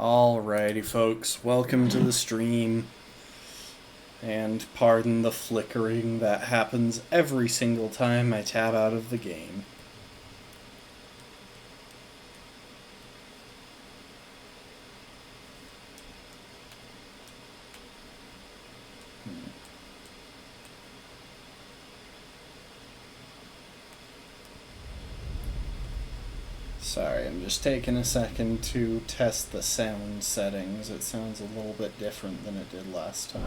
Alrighty, folks, welcome to the stream. And pardon the flickering that happens every single time I tab out of the game. Sorry, I'm just taking a second to test the sound settings. It sounds a little bit different than it did last time.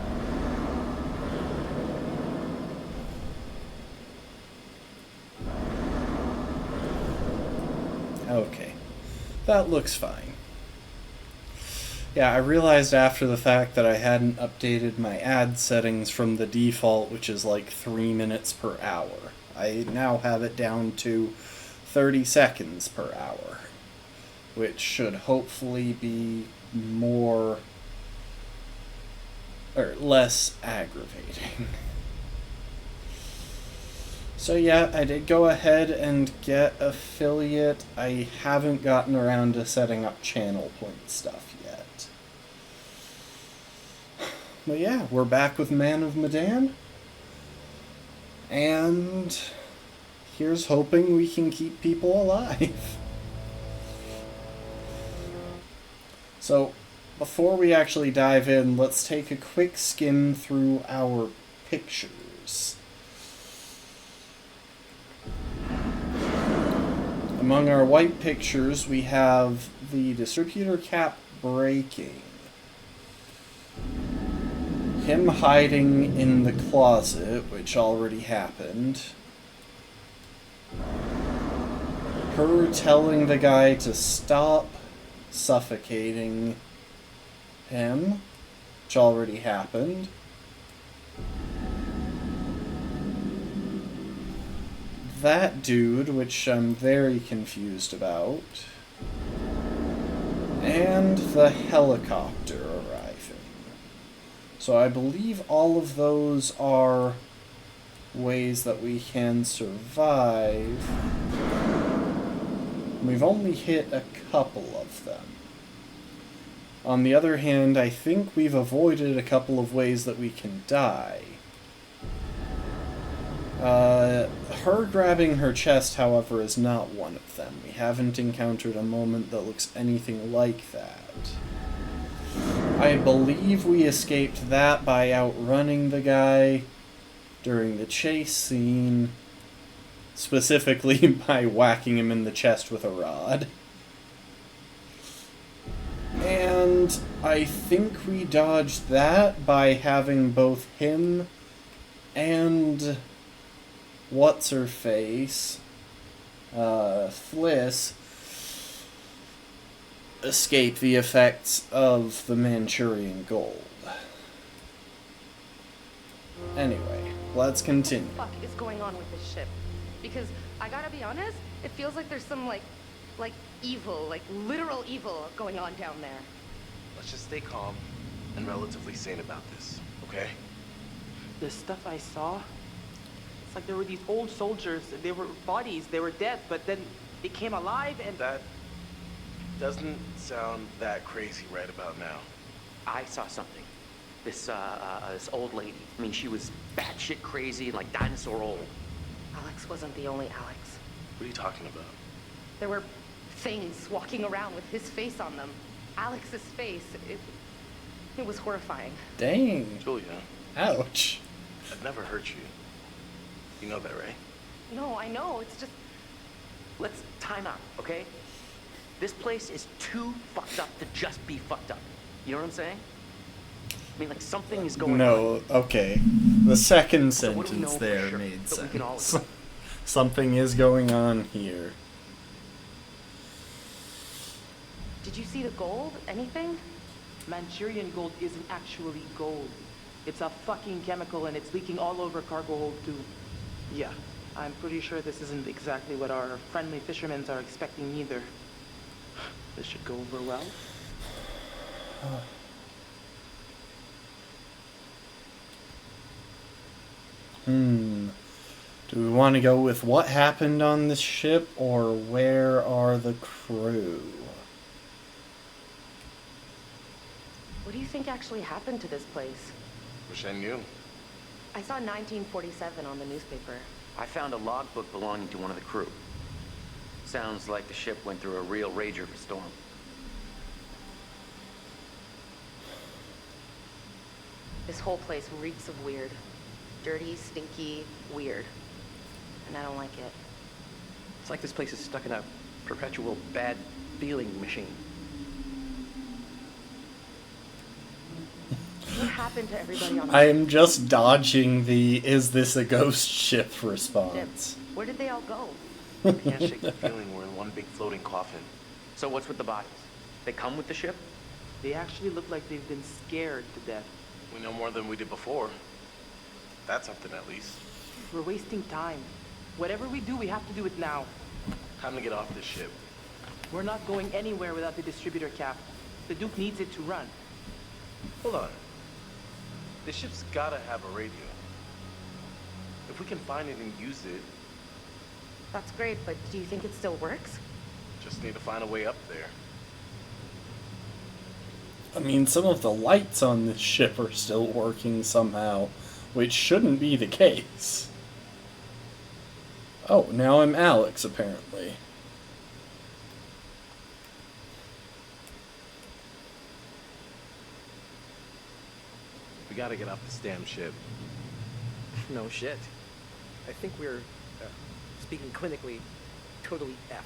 Okay, that looks fine. Yeah, I realized after the fact that I hadn't updated my ad settings from the default, which is like 3 minutes per hour. I now have it down to 30 seconds per hour, which should hopefully be more or less aggravating. So yeah, I did go ahead and get affiliate. I haven't gotten around to setting up channel point stuff yet. But yeah, we're back with Man of Medan. And here's hoping we can keep people alive. So, before we actually dive in, let's take a quick skim through our pictures. Among our white pictures, we have the distributor cap breaking, him hiding in the closet, which already happened, her telling the guy to stop suffocating him, which already happened, that dude, which I'm very confused about, and the helicopter arriving. So I believe all of those are ways that we can survive. We've only hit a couple of them. On the other hand, I think we've avoided a couple of ways that we can die. Her grabbing her chest, however, is not one of them. We haven't encountered a moment that looks anything like that. I believe we escaped that by outrunning the guy during the chase scene, specifically by whacking him in the chest with a rod. And I think we dodged that by having both him and what's-her-face, Fliss, escape the effects of the Manchurian gold. Anyway, let's continue. What the fuck is going on with this ship? Because I gotta be honest, it feels like there's some like evil, like literal evil going on down there. Let's just stay calm and relatively sane about this, okay? The stuff I saw, it's like there were these old soldiers, they were bodies, they were dead, but then they came alive and... That doesn't sound that crazy right about now. I saw something. This old lady. I mean, she was batshit crazy, like dinosaur old. Alex wasn't the only Alex. What are you talking about? There were things walking around with his face on them. Alex's face, it was horrifying. Dang. Julia, Ouch. I've never hurt you. You know that, right? No, I know, it's just... Let's time out, okay? This place is too fucked up to just be fucked up. You know what I'm saying? I mean, like, something is going on. No, okay. The second So what do we sentence know for there sure made that we can all sense. Something is going on here. Did you see the gold? Anything? Manchurian gold isn't actually gold. It's a fucking chemical and it's leaking all over cargo hold too. Yeah, I'm pretty sure this isn't exactly what our friendly fishermen are expecting either. This should go over well. Do we want to go with what happened on this ship, or where are the crew? do you think actually happened to this place? Wish I knew. I saw 1947 on the newspaper. I found a logbook belonging to one of the crew. Sounds like the ship went through a real rager of a storm. This whole place reeks of weird. Dirty, stinky, weird. And I don't like it. It's like this place is stuck in a perpetual bad feeling machine. What happened to everybody on the I am just dodging the "is this a ghost ship" ship? response. Where did they all go? I can't shake the feeling we're in one big floating coffin. So what's with the bodies? They come with the ship? They actually look like they've been scared to death. We know more than we did before. That's something at least. We're wasting time. Whatever we do, we have to do it now. Time to get off this ship. We're not going anywhere without the distributor cap. The Duke needs it to run. Hold on. This ship's gotta have a radio. If we can find it and use it, That's great, but do you think it still works? just need to find a way up there. I mean, some of the lights on this ship are still working somehow, which shouldn't be the case. Oh, now I'm Alex, apparently. We gotta get off this damn ship. No shit. I think we're, speaking clinically, totally effed.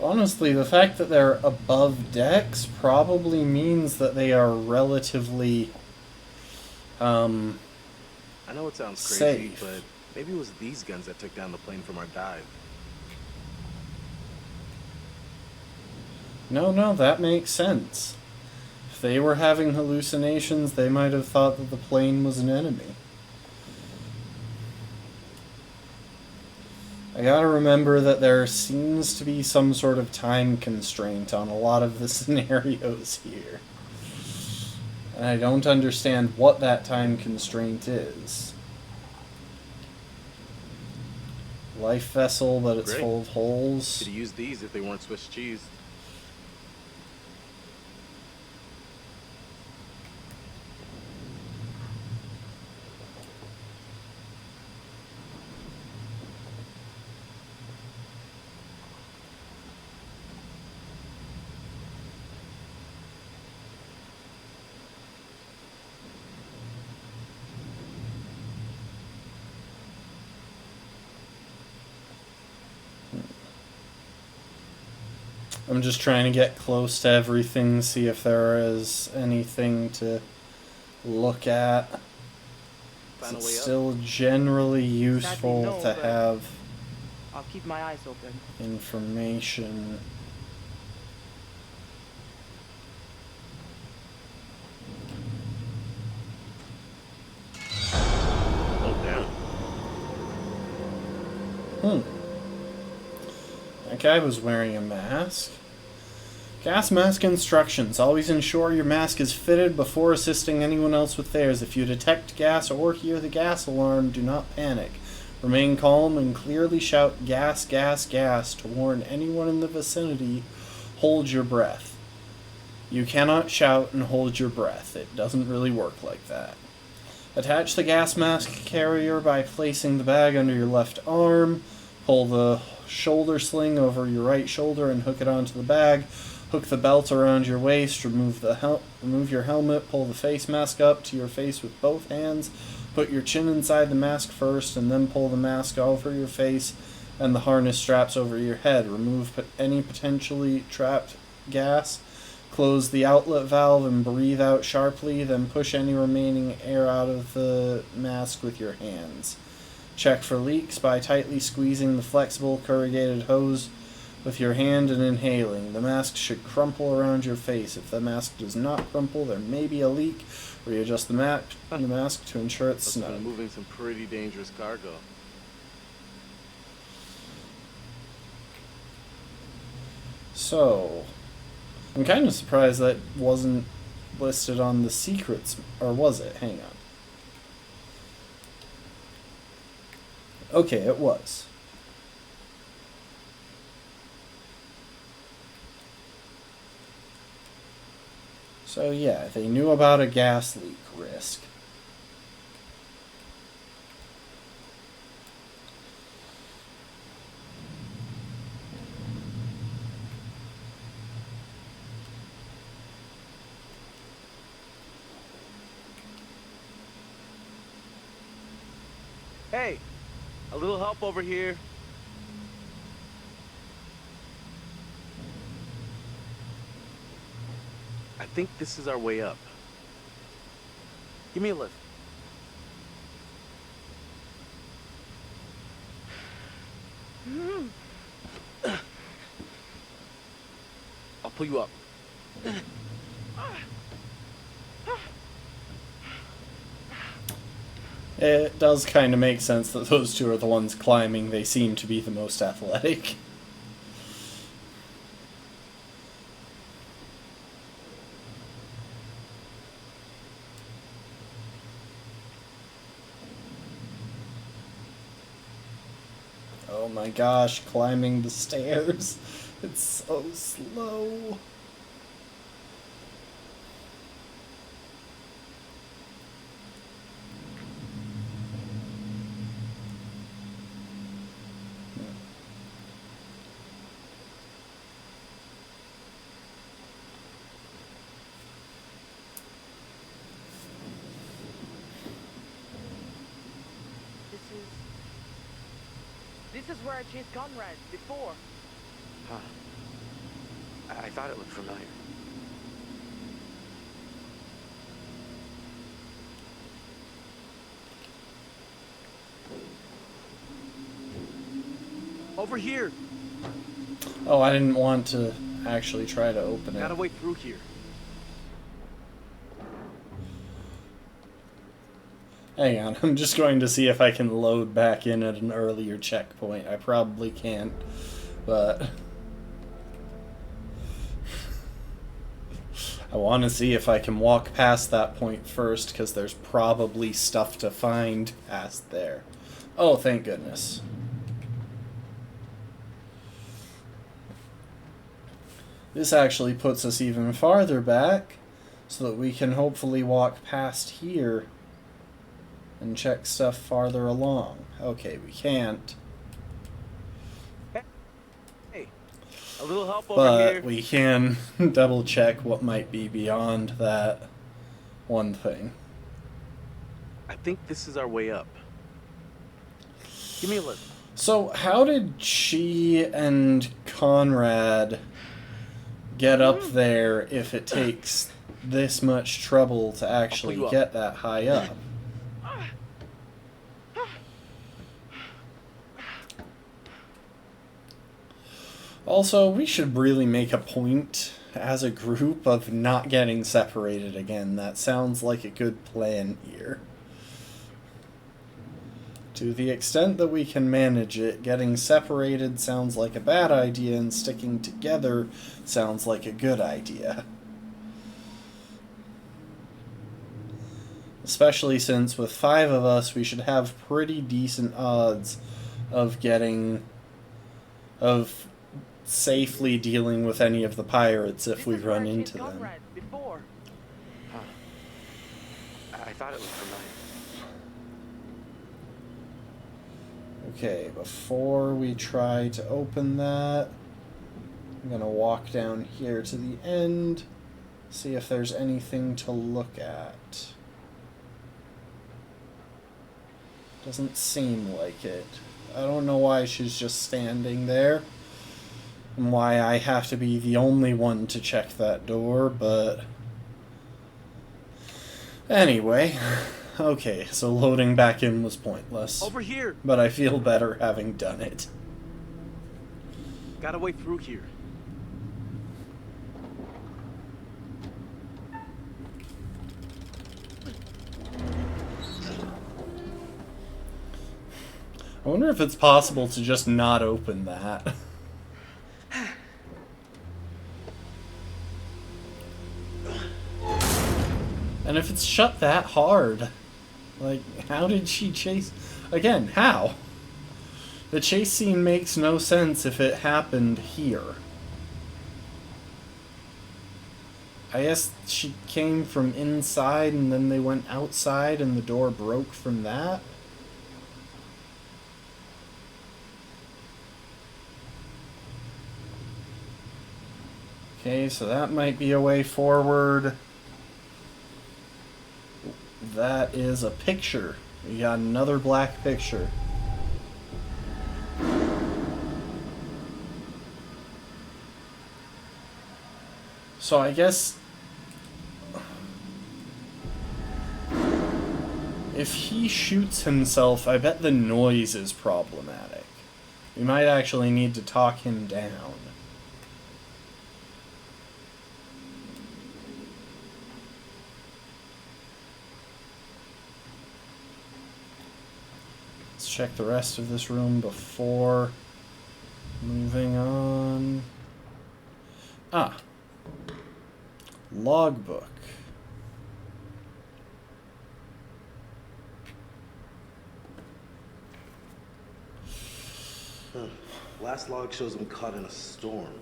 Honestly, the fact that they're above decks probably means that they are relatively, I know it sounds crazy, safe. but maybe it was these guns that took down the plane from our dive. No, that makes sense. If they were having hallucinations, they might have thought that the plane was an enemy. I gotta remember that there seems to be some sort of time constraint on a lot of the scenarios here. And I don't understand what that time constraint is. Life vessel, but it's Great. full of holes. Could have used these if they weren't Swiss cheese. I'm just trying to get close to everything, see if there is anything to look at. Find a It's way up. still generally useful no, to but- have I'll keep my eyes open. information. Oh, damn. That guy was wearing a mask. Gas mask instructions. Always ensure your mask is fitted before assisting anyone else with theirs. If you detect gas or hear the gas alarm, do not panic. Remain calm and clearly shout "gas, gas, gas" to warn anyone in the vicinity. Hold your breath. You cannot shout and hold your breath. It doesn't really work like that. Attach the gas mask carrier by placing the bag under your left arm. Pull the shoulder sling over your right shoulder and hook it onto the bag. Hook the belt around your waist. Remove your helmet. Pull the face mask up to your face with both hands. Put your chin inside the mask first, and then pull the mask over your face and the harness straps over your head. Remove any potentially trapped gas. Close the outlet valve and breathe out sharply, then push any remaining air out of the mask with your hands. Check for leaks by tightly squeezing the flexible corrugated hose with your hand and inhaling. The mask should crumple around your face. If the mask does not crumple, there may be a leak. Readjust the mask to ensure it's That's snug. been moving some pretty dangerous cargo. So, I'm kind of surprised that wasn't listed on the secrets, or was it? Hang on. Okay, it was. So yeah, they knew about a gas leak risk. Hey, a little help over here. I think this is our way up. Give me a lift. I'll pull you up. It does kind of make sense that those two are the ones climbing. They seem to be the most athletic. Oh my gosh, climbing the stairs. It's so slow. This is where I chased Conrad before. Huh. I thought it looked familiar. Over here. Oh, I didn't want to actually try to open it. Gotta wait through here. Hang on, I'm just going to see if I can load back in at an earlier checkpoint. I probably can't, but I want to see if I can walk past that point first, because there's probably stuff to find past there. Oh, thank goodness. This actually puts us even farther back, so that we can hopefully walk past here and check stuff farther along. Okay, we can't. Hey, a little help over here. But we can double check what might be beyond that one thing. I think this is our way up. Give me a lift. So how did she and Conrad get up there if it takes this much trouble to actually get that high up? Also, we should really make a point as a group of not getting separated again. That sounds like a good plan here. To the extent that we can manage it, getting separated sounds like a bad idea, and sticking together sounds like a good idea. Especially since with 5 of us, we should have pretty decent odds of safely dealing with any of the pirates if we run into them. Huh. I thought it looked familiar. Okay, before we try to open that, I'm gonna walk down here to the end, see if there's anything to look at. Doesn't seem like it. I don't know why she's just standing there, and why I have to be the only one to check that door, but anyway. Okay, so loading back in was pointless. Over here. But I feel better having done it. Gotta wait through here. I wonder if it's possible to just not open that. And if it's shut that hard, like, how did she chase? Again, how? The chase scene makes no sense if it happened here. I guess she came from inside and then they went outside and the door broke from that. Okay, so that might be a way forward. That is a picture. We got another black picture. So I guess if he shoots himself, I bet the noise is problematic. We might actually need to talk him down. Let's check the rest of this room before moving on. Ah. Logbook. Last log shows him caught in a storm.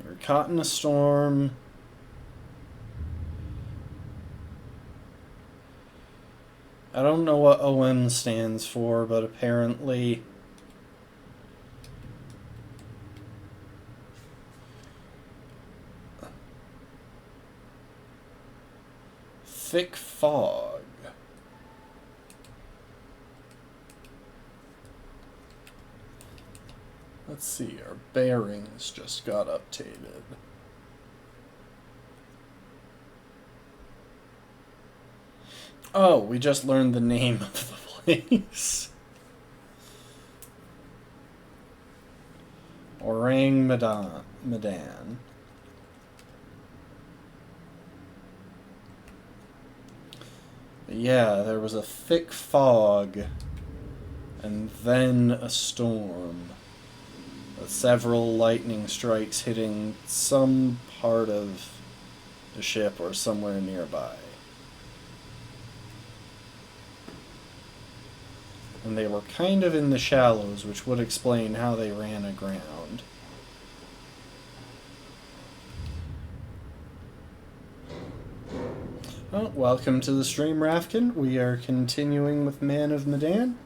You're caught in a storm. I don't know what OM stands for, but apparently thick fog. Let's see, our bearings just got updated. Oh, we just learned the name of the place. Orang Medan. Yeah, there was a thick fog and then a storm. With several lightning strikes hitting some part of the ship or somewhere nearby. And they were kind of in the shallows, which would explain how they ran aground. Well, welcome to the stream, Rafkin. We are continuing with Man of Medan.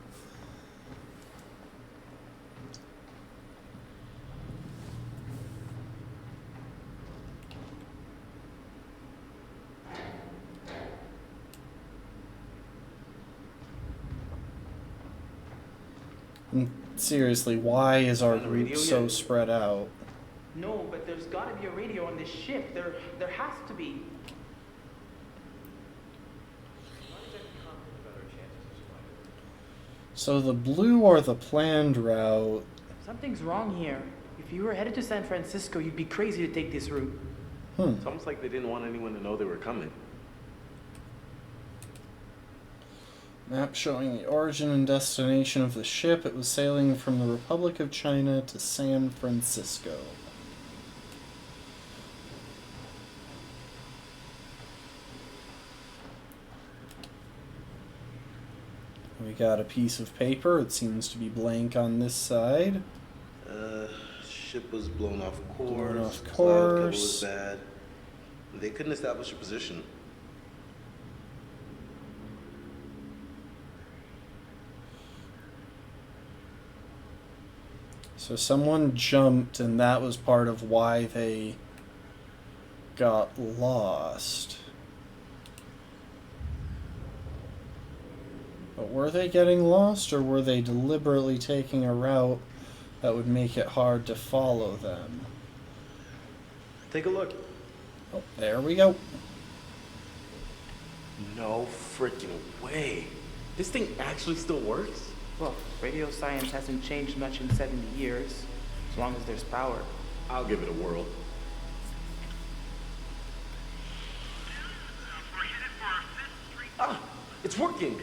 And seriously, why is our group so spread out? No, but there's gotta be a radio on this ship. There has to be. So the blue or the planned route? Something's wrong here. If you were headed to San Francisco, you'd be crazy to take this route. It's almost like they didn't want anyone to know they were coming. Map showing the origin and destination of the ship. It was sailing from the Republic of China to San Francisco. We got a piece of paper. It seems to be blank on this side. Ship was blown off course. Blown off Cloud cover was course. bad. They couldn't establish a position. So someone jumped, and that was part of why they got lost. But were they getting lost, or were they deliberately taking a route that would make it hard to follow them? Take a look. Oh, there we go. No freaking way. This thing actually still works? Well, radio science hasn't changed much in 70 years, as long as there's power. I'll give it a whirl. Ah! It's working!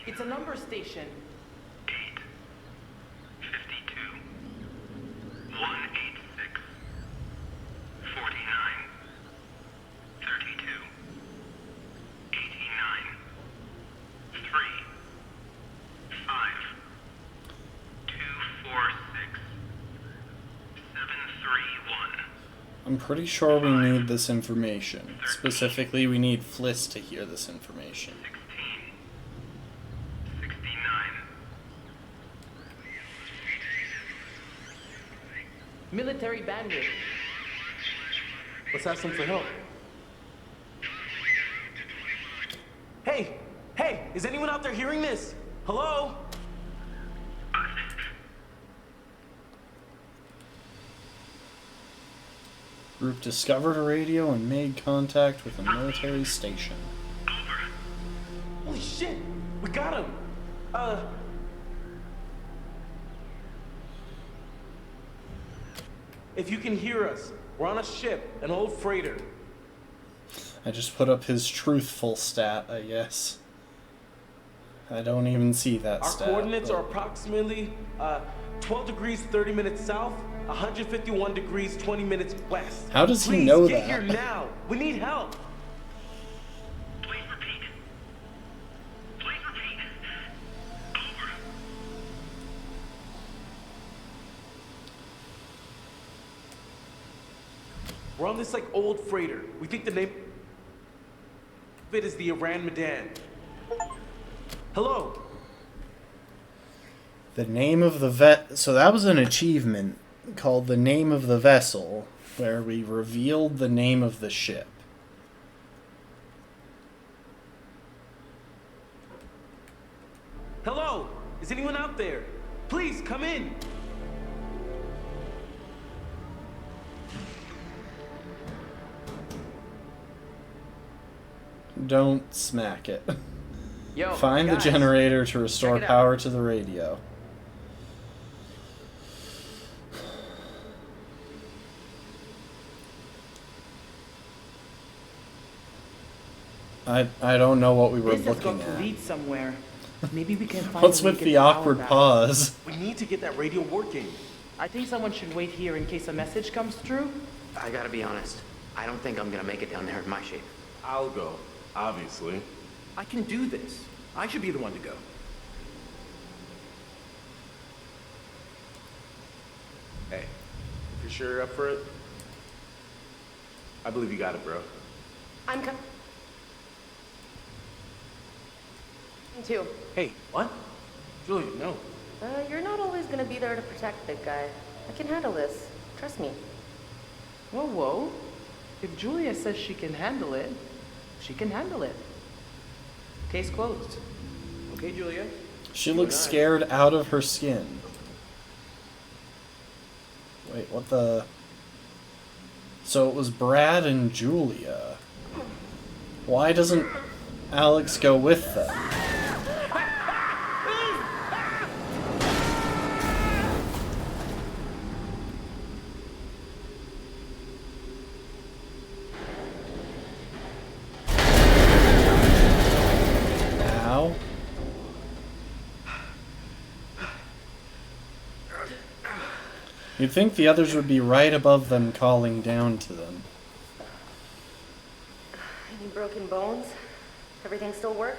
It's a number station. 52, 186, 49, 32, 89, 3, 5, 2, 4, I'm pretty sure we need this information. Specifically, we need Fliss to hear this information. 16. 69. Military bandit. Let's ask them for help. Hey! Hey! Is anyone out there hearing this? Hello? Group discovered a radio and made contact with a military station. Holy shit! We got him! If you can hear us, we're on a ship, an old freighter. I just put up his truthful stat, I guess. I don't even see that Our stat. coordinates but- are approximately 12 degrees 30 minutes south, 151 degrees 20 minutes west. How does he Please, know get that? here now. We need help. Please repeat. Please repeat. Over. We're on this like old freighter. We think the name of it is the Medan. Hello. The name of the so that was an achievement called the name of the vessel, where we revealed the name of the ship. Hello. Is anyone out there? Please come in. Don't smack it. Yo, Find guys, the generator to restore check it out. power to the radio. I don't know what we were This has got looking to at. lead somewhere. Maybe we can find What's a way with to the get power awkward back. pause? We need to get that radio working. I think someone should wait here in case a message comes through. I gotta be honest. I don't think I'm gonna make it down there in my shape. I'll go, obviously. I can do this. I should be the one to go. Hey, if you're sure you're up for it, I believe you got it, bro. I'm coming too. Hey, what? Julia, no. You're not always gonna be there to protect, big guy. I can handle this. Trust me. Whoa, whoa. If Julia says she can handle it, she can handle it. Case closed. Okay, Julia? She looks scared out of her skin. Wait, what the... So it was Brad and Julia. Why doesn't Alex go with them? Now? You'd think the others would be right above them calling down to them. Any broken bones? Everything still work?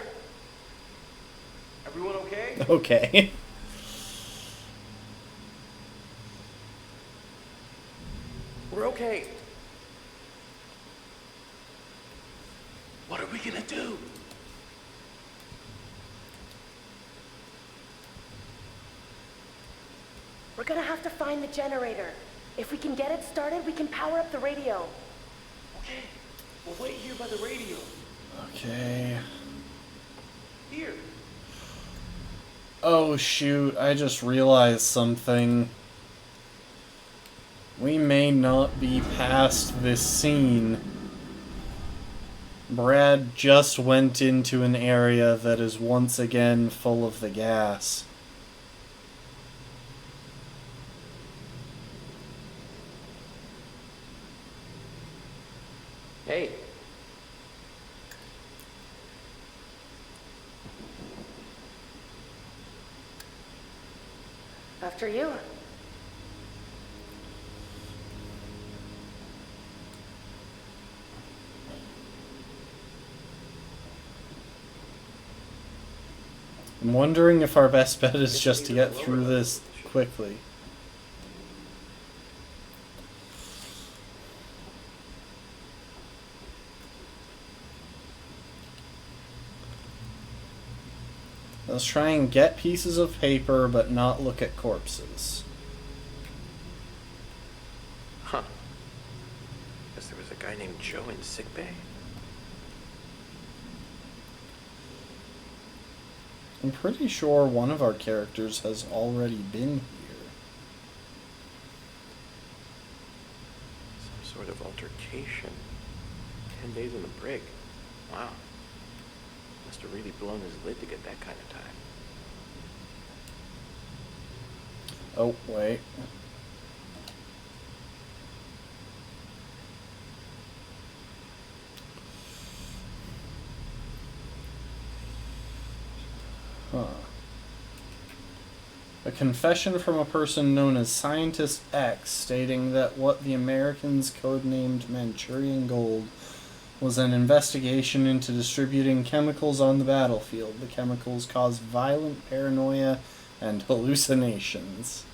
Everyone okay? Okay. We're okay. What are we gonna do? We're gonna have to find the generator. If we can get it started, we can power up the radio. Okay, we'll wait here by the radio. Okay. Here. Oh shoot, I just realized something. We may not be past this scene. Brad just went into an area that is once again full of the gas. Hey, After you. I'm wondering if our best bet is just to get through this quickly. Let's try and get pieces of paper, but not look at corpses. Huh. Guess there was a guy named Joe in sickbay. I'm pretty sure one of our characters has already been here. Some sort of altercation. 10 days in the brig. Wow. Must have really blown his lid to get that kind of time. Oh, wait. Huh. A confession from a person known as Scientist X stating that what the Americans codenamed Manchurian Gold was an investigation into distributing chemicals on the battlefield. The chemicals caused violent paranoia and hallucinations.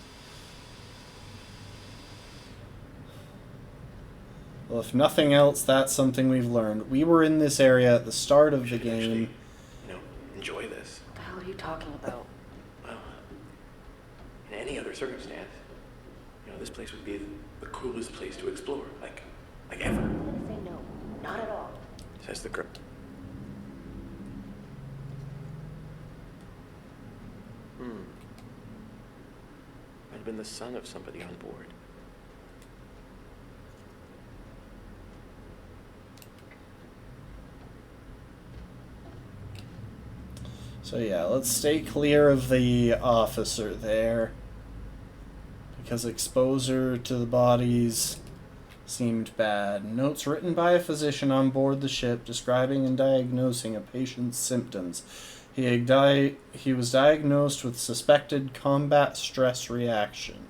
Well, if nothing else, that's something we've learned. We were in this area at the start of the game. Actually, enjoy this. What the hell are you talking about? Well, in any other circumstance, this place would be the coolest place to explore, like ever. I'm gonna say no. Not at all. Says the girl. Might have been the son of somebody on board. So yeah, let's stay clear of the officer there, because exposure to the bodies seemed bad. Notes written by a physician on board the ship describing and diagnosing a patient's symptoms. He was diagnosed with suspected combat stress reaction.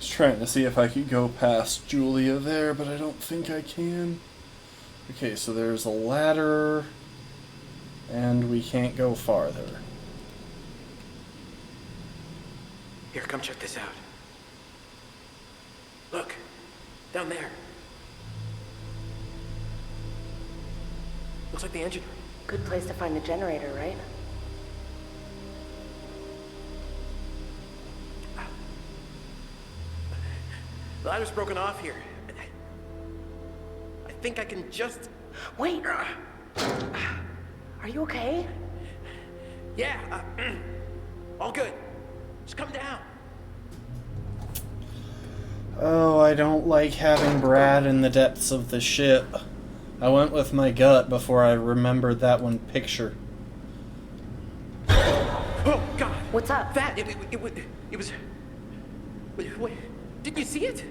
Trying to see if I could go past Julia there, but I don't think I can. Okay, so there's a ladder, and we can't go farther. Here, come check this out. Look, down there. Looks like the engine room. Good place to find the generator, right? The ladder's broken off here. I think I can just... Wait! Are you okay? Yeah, all good. Just come down. Oh, I don't like having Brad in the depths of the ship. I went with my gut before I remembered that one picture. Oh, God! What's up? That, it was... Wait, didn't you see it?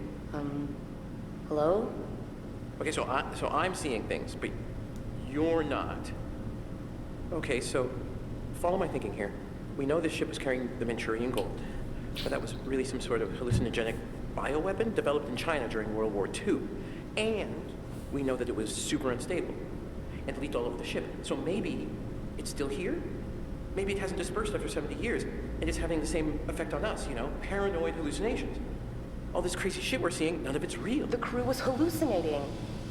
Hello? Okay, so I'm seeing things, but you're not. Okay, so follow my thinking here. We know this ship was carrying the Manchurian Gold, but that was really some sort of hallucinogenic bioweapon developed in China during World War II. And we know that it was super unstable and leaked all over the ship. So maybe it's still here? Maybe it hasn't dispersed after 70 years and it's having the same effect on us, paranoid hallucinations. All this crazy shit we're seeing, none of it's real. The crew was hallucinating.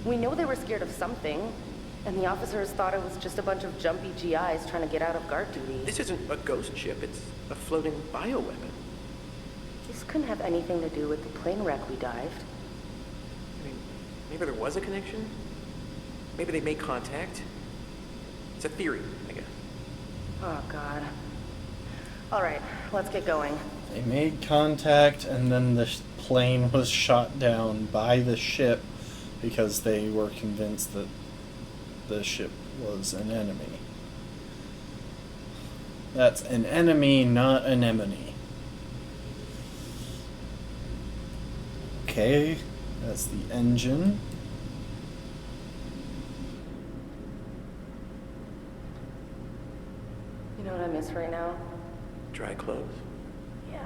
We know they were scared of something, and the officers thought it was just a bunch of jumpy GIs trying to get out of guard duty. This isn't a ghost ship, it's a floating bioweapon. This couldn't have anything to do with the plane wreck we dived. I mean, maybe there was a connection? Maybe they made contact? It's a theory, I guess. Oh, God. All right, let's get going. They made contact, and then the plane was shot down by the ship because they were convinced that the ship was an enemy. That's an enemy, not an anemone. Okay, that's the engine. this right now. Dry clothes. Yeah.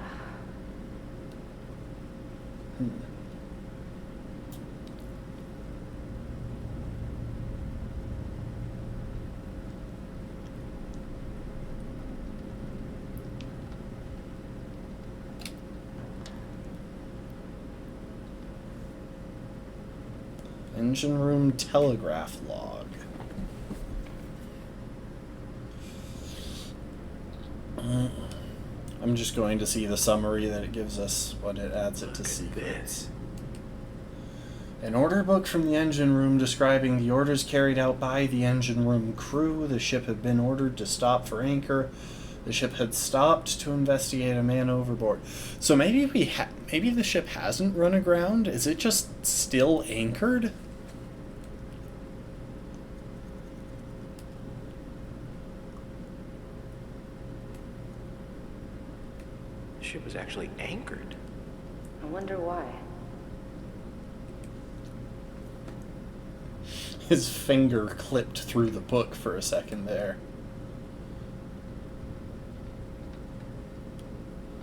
Engine room telegraph log. I'm just going to see the summary that it gives us when it adds it to secrets. An order book from the engine room describing the orders carried out by the engine room crew. The ship had been ordered to stop for anchor. The ship had stopped to investigate a man overboard. So maybe maybe the ship hasn't run aground. Is it just still anchored? The ship was actually anchored. I wonder why. His finger clipped through the book for a second there.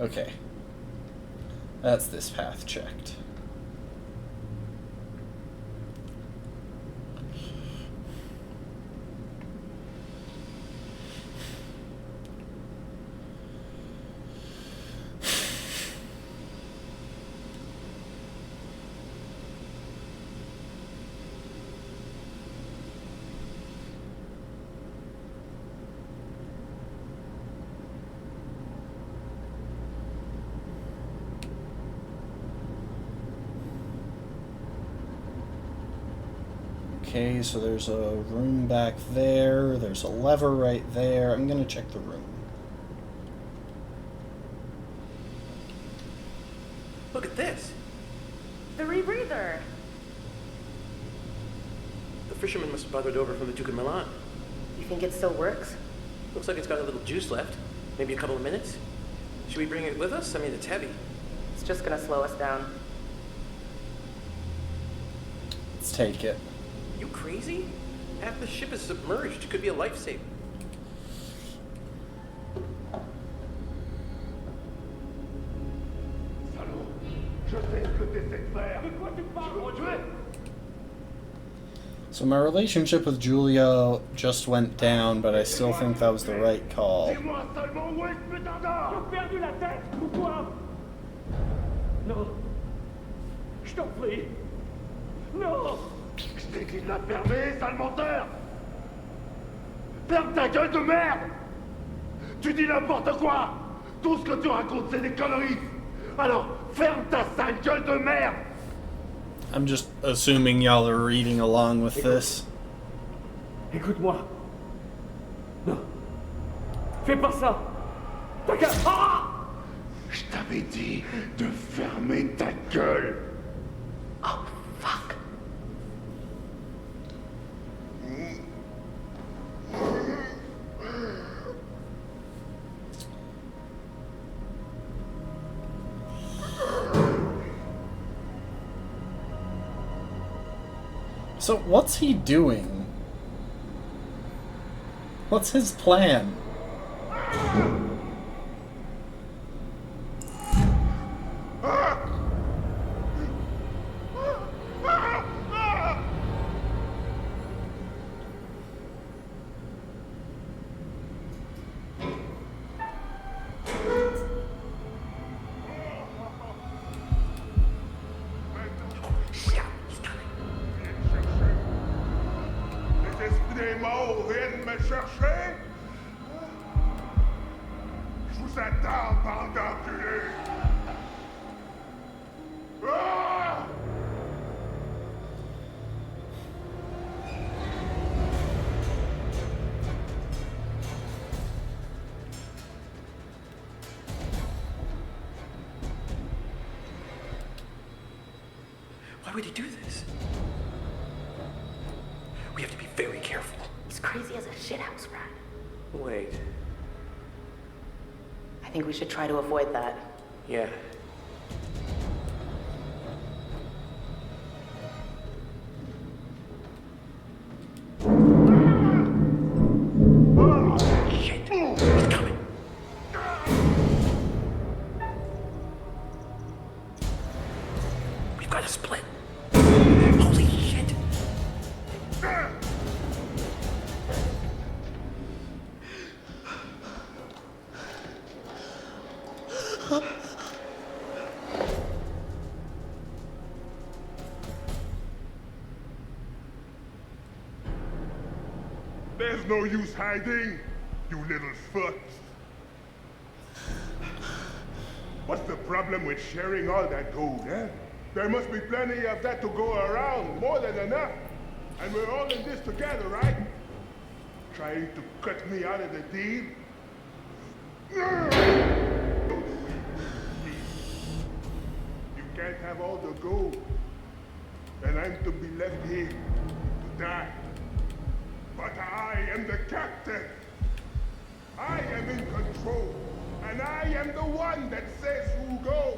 Okay. That's this path checked. Okay, so there's a room back there. There's a lever right there. I'm gonna check the room. Look at this. The rebreather. The fisherman must have brought it over from the Duke of Milan. You think it still works? Looks like it's got a little juice left. Maybe a couple of minutes. Should we bring it with us? I mean, it's heavy. It's just gonna slow us down. Let's take it. You crazy? Half the ship is submerged. It could be a lifesaver. Salaud, je sais ce que t'essaies de faire. De quoi tu parles, mon Dieu? So my relationship with Julia just went down, but I still think that was the right call. Dis-moi seulement où est ce putain d'or? T'as perdu la tête ou quoi? Non. Je t'en prie. Non. Je t'ai dit de la fermer, sale menteur! Ferme ta gueule de merde! Tu dis n'importe quoi! Tout ce que tu racontes, c'est des conneries! Alors, ferme ta sale gueule de merde! I'm just assuming y'all are reading along with this. Écoute-moi. Non. Fais pas ça. T'as qu'à... Ah! Je t'avais dit de fermer ta gueule! Oh, fuck. So what's he doing? What's his plan? Les esprits des morts viennent me chercher? Je vous attends, bande d'enculés! Ah! Why would he do this? We have to be very careful. He's crazy as a shithouse rat. Wait. I think we should try to avoid that. Yeah. Shit. He's coming. split. Holy shit. There's no use hiding, you little fucks. What's the problem with sharing all that gold, eh? There must be plenty of that to go around, more than enough. And we're all in this together, right? Trying to cut me out of the deal? You can't have all the gold. And I'm to be left here to die. But I am the captain. I am in control. And I am the one that says who goes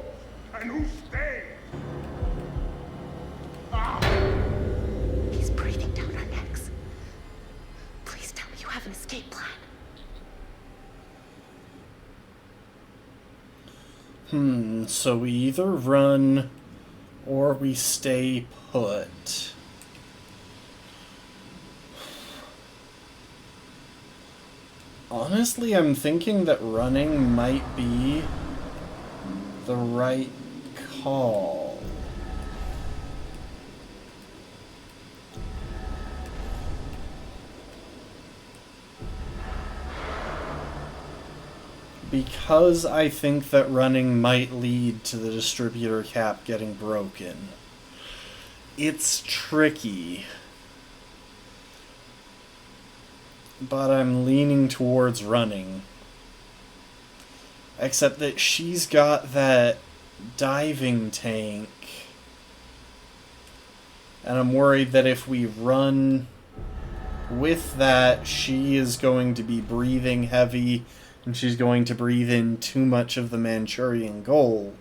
and who stays. Ah! He's breathing down our necks. Please tell me you have an escape plan. So we either run or we stay put. Honestly, I'm thinking that running might be the right call. Because I think that running might lead to the distributor cap getting broken. It's tricky. But I'm leaning towards running. Except that she's got that diving tank. And I'm worried that if we run with that, she is going to be breathing heavy, and she's going to breathe in too much of the Manchurian gold.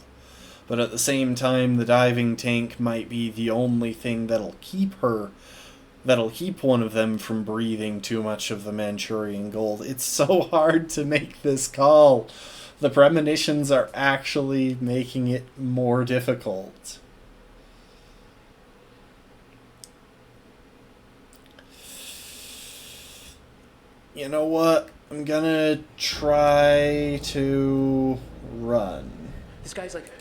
But at the same time, the diving tank might be the only thing that'll keep one of them from breathing too much of the Manchurian gold. It's so hard to make this call. The premonitions are actually making it more difficult. You know what? I'm gonna try to run. This guy's like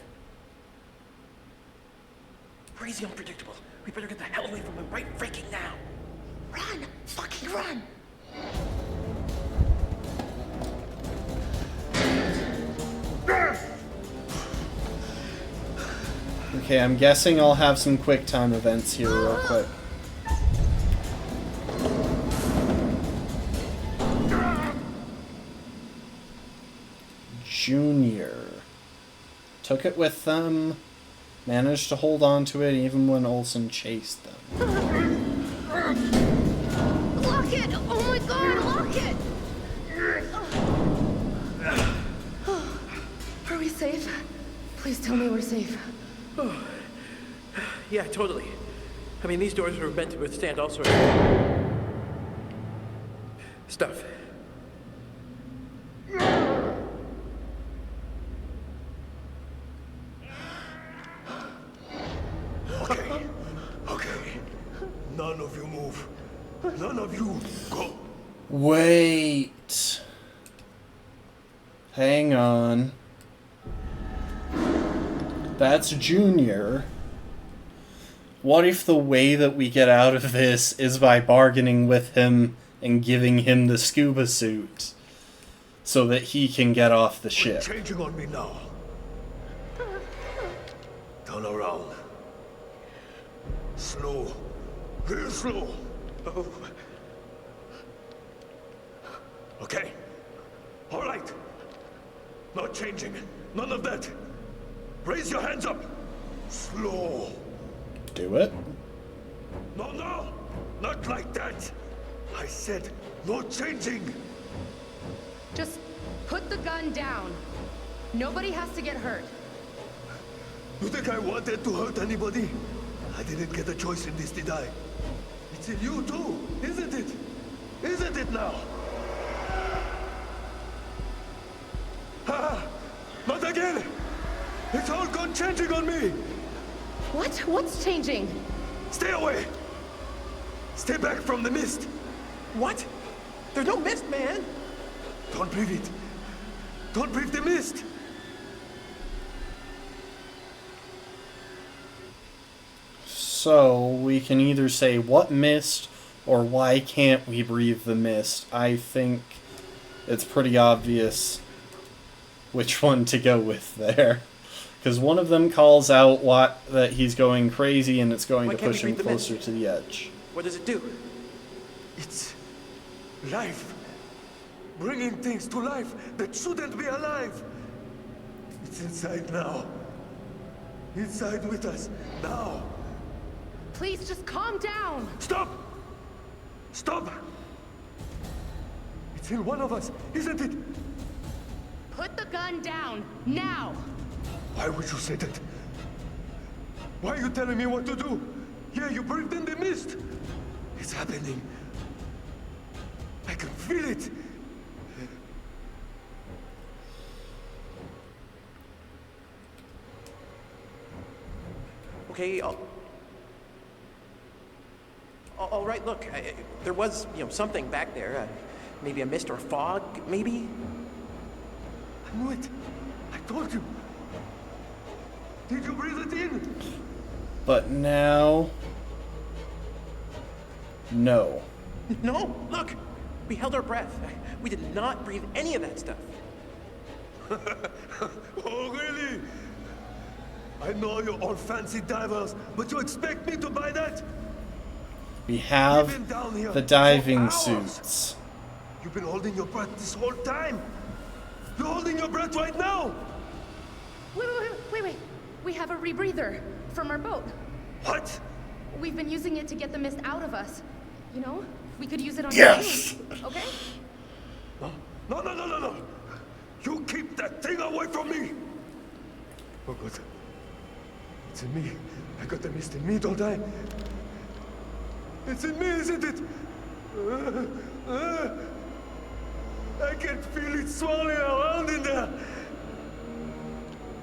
crazy unpredictable. We better get the hell away from him right freaking now. Run! Fucking run! Okay, I'm guessing I'll have some quick time events here real quick. Junior. Took it with them. Managed to hold on to it even when Olsen chased them. Lock it! Oh my god, lock it! Are we safe? Please tell me we're safe. Yeah, totally. I mean, these doors are meant to withstand all sorts of stuff. Okay. None of you move. None of you go. Wait. Hang on. That's Junior. What if the way that we get out of this is by bargaining with him and giving him the scuba suit so that he can get off the ship? Changing on me now. Turn around. Slow. Real slow. Oh. Okay. All right. Not changing. None of that. Raise your hands up. Slow. Do it. No, no. Not like that. I said no changing. Just put the gun down. Nobody has to get hurt. You think I wanted to hurt anybody? I didn't get a choice in this, did I? It's in you too, isn't it? Isn't it now? Ha! Not again! It's all gone changing on me! What? What's changing? Stay away! Stay back from the mist! What? There's no mist, man! Don't breathe it! Don't breathe the mist! So, we can either say what mist, or why can't we breathe the mist. I think it's pretty obvious which one to go with there. Because one of them calls out that he's going crazy and it's going Why to can't push we him breathe the mist? closer to the edge. What does it do? It's life. Bringing things to life that shouldn't be alive. It's inside now. Inside with us now. Please just calm down. Stop! Stop! It's in one of us, isn't it? Put the gun down, now. Why would you say that? Why are you telling me what to do? Yeah, you breathed in the mist. It's happening. I can feel it. Okay, all right, look, there was, something back there. Maybe a mist or fog, maybe? I knew it. I told you. Did you breathe it in? But now... no. No, look, we held our breath. We did not breathe any of that stuff. Oh, really? I know you're all fancy divers, but you expect me to buy that? We We've have been down here the for diving hours. suits. You've been holding your breath this whole time. You're holding your breath right now. Wait. We have a rebreather from our boat. What? We've been using it to get the mist out of us. You know, we could use it on Yes! you, okay? No. You keep that thing away from me. Oh, good. It's in me. I got the mist in me, don't I? It's in me, isn't it? I can feel it swirling around in there.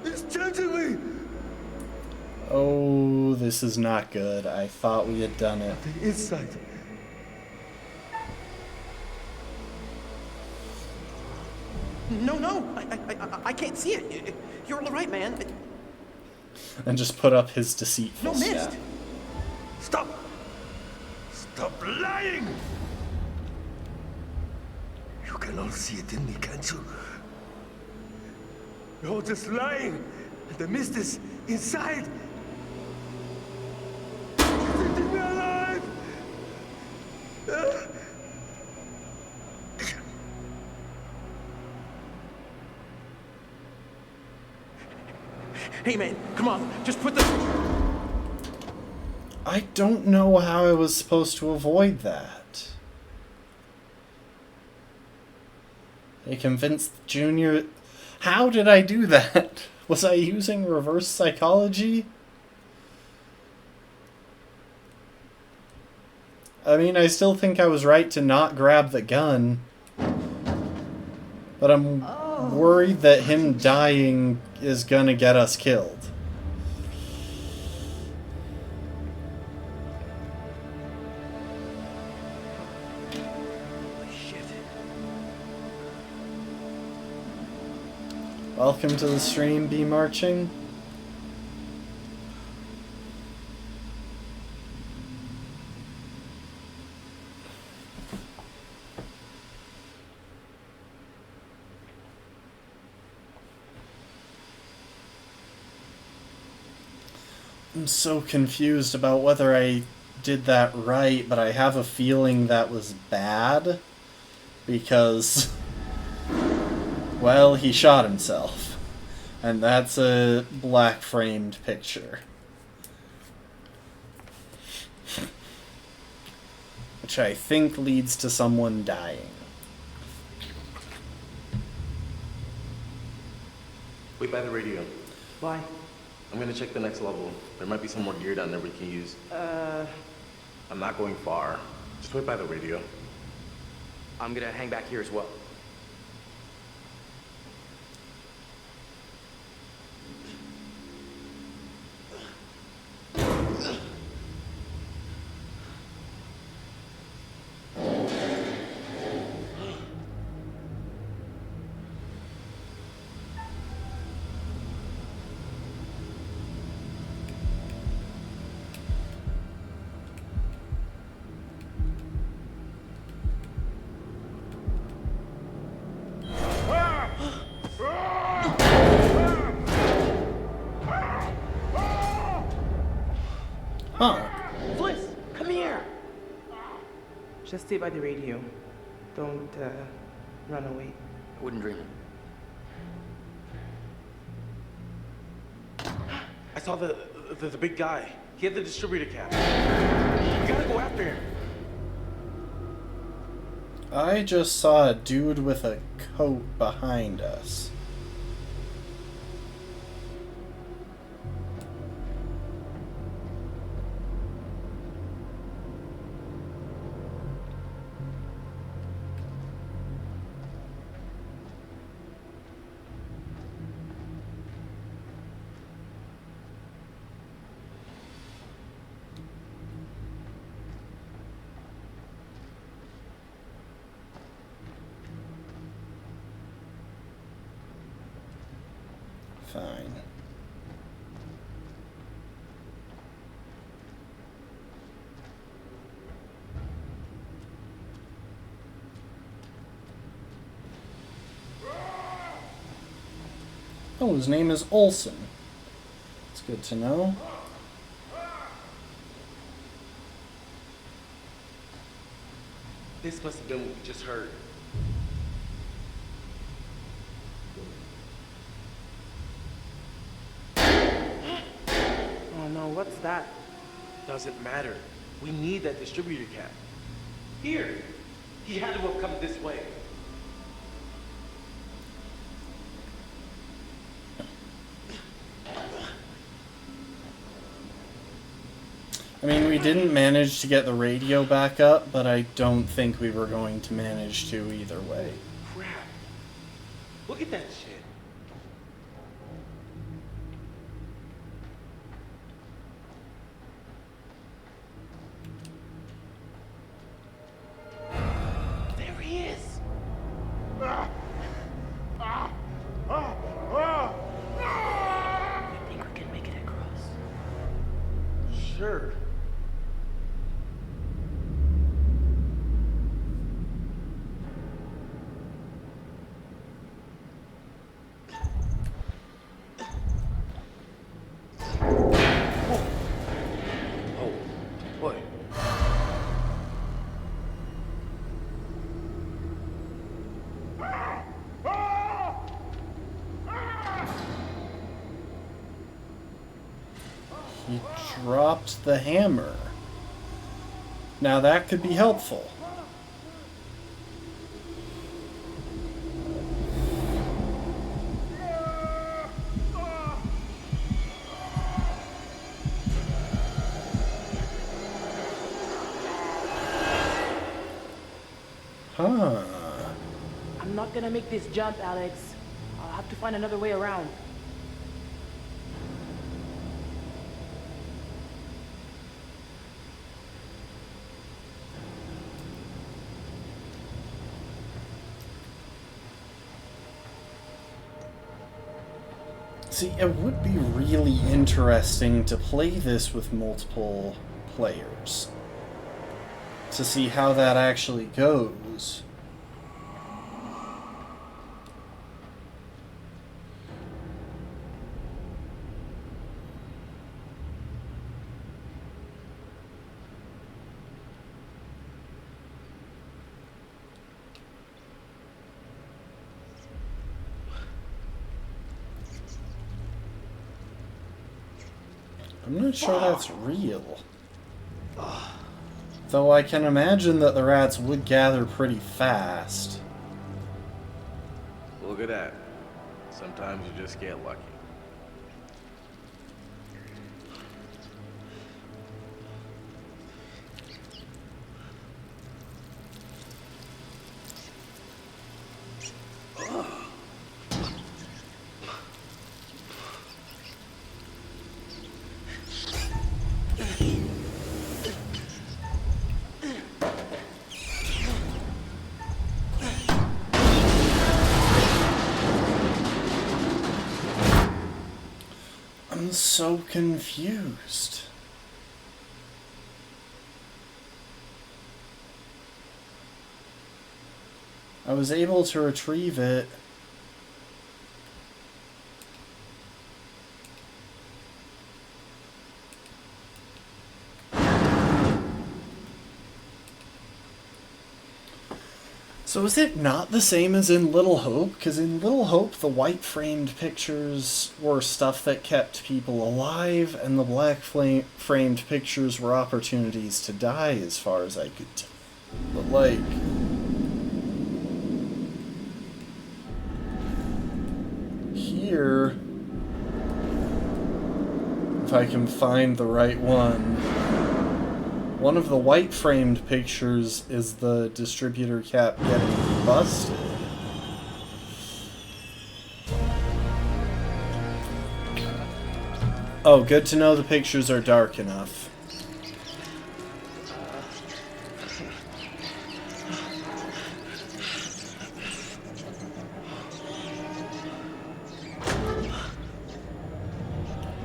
It's changing me. Oh, this is not good. I thought we had done it. The inside. No, I can't see it. You're all right, man. And just put up his deceitful No mist. stat. Stop! Stop lying! You can all see it in me, can't you? You're all just lying, and the mist is inside. It's eating me alive! Hey, man, come on, just put the... I don't know how I was supposed to avoid that. They convinced Junior... How did I do that? Was I using reverse psychology? I mean, I still think I was right to not grab the gun. But I'm worried that him dying is gonna get us killed. Welcome to the stream, Be Marching. I'm so confused about whether I did that right, but I have a feeling that was bad. Because... well, he shot himself. And that's a black framed picture. Which I think leads to someone dying. Wait by the radio. Why? I'm gonna check the next level. There might be some more gear down there we can use. I'm not going far. Just wait by the radio. I'm gonna hang back here as well. Fliss, come here! Just stay by the radio. Don't, run away. I wouldn't dream it. I saw the big guy. He had the distributor cap. We gotta go after him. I just saw a dude with a coat behind us. Fine. Oh, his name is Olson. It's good to know. This must have been what we just heard. Oh no, what's that? Doesn't matter. We need that distributor cap. Here. He had to have come this way. I mean, we didn't manage to get the radio back up, but I don't think we were going to manage to either way. Crap. Look at that shit. There he is. I think we can make it across. Sure. Oh, what? He dropped the hammer. Now that could be helpful. Huh. I'm not gonna make this jump, Alex. I'll have to find another way around. See, it would be really interesting to play this with multiple players. To see how that actually goes. I'm not sure that's real. Though I can imagine that the rats would gather pretty fast. Look at that. Sometimes you just get lucky. I'm so confused. I was able to retrieve it. So is it not the same as in Little Hope? Because in Little Hope, the white framed pictures were stuff that kept people alive, and the black framed pictures were opportunities to die, as far as I could tell. But, like... here... if I can find the right one... one of the white framed pictures is the distributor cap getting busted. Oh, good to know the pictures are dark enough.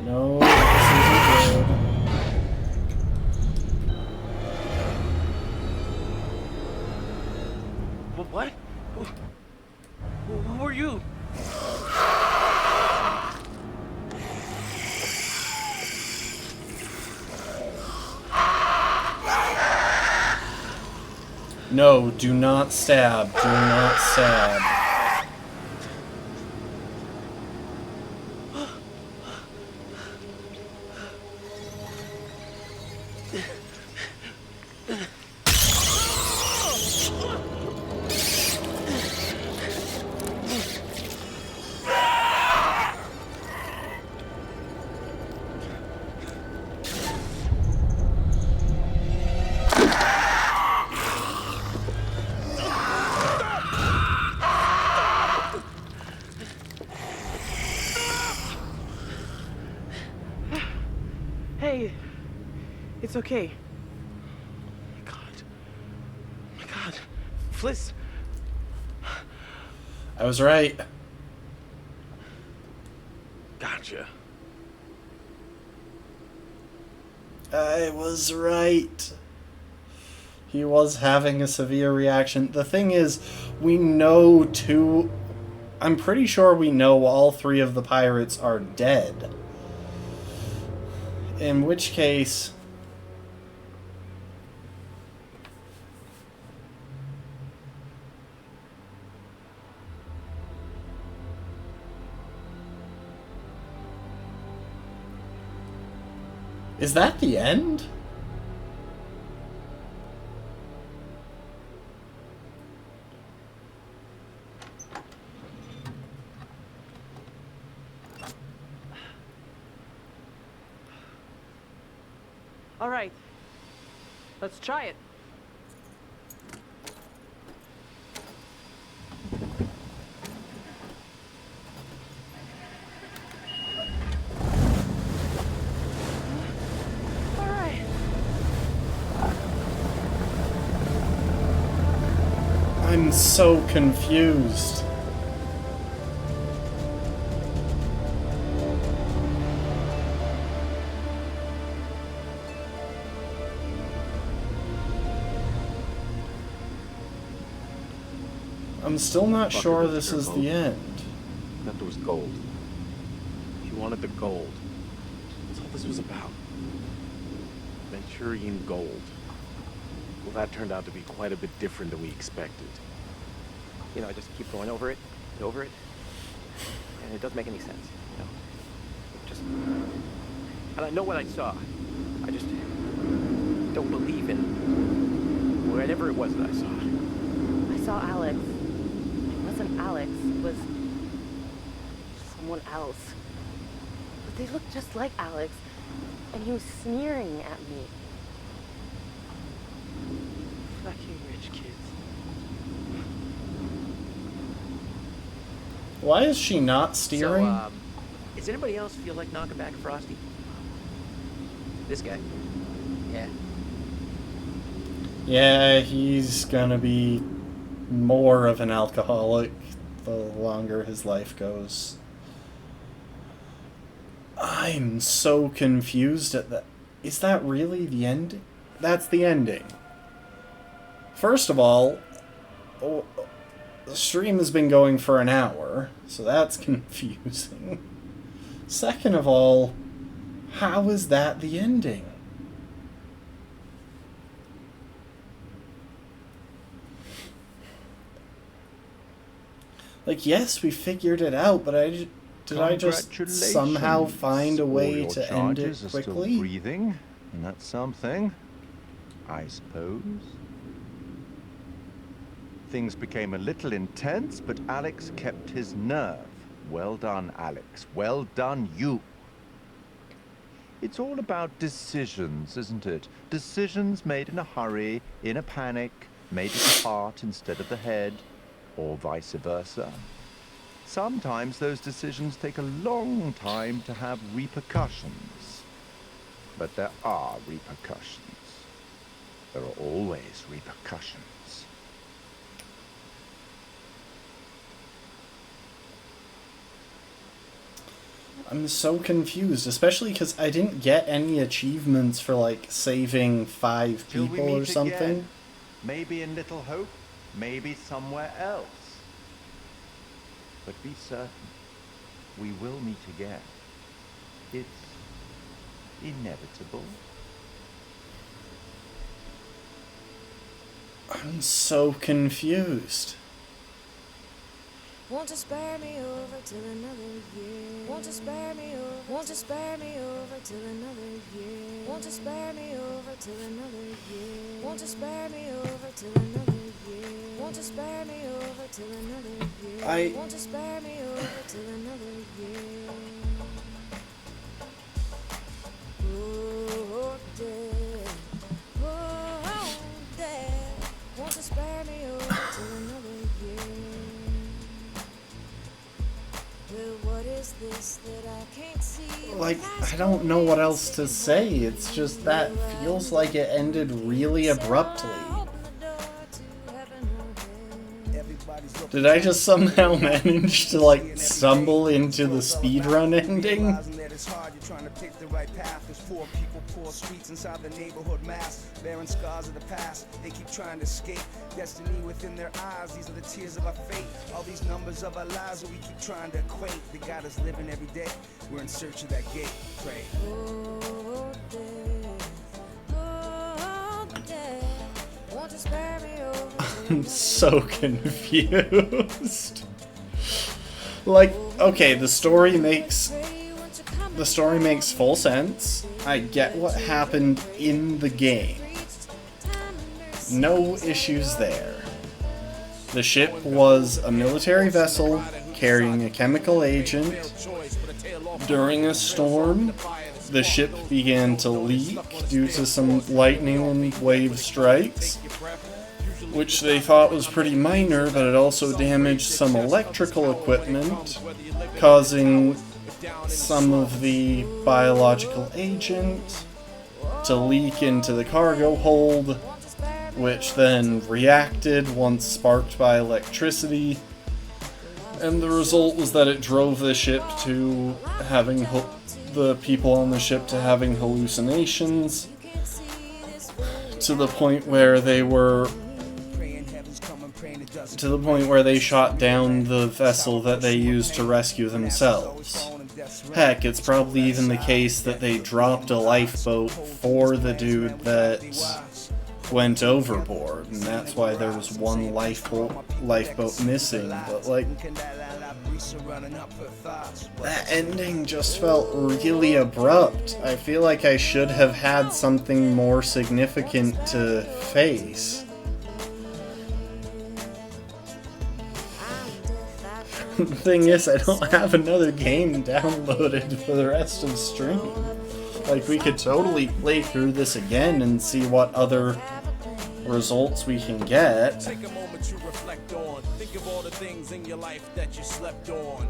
No, this isn't good. What? Who are you? No, do not stab. Do not stab. Hey, it's okay. My God, Fliss. I was right. Gotcha. I was right. He was having a severe reaction. The thing is, we know I'm pretty sure we know all three of the pirates are dead. In which case... is that the end? All right, let's try it. All right. I'm so confused. I'm still not sure this is the end. That there was gold. He wanted the gold. That's all this was about. Manchurian gold. Well, that turned out to be quite a bit different than we expected. You know, I just keep going over it, and it doesn't make any sense. You know, just, and I know what I saw. I just don't believe in whatever it was that I saw. I saw Alex. It wasn't Alex. It was someone else. But they looked just like Alex, and he was sneering at me. Fucking rich kids. Why is she not steering? So, does anybody else feel like knocking back Frosty? This guy. Yeah. Yeah, he's gonna be more of an alcoholic the longer his life goes. I'm so confused at that. Is that really the ending? That's the ending. First of all, the stream has been going for an hour, so that's confusing. Second of all, how is that the ending? Like, yes, we figured it out, but did I just somehow find a way to end it Are still quickly? breathing, and that's something, I suppose. Things became a little intense, but Alex kept his nerve. Well done, Alex. Well done, you. It's all about decisions, isn't it? Decisions made in a hurry, in a panic, made with the heart instead of the head, or vice versa. Sometimes those decisions take a long time to have repercussions. But there are repercussions. There are always repercussions. I'm so confused, especially because I didn't get any achievements for, like, saving 5 Till we people meet or something. again. Maybe in Little Hope, maybe somewhere else. But be certain, we will meet again. It's inevitable. I'm so confused. Won't you spare me over till another year? Won't you spare me over? Won't you spare me over till another year? Won't you spare me over till another year? Won't you spare me over till another year? Won't you spare me over till another year? Won't you spare me over till another year? Oh, dear. Oh, dear. Won't you spare me over till another year? Well, what is this that I can't see? Like, I don't know what else to say. It's just that feels like it ended really abruptly. Did I just somehow manage to, like, stumble into the speedrun ending? Trying to pick the right path. There's 4 people, poor streets inside the neighborhood mass, bearing scars of the past. They keep trying to escape destiny within their eyes. These are the tears of our fate. All these numbers of our lives that we keep trying to equate. They got us living every day. We're in search of that gate. Pray. Oh, death. Oh, death. Won't you spare me over? I'm so confused. Like, okay, the story makes full sense. I get what happened in the game. No issues there. The ship was a military vessel carrying a chemical agent. During a storm, the ship began to leak due to some lightning and wave strikes, which they thought was pretty minor, but it also damaged some electrical equipment, causing some of the biological agent to leak into the cargo hold, which then reacted once sparked by electricity, and the result was that it drove the ship to having the people on the ship to having hallucinations, to the point where they shot down the vessel that they used to rescue themselves. Heck, it's probably even the case that they dropped a lifeboat for the dude that went overboard, and that's why there was one lifeboat missing. But, like, that ending just felt really abrupt. I feel like I should have had something more significant to face. The thing is, I don't have another game downloaded for the rest of the stream. Like, we could totally play through this again and see what other results we can get. Take a moment to reflect on. Think of all the things in your life that you slept on.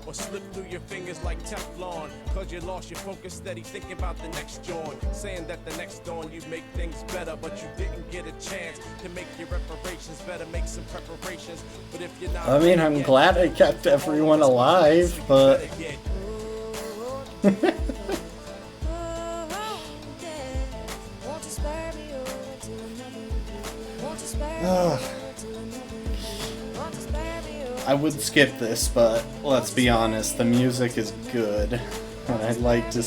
Or slipped through your fingers like Teflon. Cause you lost your focus, steady thinking about the next dawn. Saying that the next dawn you'd make things better, but you didn't get a chance to make your reparations better, make some preparations. But if you're not, I mean, I'm glad I kept everyone alive, but I would skip this, but let's be honest, the music is good, and I'd like to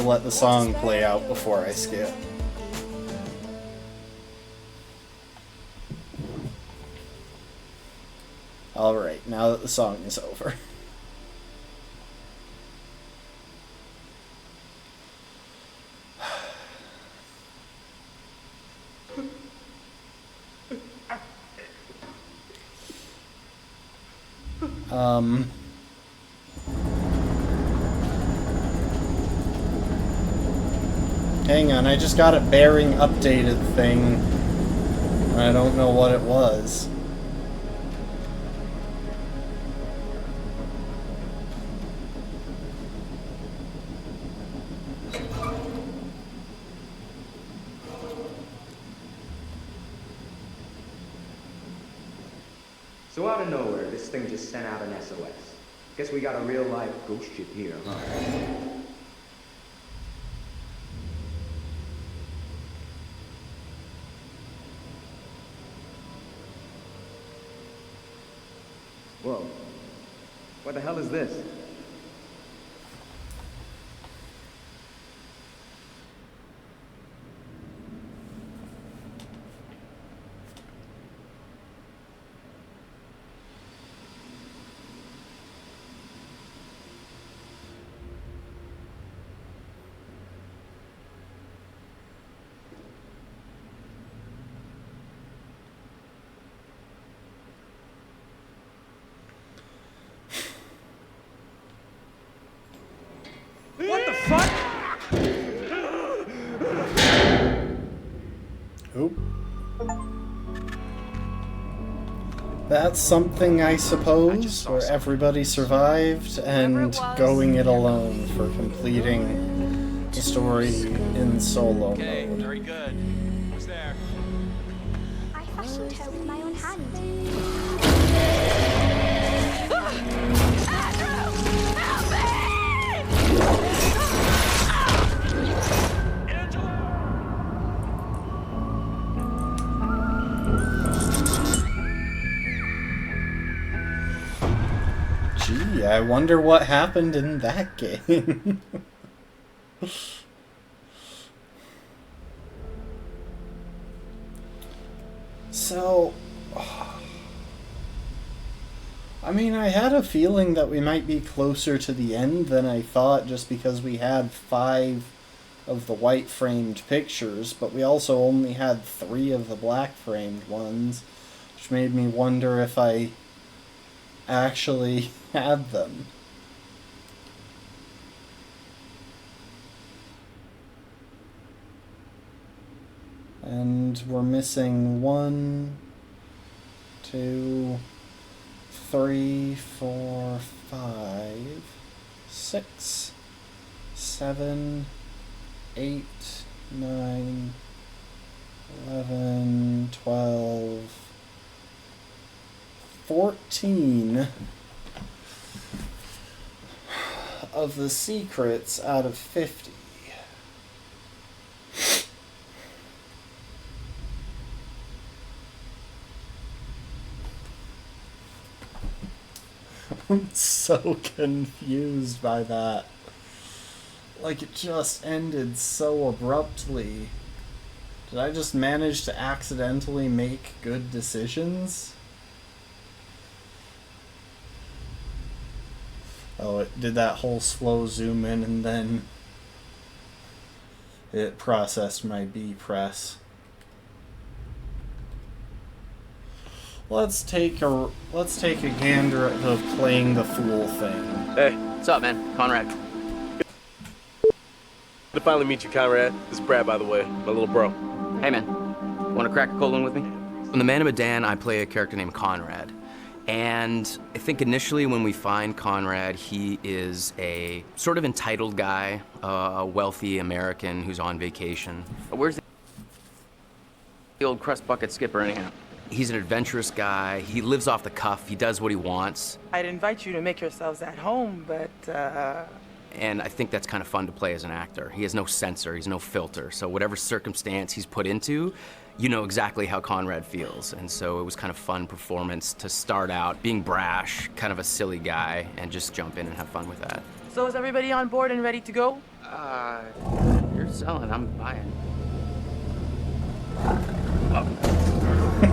let the song play out before I skip. Alright, now that the song is over. Hang on, I just got a bearing updated thing. I don't know what it was. So out of nowhere, this thing just sent out an SOS. Guess we got a real life ghost ship here, huh? Whoa. What the hell is this? What the fuck? Oop. That's something, I suppose, where everybody survived and going it alone for completing the story in solo Okay, mode. very good. Who's there? I fashioned her with my own hand. Gee, I wonder what happened in that game. So, I mean, I had a feeling that we might be closer to the end than I thought just because we had 5 of the white framed pictures, but we also only had 3 of the black framed ones, which made me wonder if I actually had them. And we're missing 1, 2, 3, 4, 5, 6, 7, 8, 9, 11, 12, 14 of the secrets out of 50. I'm so confused by that. Like, it just ended so abruptly. Did I just manage to accidentally make good decisions? Oh, it did that whole slow zoom in and then it processed my B press. Let's take a gander at the playing the fool thing. Hey, what's up, man? Conrad. Good to finally meet you, Conrad. This is Brad, by the way, my little bro. Hey, man. Want to crack a cold one with me? In the Man of Medan, I play a character named Conrad. And I think initially when we find Conrad, he is a sort of entitled guy, a wealthy American who's on vacation. Where's the old crust bucket skipper anyhow? He's an adventurous guy. He lives off the cuff. He does what he wants. I'd invite you to make yourselves at home, but, And I think that's kind of fun to play as an actor. He has no censor, he's no filter. So whatever circumstance he's put into, you know exactly how Conrad feels. And so it was kind of fun performance to start out being brash, kind of a silly guy, and just jump in and have fun with that. So is everybody on board and ready to go? You're selling, I'm buying.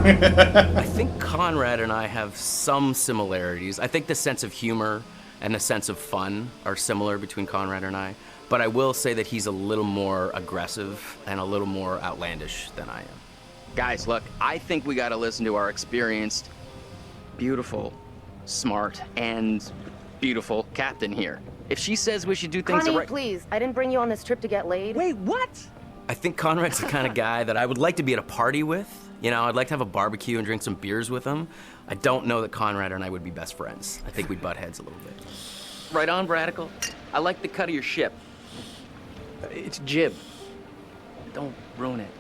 I think Conrad and I have some similarities. I think the sense of humor and the sense of fun are similar between Conrad and I, but I will say that he's a little more aggressive and a little more outlandish than I am. Guys, look, I think we gotta listen to our experienced, beautiful, smart, and beautiful captain here. If she says we should do things Connie, the right... please. I didn't bring you on this trip to get laid. Wait, what? I think Conrad's the kind of guy that I would like to be at a party with. You know, I'd like to have a barbecue and drink some beers with him. I don't know that Conrad and I would be best friends. I think we'd butt heads a little bit. Right on, Bradical. I like the cut of your ship. It's jib. Don't ruin it.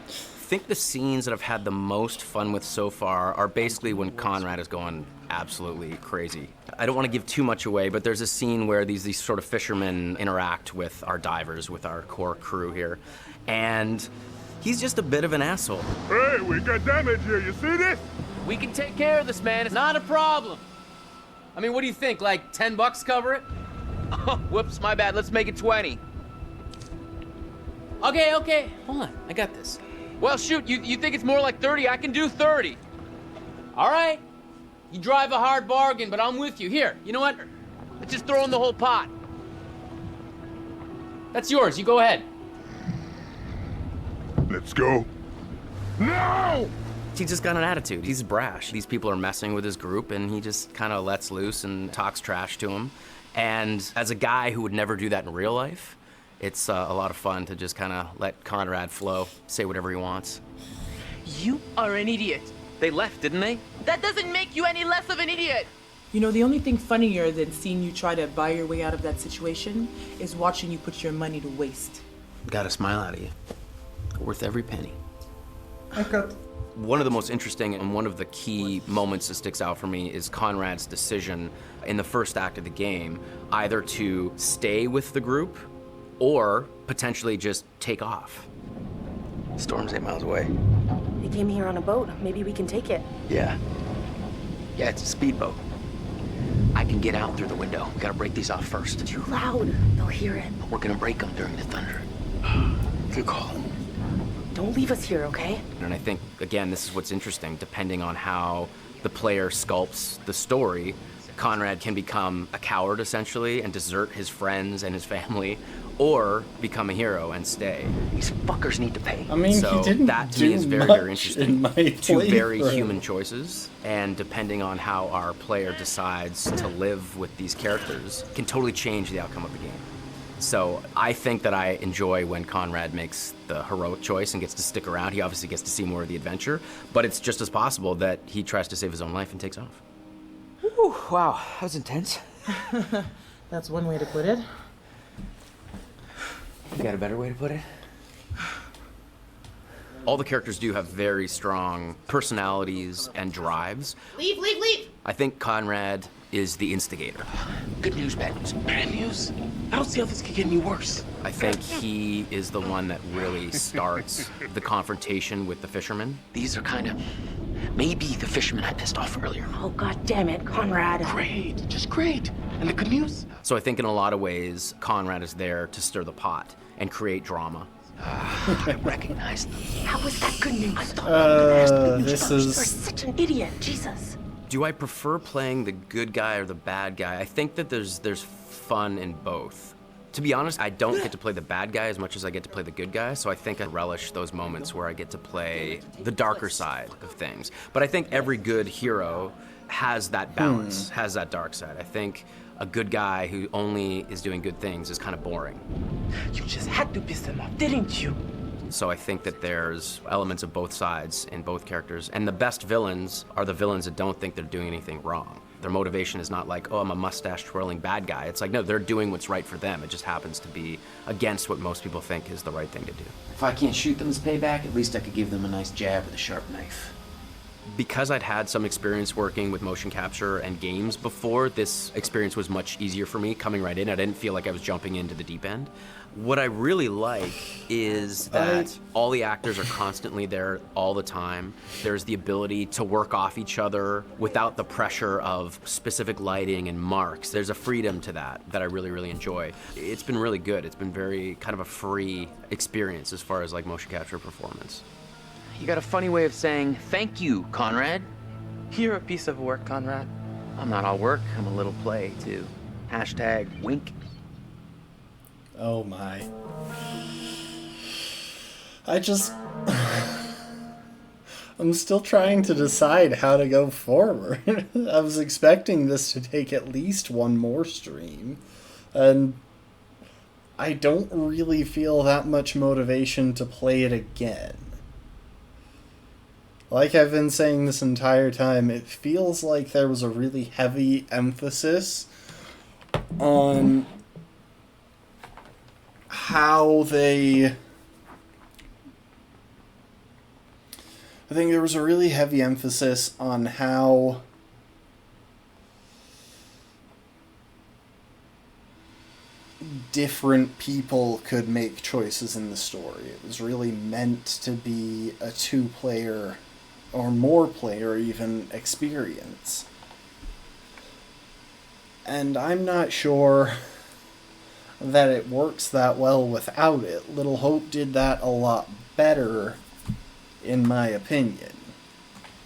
I think the scenes that I've had the most fun with so far are basically when Conrad is going absolutely crazy. I don't want to give too much away, but there's a scene where these sort of fishermen interact with our divers, with our core crew here, and he's just a bit of an asshole. Hey, we got damage here, you see this? We can take care of this, man. It's not a problem. I mean, what do you think? Like $10 cover it? Oh, whoops, my bad. Let's make it 20. Okay. Hold on, I got this. Well, shoot, you think it's more like 30? I can do 30. All right. You drive a hard bargain, but I'm with you. Here, you know what? Let's just throw in the whole pot. That's yours. You go ahead. Let's go. No! He's just got an attitude. He's brash. These people are messing with his group, and he just kind of lets loose and talks trash to them. And as a guy who would never do that in real life, it's a lot of fun to just kind of let Conrad flow, say whatever he wants. You are an idiot. They left, didn't they? That doesn't make you any less of an idiot. You know, the only thing funnier than seeing you try to buy your way out of that situation is watching you put your money to waste. Got a smile out of you. Worth every penny. I got... One of the most interesting and one of the key moments that sticks out for me is Conrad's decision in the first act of the game, either to stay with the group or potentially just take off. Storm's 8 miles away. They came here on a boat. Maybe we can take it. Yeah, it's a speedboat. I can get out through the window. We gotta break these off first. Too loud. They'll hear it. We're gonna break them during the thunder. Good call. Don't leave us here, okay? And I think, again, this is what's interesting. Depending on how the player sculpts the story, Conrad can become a coward, essentially, and desert his friends and his family, or become a hero and stay. These fuckers need to pay. I mean, so he didn't that to do me is very, much very interesting. in my Two very playthrough. human choices, and depending on how our player decides to live with these characters, can totally change the outcome of the game. So I think that I enjoy when Conrad makes the heroic choice and gets to stick around. He obviously gets to see more of the adventure, but it's just as possible that he tries to save his own life and takes off. Whew, wow, that was intense. That's one way to put it. You got a better way to put it? All the characters do have very strong personalities and drives. Leave! I think Conrad is the instigator. Good news, bad news. Bad news? I don't see how this could get any worse. I think he is the one that really starts the confrontation with the fishermen. These are kind of maybe the fishermen I pissed off earlier. Oh, god damn it, Conrad. Great, just great. And the good news? So I think in a lot of ways, Conrad is there to stir the pot and create drama. I recognize them. How was that good news? I thought this You're is... such an idiot, Jesus. Do I prefer playing the good guy or the bad guy? I think that there's fun in both. To be honest, I don't get to play the bad guy as much as I get to play the good guy, so I think I relish those moments where I get to play the darker side of things. But I think every good hero has that balance, has that dark side. I think a good guy who only is doing good things is kind of boring. You just had to piss them off, didn't you? So I think that there's elements of both sides in both characters. And the best villains are the villains that don't think they're doing anything wrong. Their motivation is not like, oh, I'm a mustache-twirling bad guy. It's like, no, they're doing what's right for them. It just happens to be against what most people think is the right thing to do. If I can't shoot them as payback, at least I could give them a nice jab with a sharp knife. Because I'd had some experience working with motion capture and games before, this experience was much easier for me coming right in. I didn't feel like I was jumping into the deep end. What I really like is that all the actors are constantly there all the time. There's the ability to work off each other without the pressure of specific lighting and marks. There's a freedom to that I really, really enjoy. It's been really good. It's been very kind of a free experience as far as like motion capture performance. You got a funny way of saying thank you, Conrad. You're a piece of work, Conrad. I'm not all work, I'm a little play, too. Hashtag wink. Oh my. I just... I'm still trying to decide how to go forward. I was expecting this to take at least one more stream, and I don't really feel that much motivation to play it again. Like I've been saying this entire time, it feels like there was a really heavy emphasis on how they... I think there was a really heavy emphasis on how different people could make choices in the story. It was really meant to be a two-player or more player even experience. And I'm not sure that it works that well without it. Little Hope did that a lot better, in my opinion.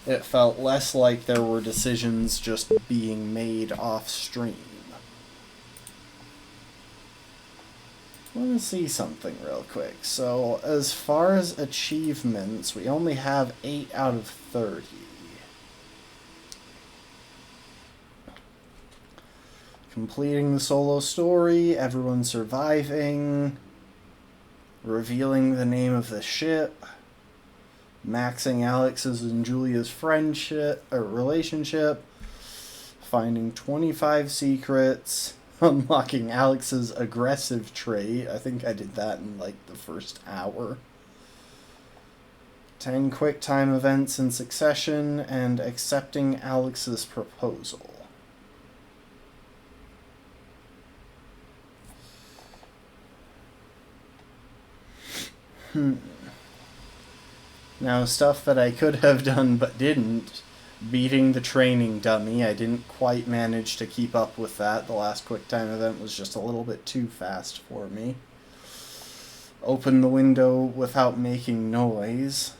It felt less like there were decisions just being made off-stream. I want to see something real quick. So, as far as achievements, we only have 8 out of 30. Completing the solo story, everyone surviving, revealing the name of the ship, maxing Alex's and Julia's friendship or relationship, finding 25 secrets, unlocking Alex's aggressive trait. I think I did that in like the first hour. 10 quick time events in succession, and accepting Alex's proposal. Now, stuff that I could have done but didn't. Beating the training dummy. I didn't quite manage to keep up with that. The last quick time event was just a little bit too fast for me. Open the window without making noise.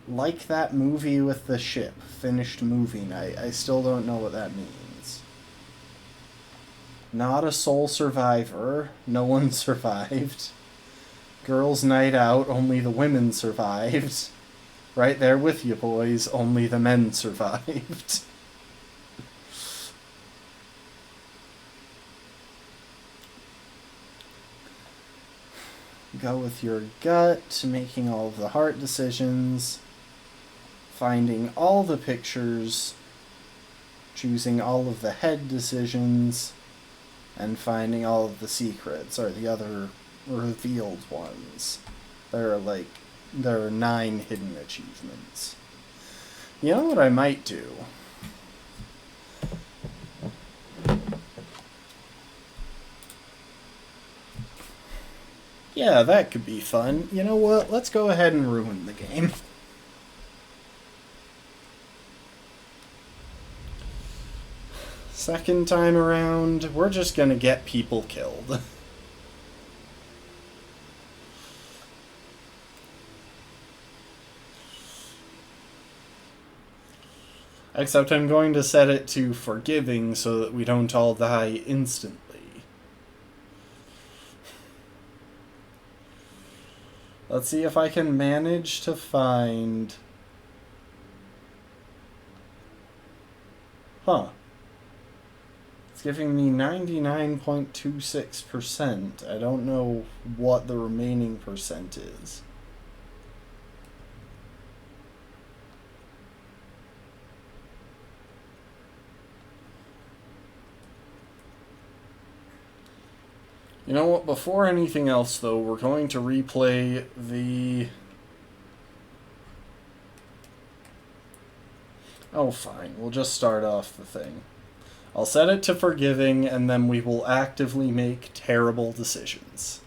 Like that movie with the ship. Finished movie night. I still don't know what that means. Not a sole survivor. No one survived. Girls' night out. Only the women survived. Right there with you, boys. Only the men survived. Go with your gut. Making all of the heart decisions. Finding all the pictures. Choosing all of the head decisions. And finding all of the secrets, or the other revealed ones. There are 9 hidden achievements. You know what I might do? Yeah, that could be fun. You know what? Let's go ahead and ruin the game. Second time around, we're just gonna get people killed. Except I'm going to set it to forgiving so that we don't all die instantly. Let's see if I can manage to find... Huh. It's giving me 99.26%. I don't know what the remaining percent is. You know what, before anything else though, we're going to replay the... Oh fine, we'll just start off the thing. I'll set it to forgiving, and then we will actively make terrible decisions.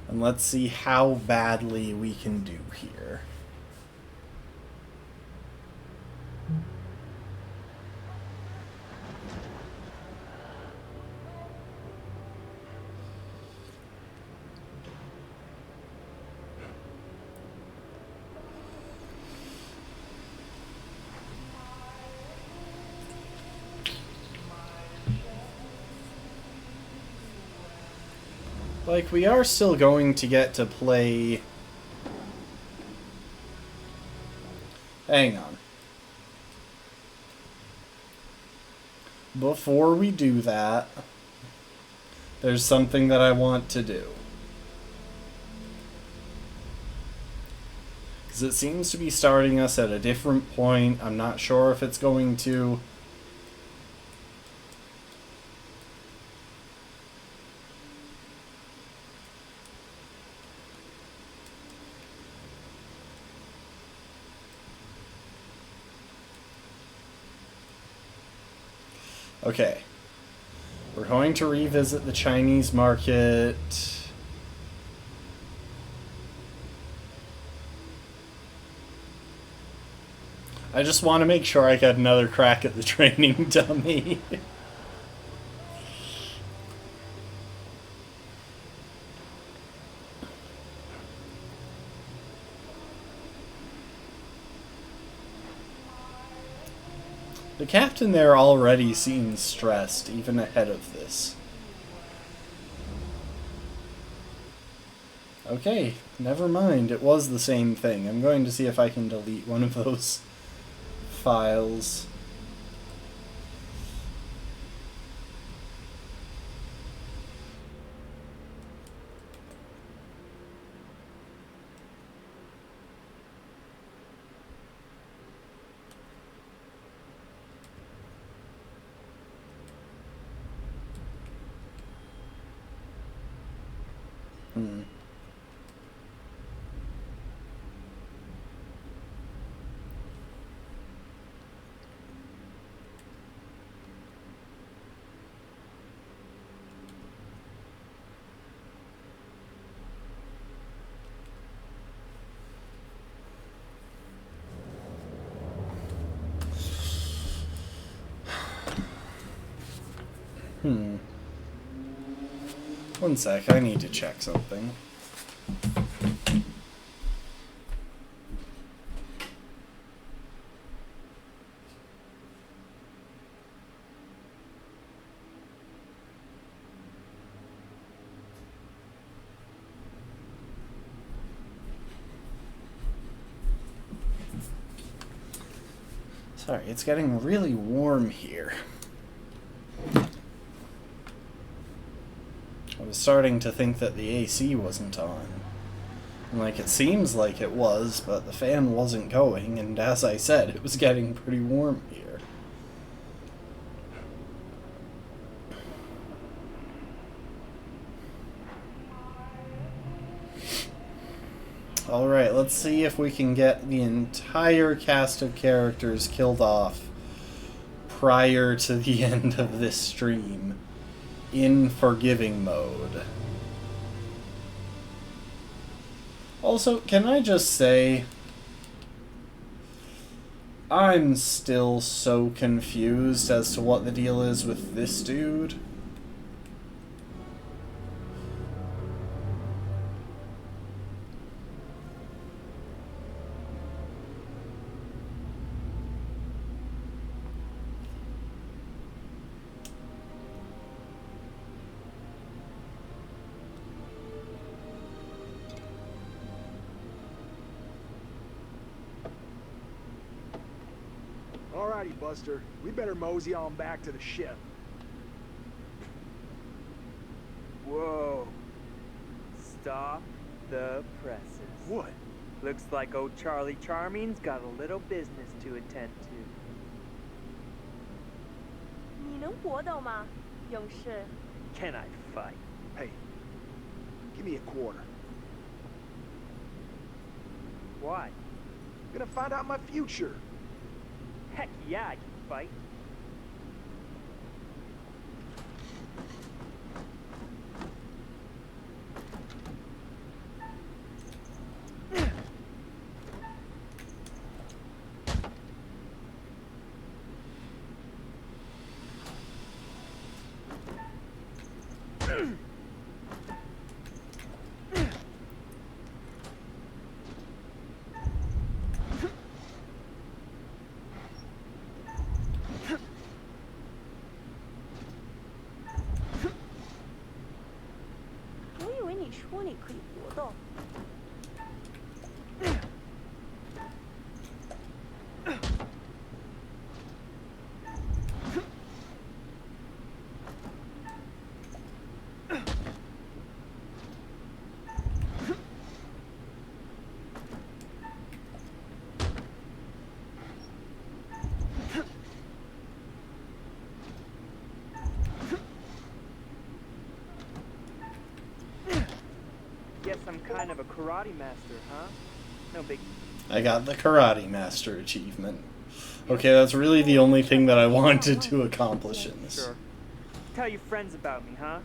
And let's see how badly we can do here. Like, we are still going to get to play... Hang on. Before we do that, there's something that I want to do. Because it seems to be starting us at a different point. I'm not sure if it's going to... Okay. We're going to revisit the Chinese market. I just want to make sure I get another crack at the training dummy. The captain there already seems stressed, even ahead of this. Okay, never mind. It was the same thing. I'm going to see if I can delete one of those files. One sec, I need to check something. Sorry, it's getting really warm here. I was starting to think that the AC wasn't on. And, like, it seems like it was, but the fan wasn't going, and as I said, it was getting pretty warm here. Alright, let's see if we can get the entire cast of characters killed off prior to the end of this stream in forgiving mode. Also, can I just say, I'm still so confused as to what the deal is with this dude. Alrighty, Buster. We better mosey on back to the ship. Whoa. Stop the presses. What? Looks like old Charlie Charming's got a little business to attend to. 你能搏斗吗，勇士？ Can I fight? Hey, give me a quarter. Why? Gonna find out my future. Heck yeah, I can fight. kind of a karate master, huh? No big. I got the Karate Master achievement. Okay, that's really the only thing that I wanted to accomplish in this. Sure. Tell your friends about me, huh?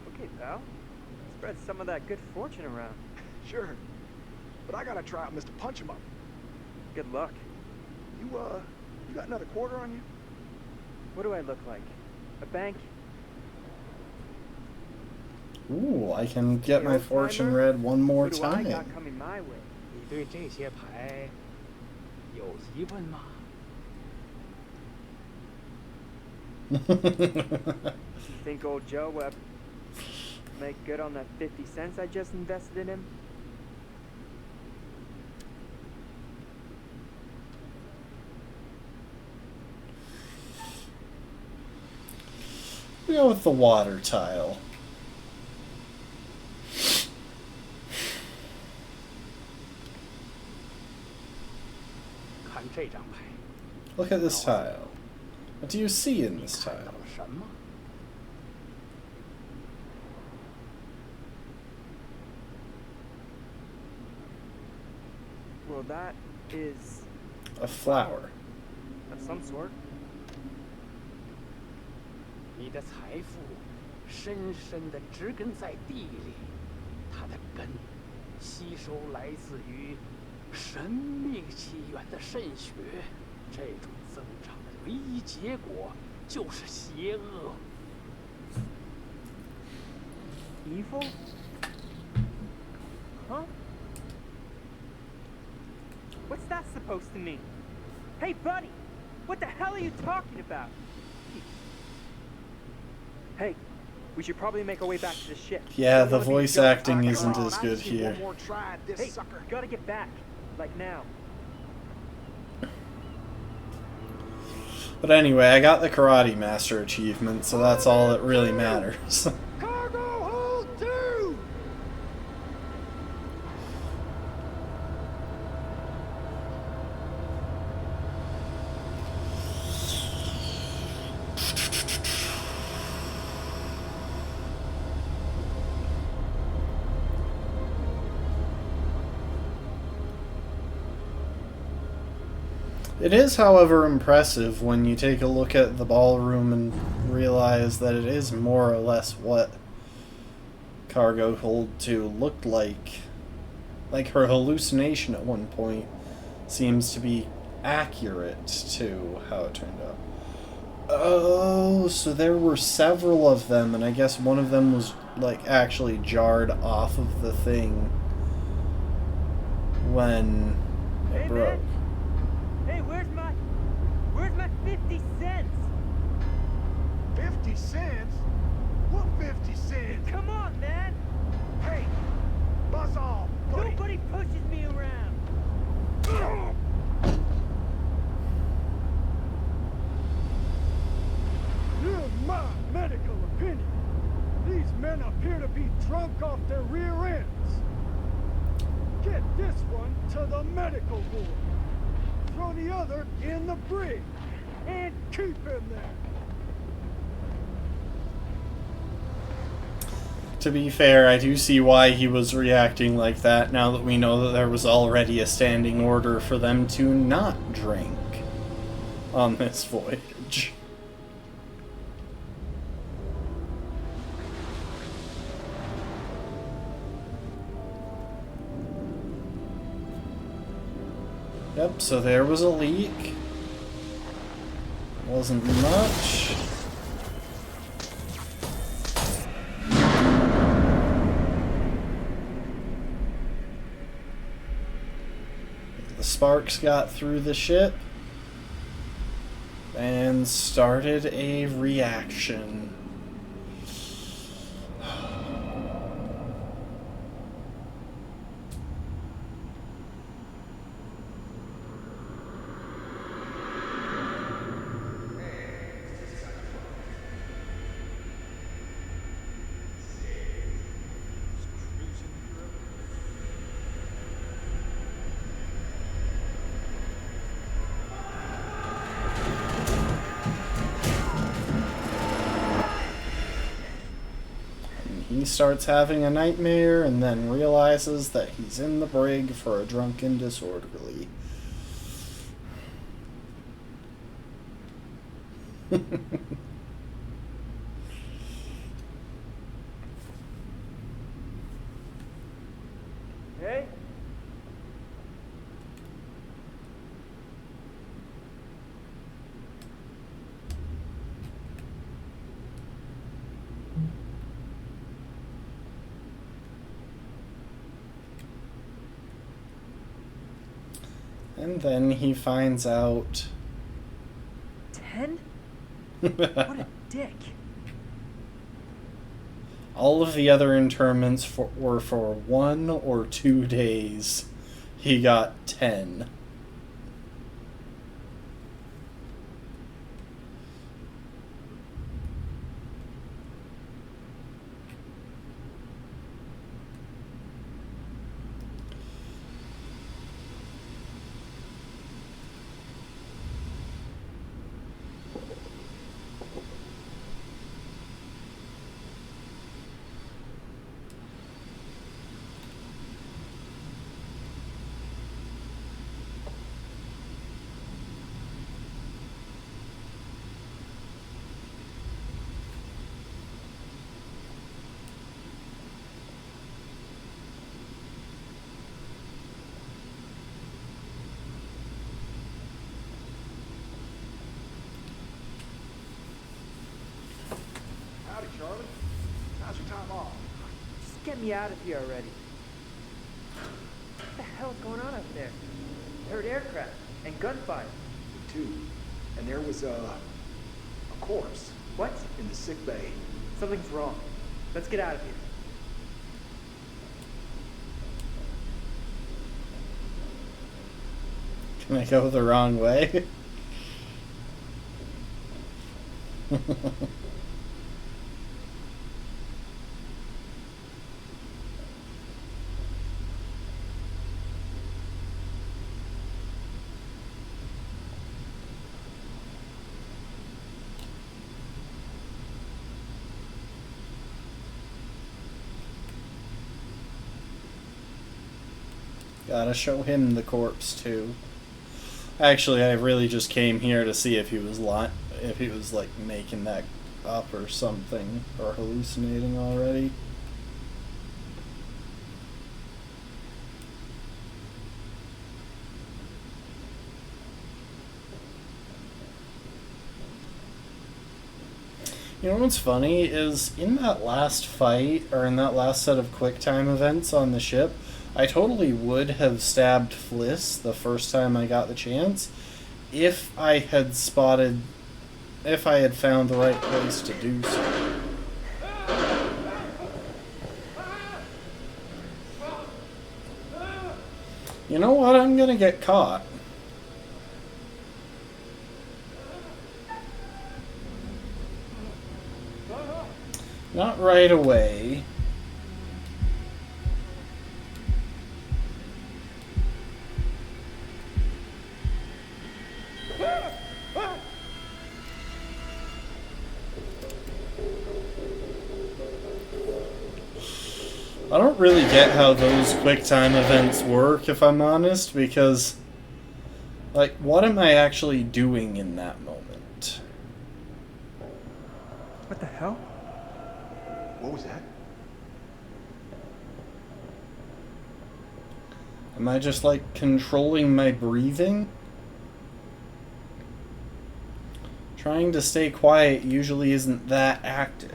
Okay, pal. Spread some of that good fortune around. Sure. But I gotta try out Mr. Punch 'em Up. Good luck. You got another quarter on you? What do I look like? A bank? Ooh, I can get my fortune read one more What do I time. got coming my way? 你对这些牌有疑问吗？ You think old Joe make good on that 50 cents I just invested in him? We go with the water tile. Look at this tile. What do you see in this tile? Well, that is A flower. of some sort. 你的财富深深地植根在地里，它的根吸收来自于神秘起源的渗血，这种增长的唯一结果就是邪恶。 Evil? Huh? What's that supposed to mean? Hey, buddy! What the hell are you talking about? Hey, we should probably make our way back to the ship. Yeah, the voice acting isn't as good here. Hey, we gotta get back. Like now. But anyway, I got the Karate Master achievement, so that's all that really matters. Cargo hold 2! It is, however, impressive when you take a look at the ballroom and realize that it is more or less what Cargo Hold 2 looked like. Like, her hallucination at one point seems to be accurate to how it turned out. Oh, so there were several of them, and I guess one of them was, like, actually jarred off of the thing when it broke. Hey, where's my 50 cents? 50 cents? What 50 cents? Come on, man! Hey, buzz off, buddy. Nobody pushes me around. In my medical opinion, these men appear to be drunk off their rear ends. Get this one to the medical ward. Throw the other in the brig. And keep him there. To be fair, I do see why he was reacting like that now that we know that there was already a standing order for them to not drink on this voyage. Yep, so there was a leak. Wasn't much. The sparks got through the ship and started a reaction. he starts having a nightmare and then realizes that he's in the brig for a drunken disorderly. Hey? And then he finds out... 10? What a dick. all of the other internments were for 1 or 2 days. He got 10. Howdy, Charlie. How's your time off? Just get me out of here already. What the hell's going on up there? I heard aircraft and gunfire. Me too. And there was a corpse. What? In the sick bay. Something's wrong. Let's get out of here. Can I go the wrong way? Gotta show him the corpse too. Actually, I really just came here to see if he was like making that up or something, or hallucinating already. You know what's funny is in that last fight, or in that last set of quick time events on the ship, I totally would have stabbed Fliss the first time I got the chance if I had found the right place to do so. You know what? I'm gonna get caught. Not right away. I don't really get how those quick time events work, if I'm honest, because, like, what am I actually doing in that moment? What the hell? What was that? Am I just, like, controlling my breathing? Trying to stay quiet usually isn't that active.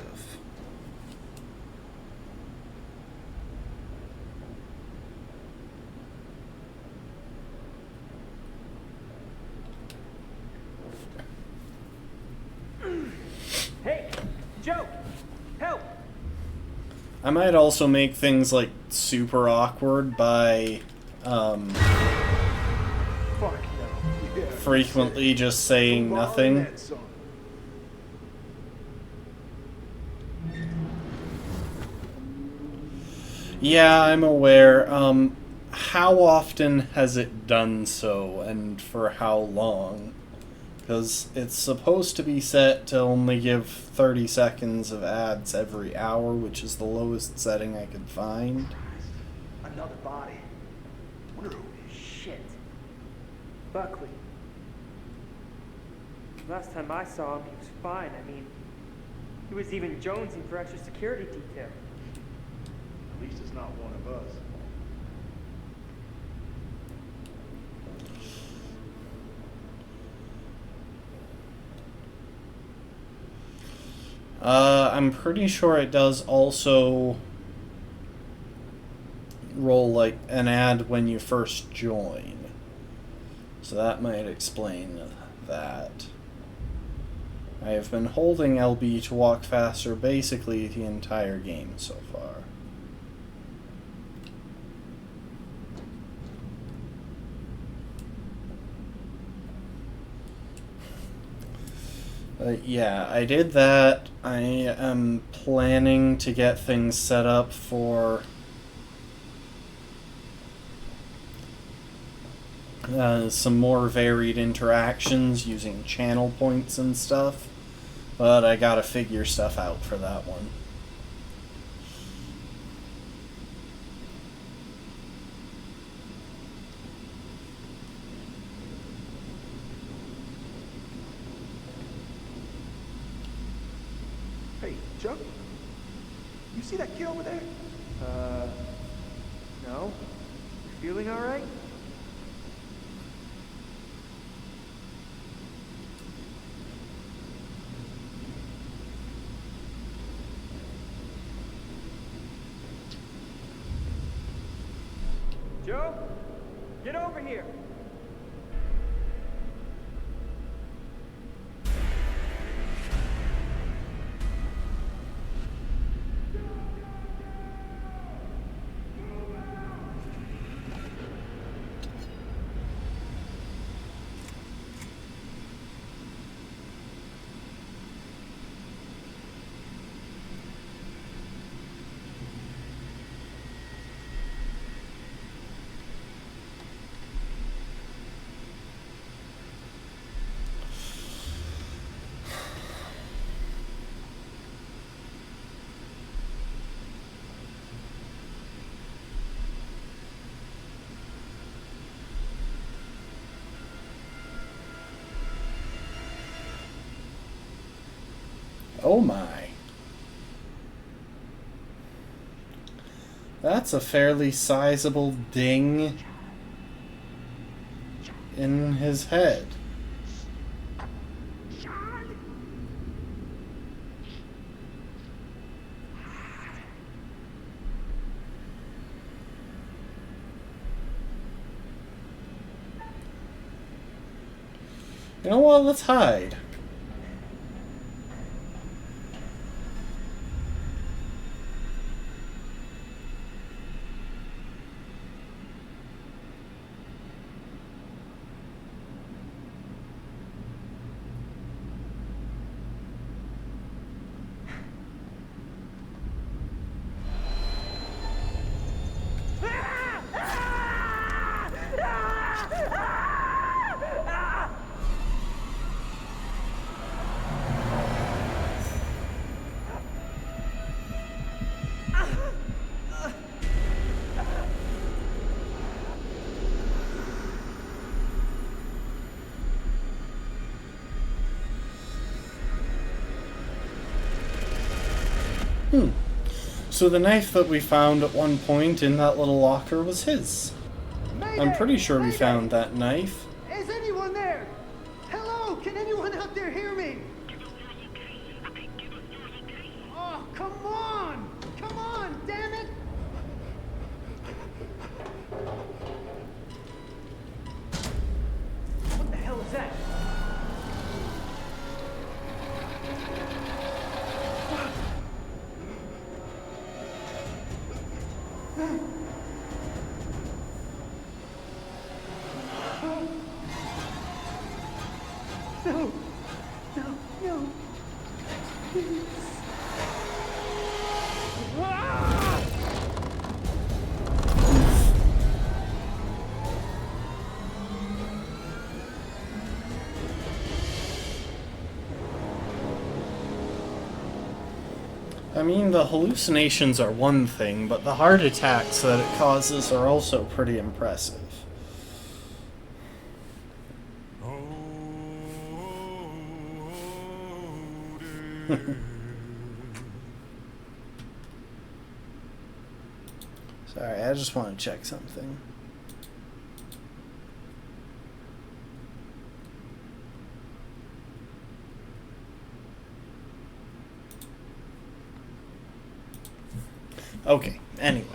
Hey, Joe, help! I might also make things, like, super awkward by, Fuck no. Yeah, frequently just saying nothing. that song. Yeah, I'm aware. How often has it done so, and for how long? Because it's supposed to be set to only give 30 seconds of ads every hour, which is the lowest setting I could find. Another body. Wonder who it is. Shit. Buckley. Last time I saw him, he was fine. I mean, he was even jonesing for extra security detail. At least it's not one of us. I'm pretty sure it does also roll like an ad when you first join. So that might explain that. I have been holding LB to walk faster basically the entire game so far. Yeah, I did that. I am planning to get things set up for some more varied interactions using channel points and stuff, but I gotta figure stuff out for that one. Hey, Chuck? You see that kid over there? No. You feeling all right? Joe, get over here. Oh my. That's a fairly sizable ding in his head. You know what? Let's hide. So the knife that we found at one point in that little locker was his. I'm pretty sure we found that knife. Is anyone there? Hello? Can anyone out there hear me? Oh, come on! Come on, damn it! What the hell is that? No, no, no. Please. Ah! I mean, the hallucinations are one thing, but the heart attacks that it causes are also pretty impressive. Sorry, I just want to check something. Okay, anyway.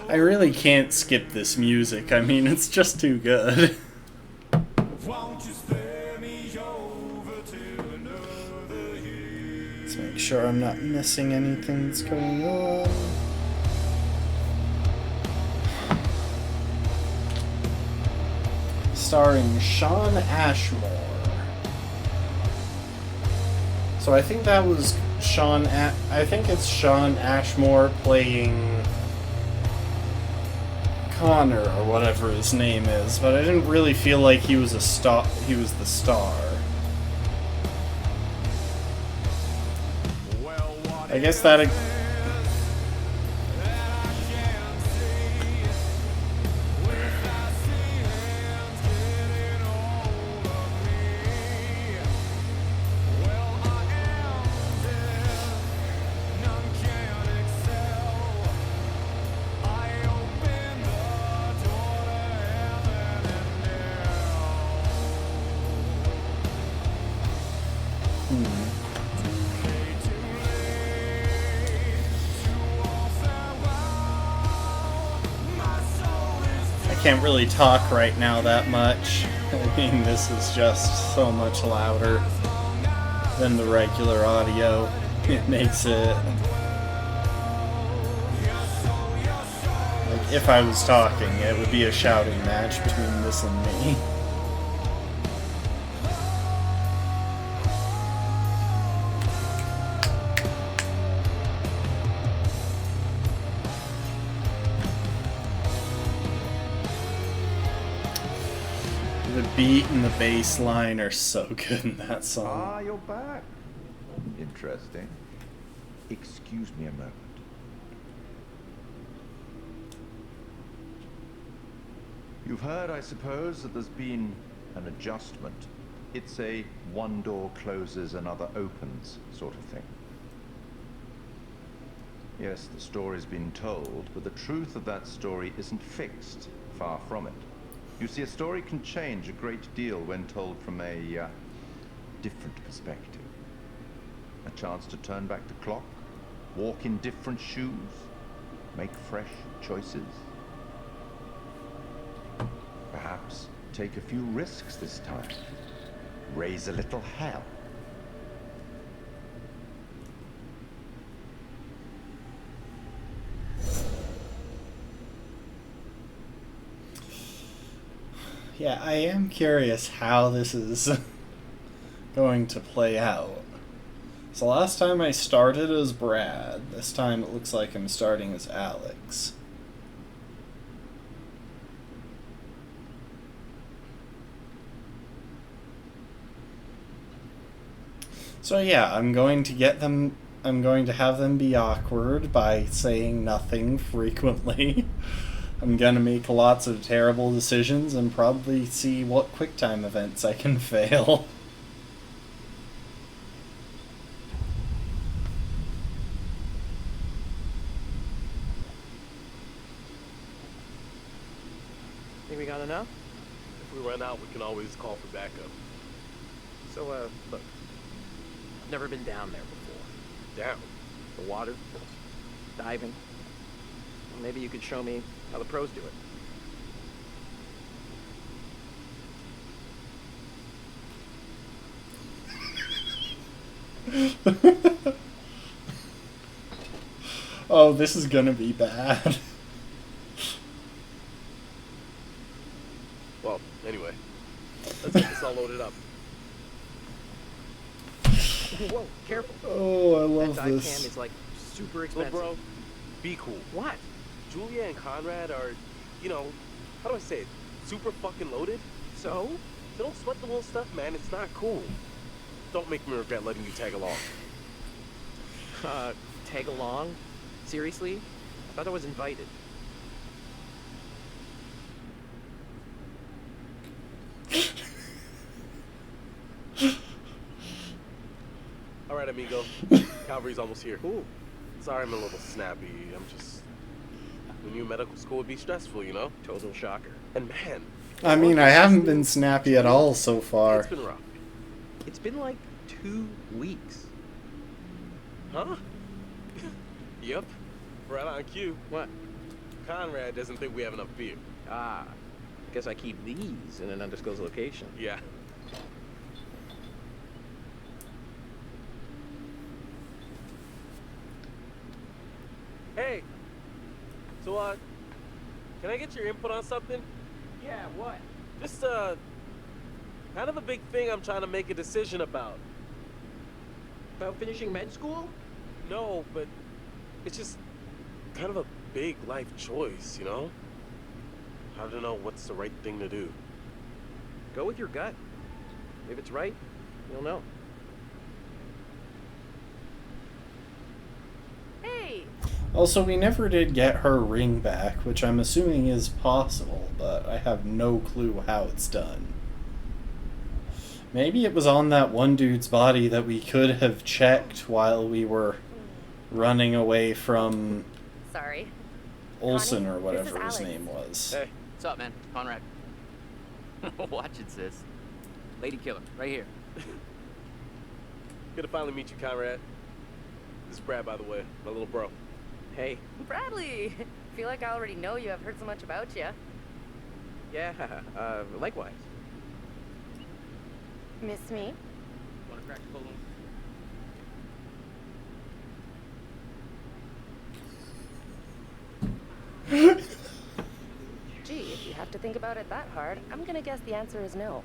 I really can't skip this music. I mean, it's just too good. Let's make sure I'm not missing anything that's going on. Starring Sean Ashmore. So I think that was I think it's Sean Ashmore playing Connor or whatever his name is, but I didn't really feel like he was the star. I guess that I can't really talk right now that much. I mean, this is just so much louder than the regular audio. It makes it... like, if I was talking, it would be a shouting match between this and me. The beat and the bass line are so good in that song. Ah, you're back. Interesting. Excuse me a moment. You've heard, I suppose, that there's been an adjustment. It's a one door closes, another opens sort of thing. Yes, the story's been told, but the truth of that story isn't fixed. Far from it. You see, a story can change a great deal when told from a different perspective. A chance to turn back the clock, walk in different shoes, make fresh choices. Perhaps take a few risks this time. Raise a little hell. Yeah, I am curious how this is going to play out. So last time I started as Brad. This time it looks like I'm starting as Alex. So yeah, I'm going to have them be awkward by saying nothing frequently. I'm gonna make lots of terrible decisions and probably see what QuickTime events I can fail. Think we got enough? If we run out, we can always call for backup. So, look. I've never been down there before. Down? The water? Diving? Well, maybe you could show me how the pros do it. Oh, this is gonna be bad. Well, anyway, let's get this all loaded up. Whoa, careful. Oh, I love that dive this. cam is like super expensive. Look, bro, be cool. What? Julia and Conrad are, you know, how do I say it? super fucking loaded. So? So don't sweat the little stuff, man. It's not cool. Don't make me regret letting you tag along. Tag along? Seriously? I thought I was invited. All right, amigo. Calvary's almost here. Cool. Sorry I'm a little snappy. I'm just... We knew medical school would be stressful, you know? Total shocker. And man... I mean, I haven't been snappy at all so far. It's been rough. It's been like 2 weeks. Huh? Yep. Right on cue. What? Conrad doesn't think we have enough beer. Ah. Guess I keep these in an undisclosed location. Yeah. Hey. So, can I get your input on something? Yeah, what? Just, kind of a big thing I'm trying to make a decision about. About finishing med school? No, but it's just kind of a big life choice, you know? I don't know what's the right thing to do. Go with your gut. If it's right, you'll know. Hey! Also, we never did get her ring back, which I'm assuming is possible, but I have no clue how it's done. Maybe it was on that one dude's body that we could have checked while we were running away from Sorry. Olsen or Connie, whatever this is his Alex. name was. Hey. What's up, man? Conrad. Watch it, sis. Lady killer, right here. Good to finally meet you, Conrad. This is Brad, by the way, my little bro. Hey. Bradley! Feel like I already know you. I've heard so much about you. Yeah, likewise. Miss me? Wanna crack the balloon? Gee, if you have to think about it that hard, I'm gonna guess the answer is no.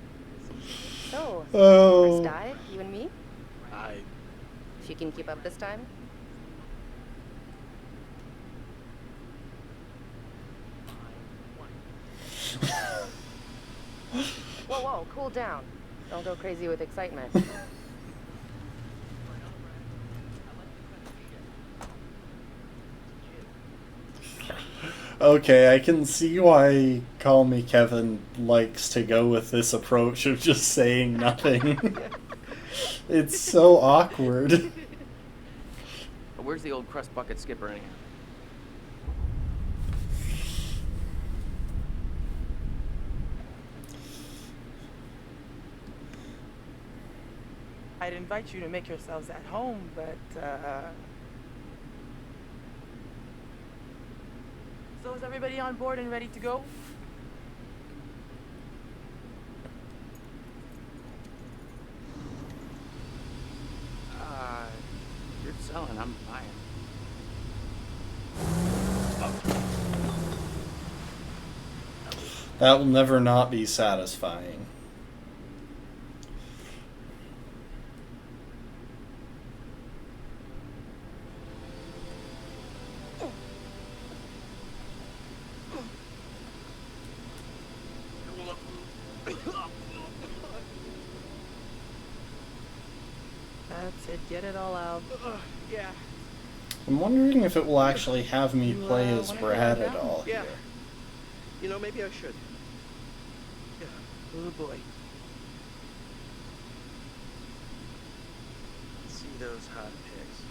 So, Oh. first dive, you and me? I... If you can keep up this time? Whoa, whoa, cool down. Don't go crazy with excitement. Okay, I can see why Call Me Kevin likes to go with this approach of just saying nothing. It's so awkward. But where's the old crust bucket skipper anyhow? I'd invite you to make yourselves at home, but, So is everybody on board and ready to go? You're selling, I'm buying. That will never not be satisfying. That's it, get it all out. Yeah. I'm wondering if it will actually have me play as wanna Brad go at down? all Yeah. here. You know, maybe I should. Yeah. Oh boy. See those hot pics.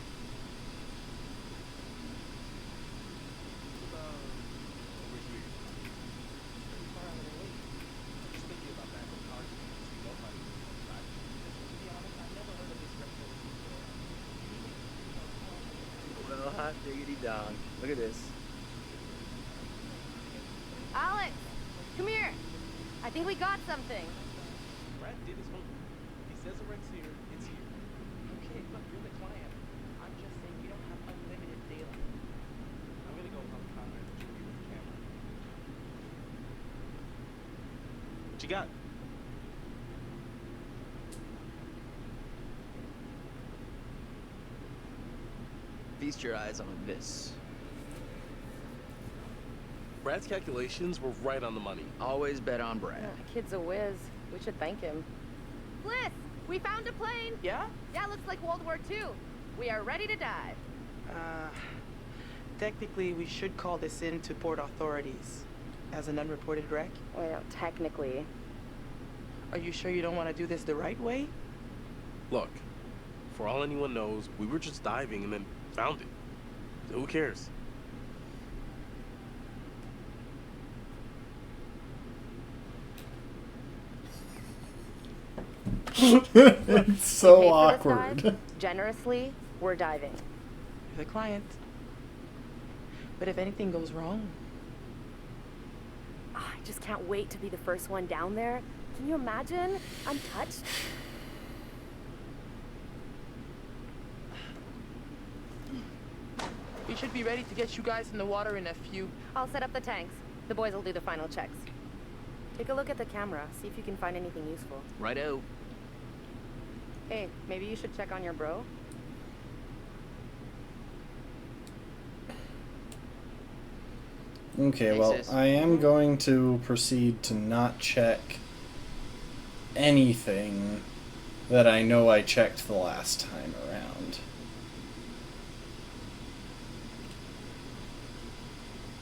Well, hot diggity dong. Look at this. Alex! Come here! I think we got something. Brad did his homework. He says the rent's here, it's here. Okay, look, you're the client. I'm just saying we don't have unlimited daylight. I'm gonna go help Conrad with the camera. What you got? Feast your eyes on this. Brad's calculations were right on the money. Always bet on Brad. Yeah, kid's a whiz. We should thank him. Bliss, we found a plane. Yeah? Yeah, looks like World War II. We are ready to dive. Technically, we should call this in to port authorities as an unreported wreck. Well, technically. Are you sure you don't want to do this the right way? Look, for all anyone knows, we were just diving and then found it. Who cares? It's so We paid for this awkward. dive. Generously, we're diving. You're the client. But if anything goes wrong, Oh, I just can't wait to be the first one down there. Can you imagine? Untouched. we should be ready to get you guys in the water in a few. I'll set up the tanks. The boys will do the final checks. Take a look at the camera. See if you can find anything useful. Righto. Hey, maybe you should check on your bro. Okay, well, I am going to proceed to not check anything that I know I checked the last time around.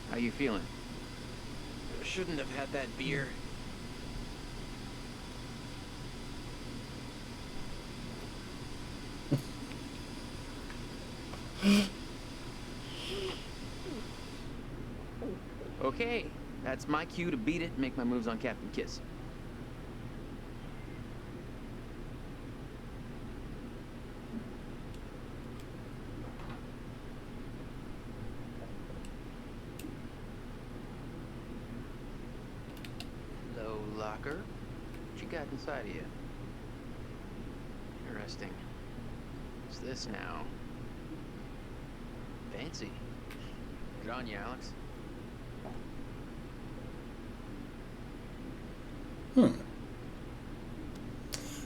How you feeling? Shouldn't have had that beer. Okay, that's my cue to beat it and make my moves on Captain Kiss. Hello, locker. What you got inside of you? Interesting. What's this now? Fancy. Good on you, Alex.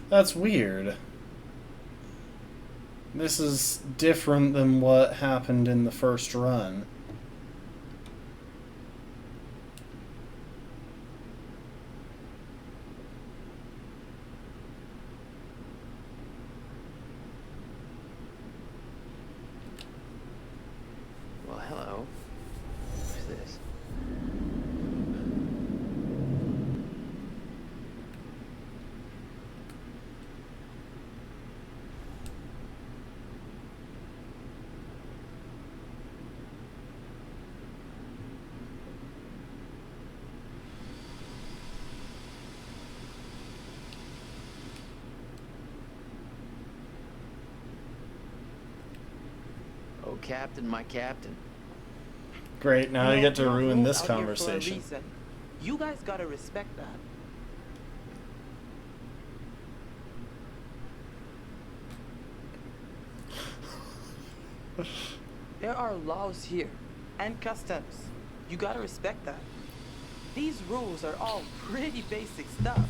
That's weird. This is different than what happened in the first run. Well, hello. What's this? Oh, Captain, my Captain. Great, now I get to ruin this Out here for a conversation. reason. You guys gotta respect that. There are laws here, and customs. You gotta respect that. These rules are all pretty basic stuff.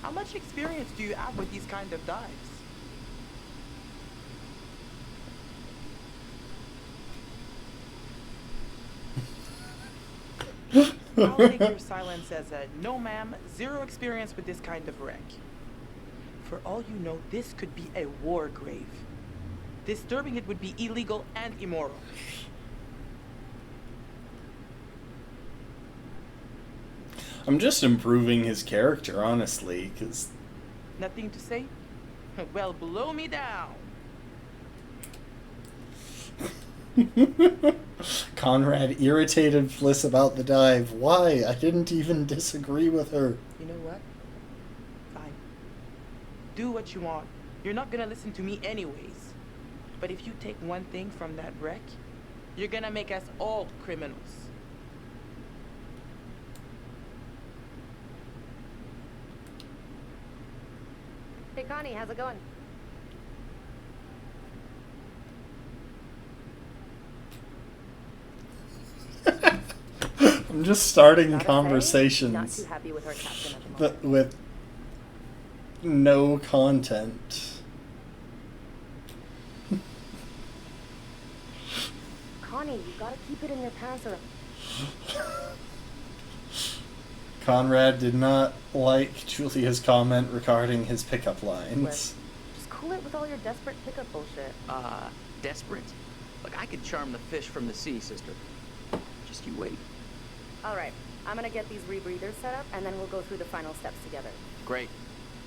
How much experience do you have with these kind of dives? I'll take your silence as a no ma'am, zero experience with this kind of wreck. For all you know, this could be a war grave. Disturbing it would be illegal and immoral. I'm just improving his character, honestly, because... Nothing to say? Well, blow me down. Conrad irritated Fliss about the dive. Why? I didn't even disagree with her. You know what? Fine. Do what you want. You're not gonna listen to me anyways. But if you take one thing from that wreck, you're gonna make us all criminals. Hey, Connie, how's it going? I'm just starting Gotta say, conversations not too happy with our captain at the moment. but with no content. Connie, you gotta keep it in your pants or... Conrad did not like Julia's comment regarding his pickup lines. Just cool it with all your desperate pickup bullshit. Desperate? Look, I could charm the fish from the sea, sister. Just you wait. All right, I'm gonna get these rebreathers set up, and then we'll go through the final steps together. Great.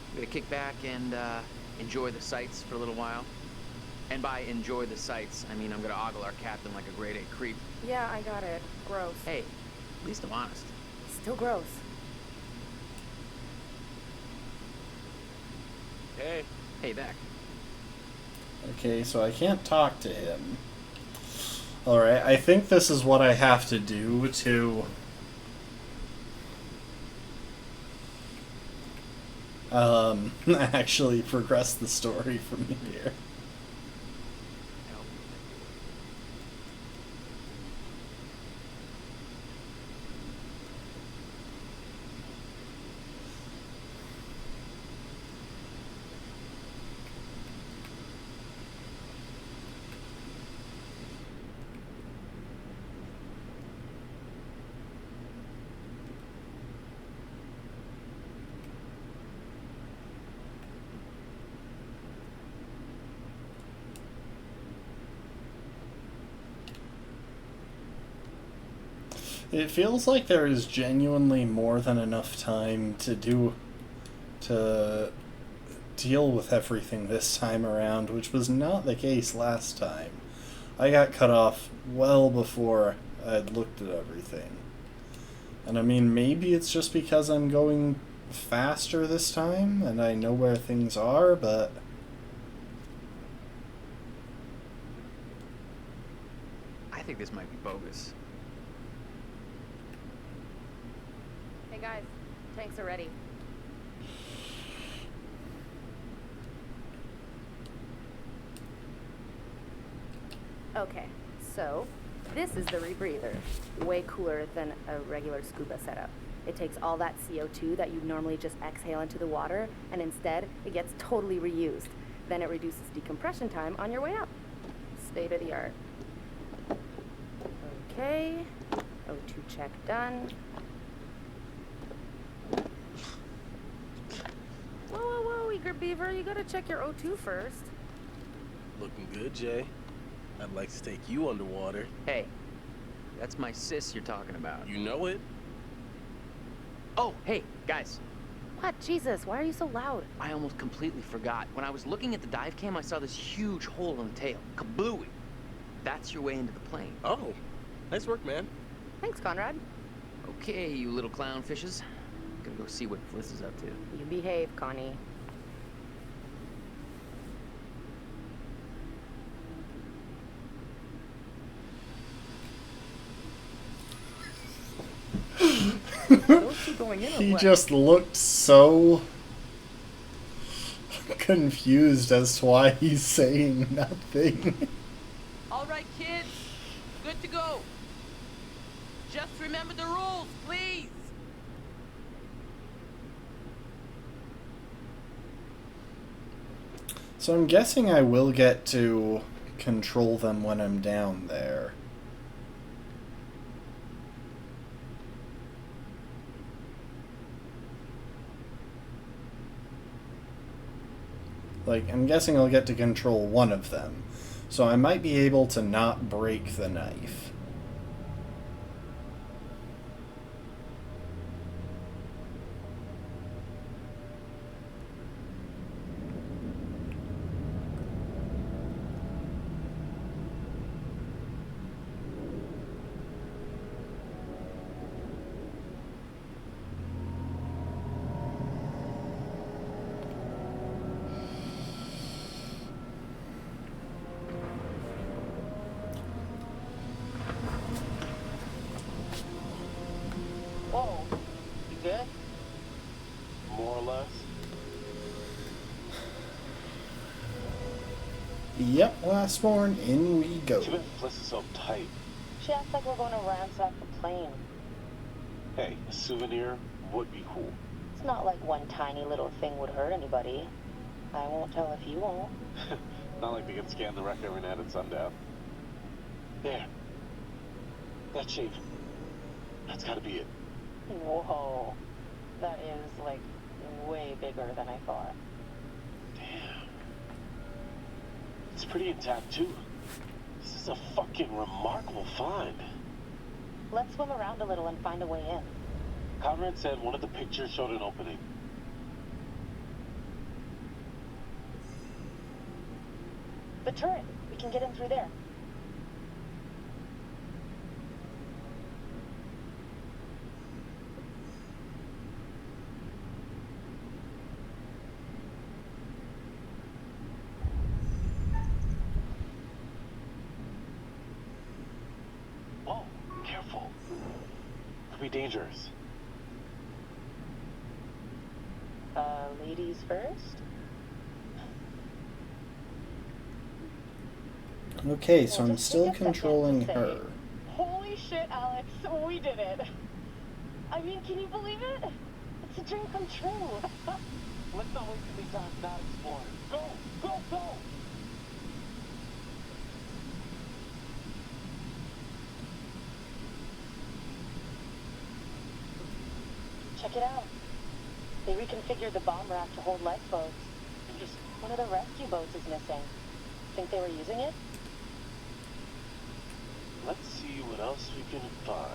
I'm gonna kick back and enjoy the sights for a little while. And by enjoy the sights, I mean I'm gonna ogle our captain like a grade A creep. Yeah, I got it. Gross. Hey, at least I'm honest. Still gross. Hey. Hey, back. Okay, so I can't talk to him. Alright, I think this is what I have to do to... actually progress the story from here. It feels like there is genuinely more than enough time to deal with everything this time around, which was not the case last time. I got cut off well before I'd looked at everything. And I mean, maybe it's just because I'm going faster this time and I know where things are, but... I think this might be bogus. Hey guys, tanks are ready. Okay, so this is the rebreather. Way cooler than a regular scuba setup. It takes all that CO2 that you normally just exhale into the water, and instead it gets totally reused. Then it reduces decompression time on your way up. State of the art. Okay, O2 check done. Whoa, whoa, whoa, eager beaver, you gotta check your O2 first. Looking good, Jay. I'd like to take you underwater. Hey, that's my sis you're talking about. You know it. Oh, hey, guys. What? Jesus, why are you so loud? I almost completely forgot. When I was looking at the dive cam, I saw this huge hole in the tail. Kablooey. That's your way into the plane. Oh, nice work, man. Thanks, Conrad. Okay, you little clownfishes. Gonna go see what Fliss is up to. You behave, Connie. He just looked so confused as to why he's saying nothing. All right, kids. Good to go. Just remember the rules, please. So I'm guessing I will get to control them when I'm down there. Like, I'm guessing I'll get to control one of them. So I might be able to not break the knife. Whoa. You good? More or less. Yep, last morn, in we go. Too bad Fliss is so tight. She acts like we're going to ransack the plane. Hey, a souvenir would be cool. It's not like one tiny little thing would hurt anybody. I won't tell if you won't. Not like they can scan the wreck every night at sundown. There. That shape. That's gotta be it. Whoa. That is, like, way bigger than I thought. Damn. It's pretty intact, too. This is a fucking remarkable find. Let's swim around a little and find a way in. Conrad said one of the pictures showed an opening. The turret. We can get in through there. Whoa, careful. Could be dangerous. Ladies first? Okay, so I'm still controlling her. Holy shit, Alex, we did it. I mean, can you believe it? It's a dream come true. Let's not wait till Medan not explore. Go, go, go! Check it out. They reconfigured the bomb rack to hold lifeboats. One of the rescue boats is missing. Think they were using it? Let's see what else we can find.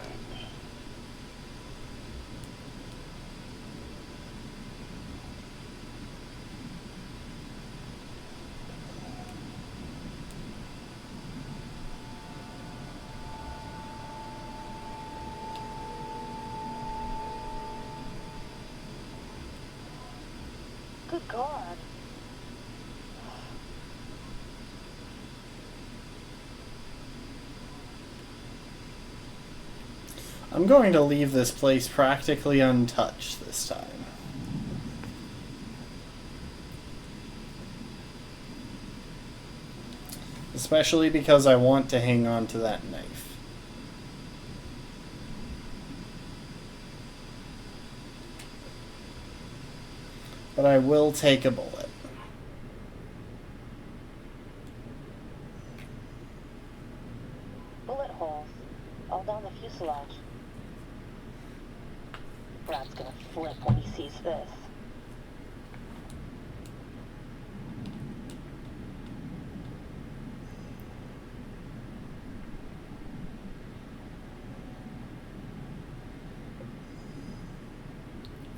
Good God. I'm going to leave this place practically untouched this time. Especially because I want to hang on to that knife. But I will take a bullet. Bullet holes. All down the fuselage. Brad's gonna flip when he sees this.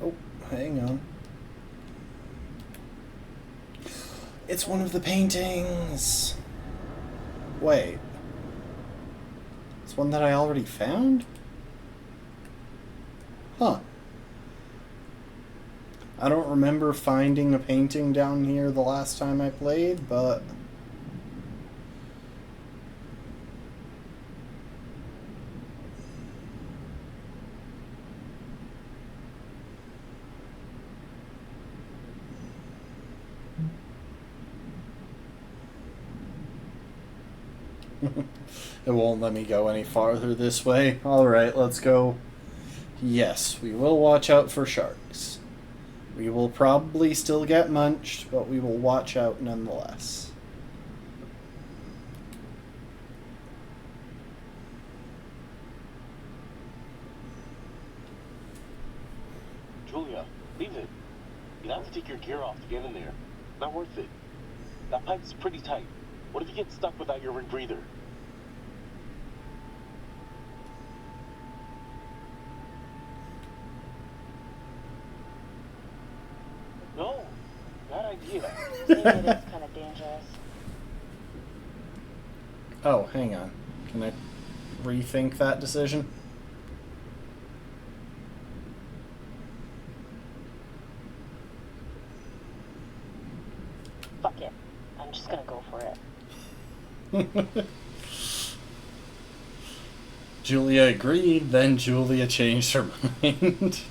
Oh, hang on. It's one of the paintings! Wait. It's one that I already found? Huh. I don't remember finding a painting down here the last time I played, but... It won't let me go any farther this way. Alright, let's go. Yes, we will watch out for sharks. We will probably still get munched, but we will watch out nonetheless. Julia, leave it. You'd have to take your gear off to get in there. Not worth it. That pipe's pretty tight. What if you get stuck without your rebreather? No, bad idea. Maybe it is kind of dangerous. Oh, hang on. Can I rethink that decision? Fuck it. I'm just gonna go for it. Julia agreed, then Julia changed her mind.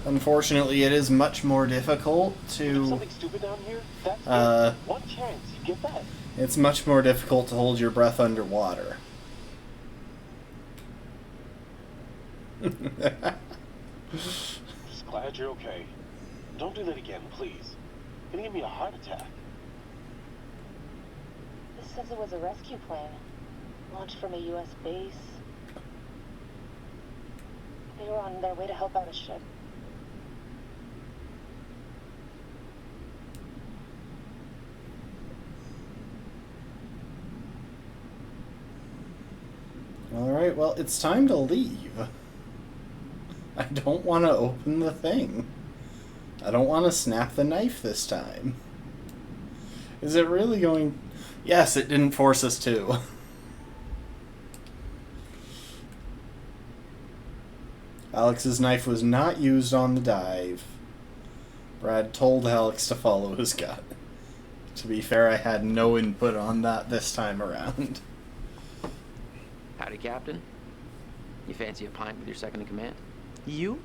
Unfortunately, it is much more difficult to... Something stupid down here? That's one chance. You get that? It's much more difficult to hold your breath underwater. Just glad you're okay. Don't do that again, please. Gonna give me a heart attack. This says it was a rescue plane, launched from a U.S. base. They were on their way to help out a ship. Alright, well, it's time to leave. I don't want to open the thing. I don't want to snap the knife this time. Is it really going... Yes, it didn't force us to. Alex's knife was not used on the dive. Brad told Alex to follow his gut. To be fair, I had no input on that this time around. Howdy, Captain. You fancy a pint with your second in command? You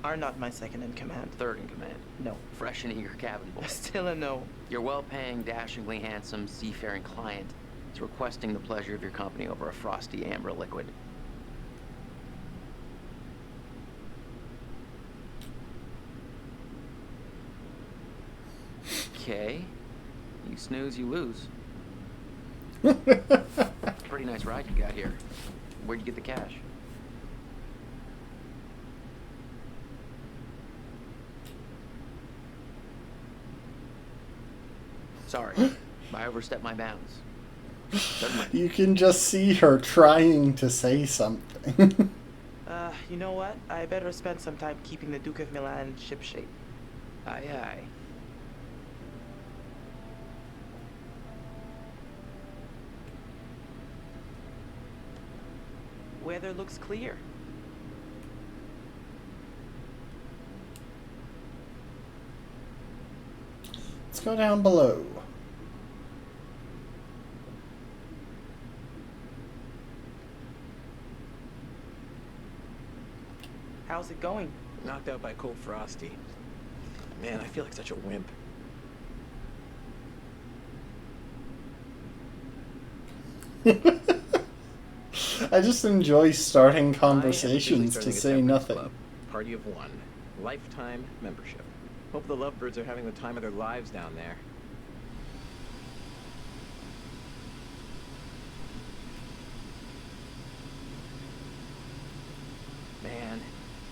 are not my second in command. Third in command. No. Fresh and eager cabin boy. Still a no. Your well-paying, dashingly handsome, seafaring client is requesting the pleasure of your company over a frosty amber liquid. Okay. You snooze, you lose. Pretty nice ride you got here. Where'd you get the cash? Sorry, I overstepped my bounds. You can just see her trying to say something. You know what? I better spend some time keeping the Duke of Milan shipshape. Aye, aye. Weather looks clear. Let's go down below. How's it going? Knocked out by cold frosty. Man, I feel like such a wimp. I just enjoy starting conversations to say nothing. Club. Party of one. Lifetime membership. Hope the lovebirds are having the time of their lives down there. Man,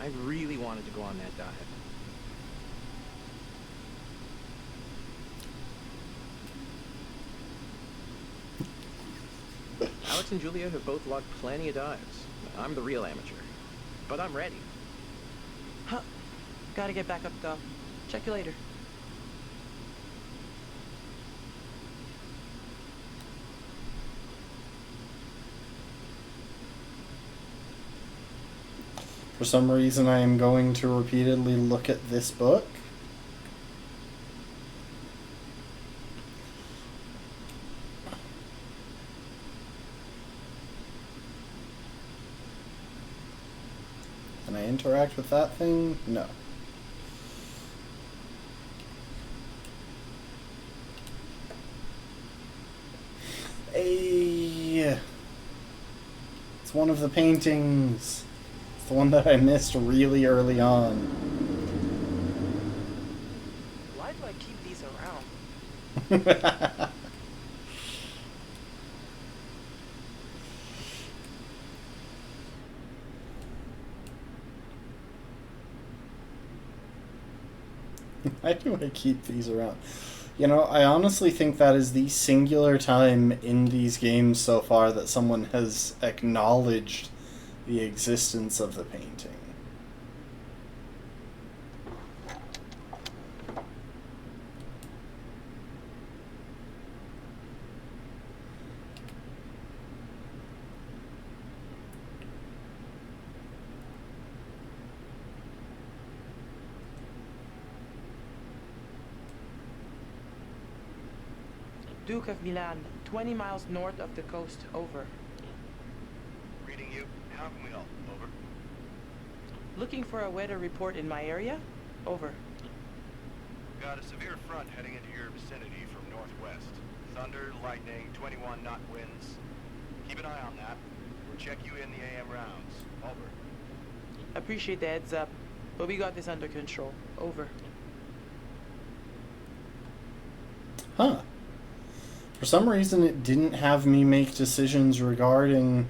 I really wanted to go on that dive. Alex and Julia have both logged plenty of dives. I'm the real amateur. But I'm ready. Huh. Gotta get back up, though. Check you later. For some reason, I am going to repeatedly look at this book. Can I interact with that thing? No. Hey! It's one of the paintings. It's the one that I missed really early on. Why do I keep these around? Why do I keep these around? You know, I honestly think that is the singular time in these games so far that someone has acknowledged the existence of the painting. Duke of Milan, 20 miles north of the coast, over. Reading you. How can we help? Over. Looking for a weather report in my area? Over. Got a severe front heading into your vicinity from northwest. Thunder, lightning, 21-knot winds. Keep an eye on that. We'll check you in the AM rounds. Over. Appreciate the heads up, but we got this under control. Over. Huh. For some reason, it didn't have me make decisions regarding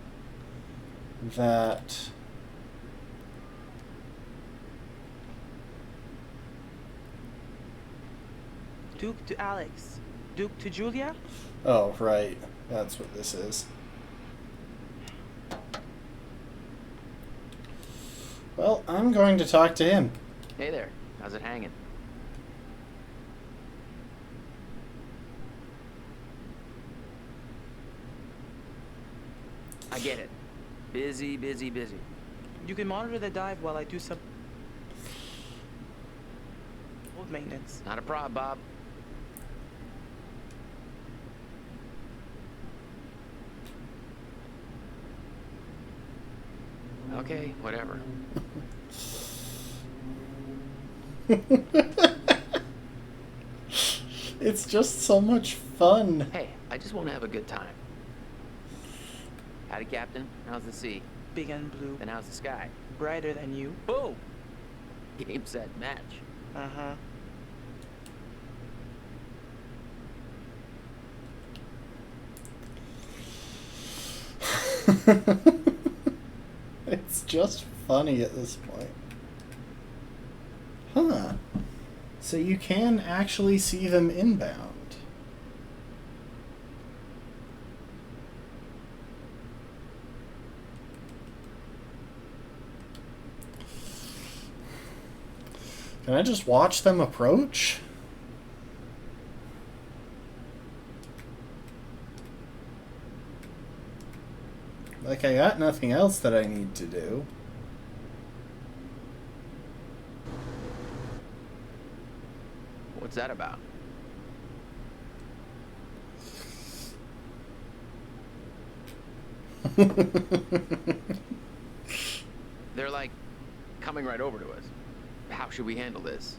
that. Duke to Alex. Duke to Julia? Oh, right. That's what this is. Well, I'm going to talk to him. Hey there. How's it hanging? I get it. Busy, busy, busy. You can monitor the dive while I do some old maintenance. Not a problem, Bob. Okay, whatever. It's just so much fun. Hey, I just want to have a good time. Howdy, Captain. How's the sea? Big and blue. And how's the sky? Brighter than you. Boom! Game, set, match. Uh-huh. It's just funny at this point. Huh. So you can actually see them inbound. Can I just watch them approach? Like, I got nothing else that I need to do. What's that about? They're like coming right over to us. How should we handle this?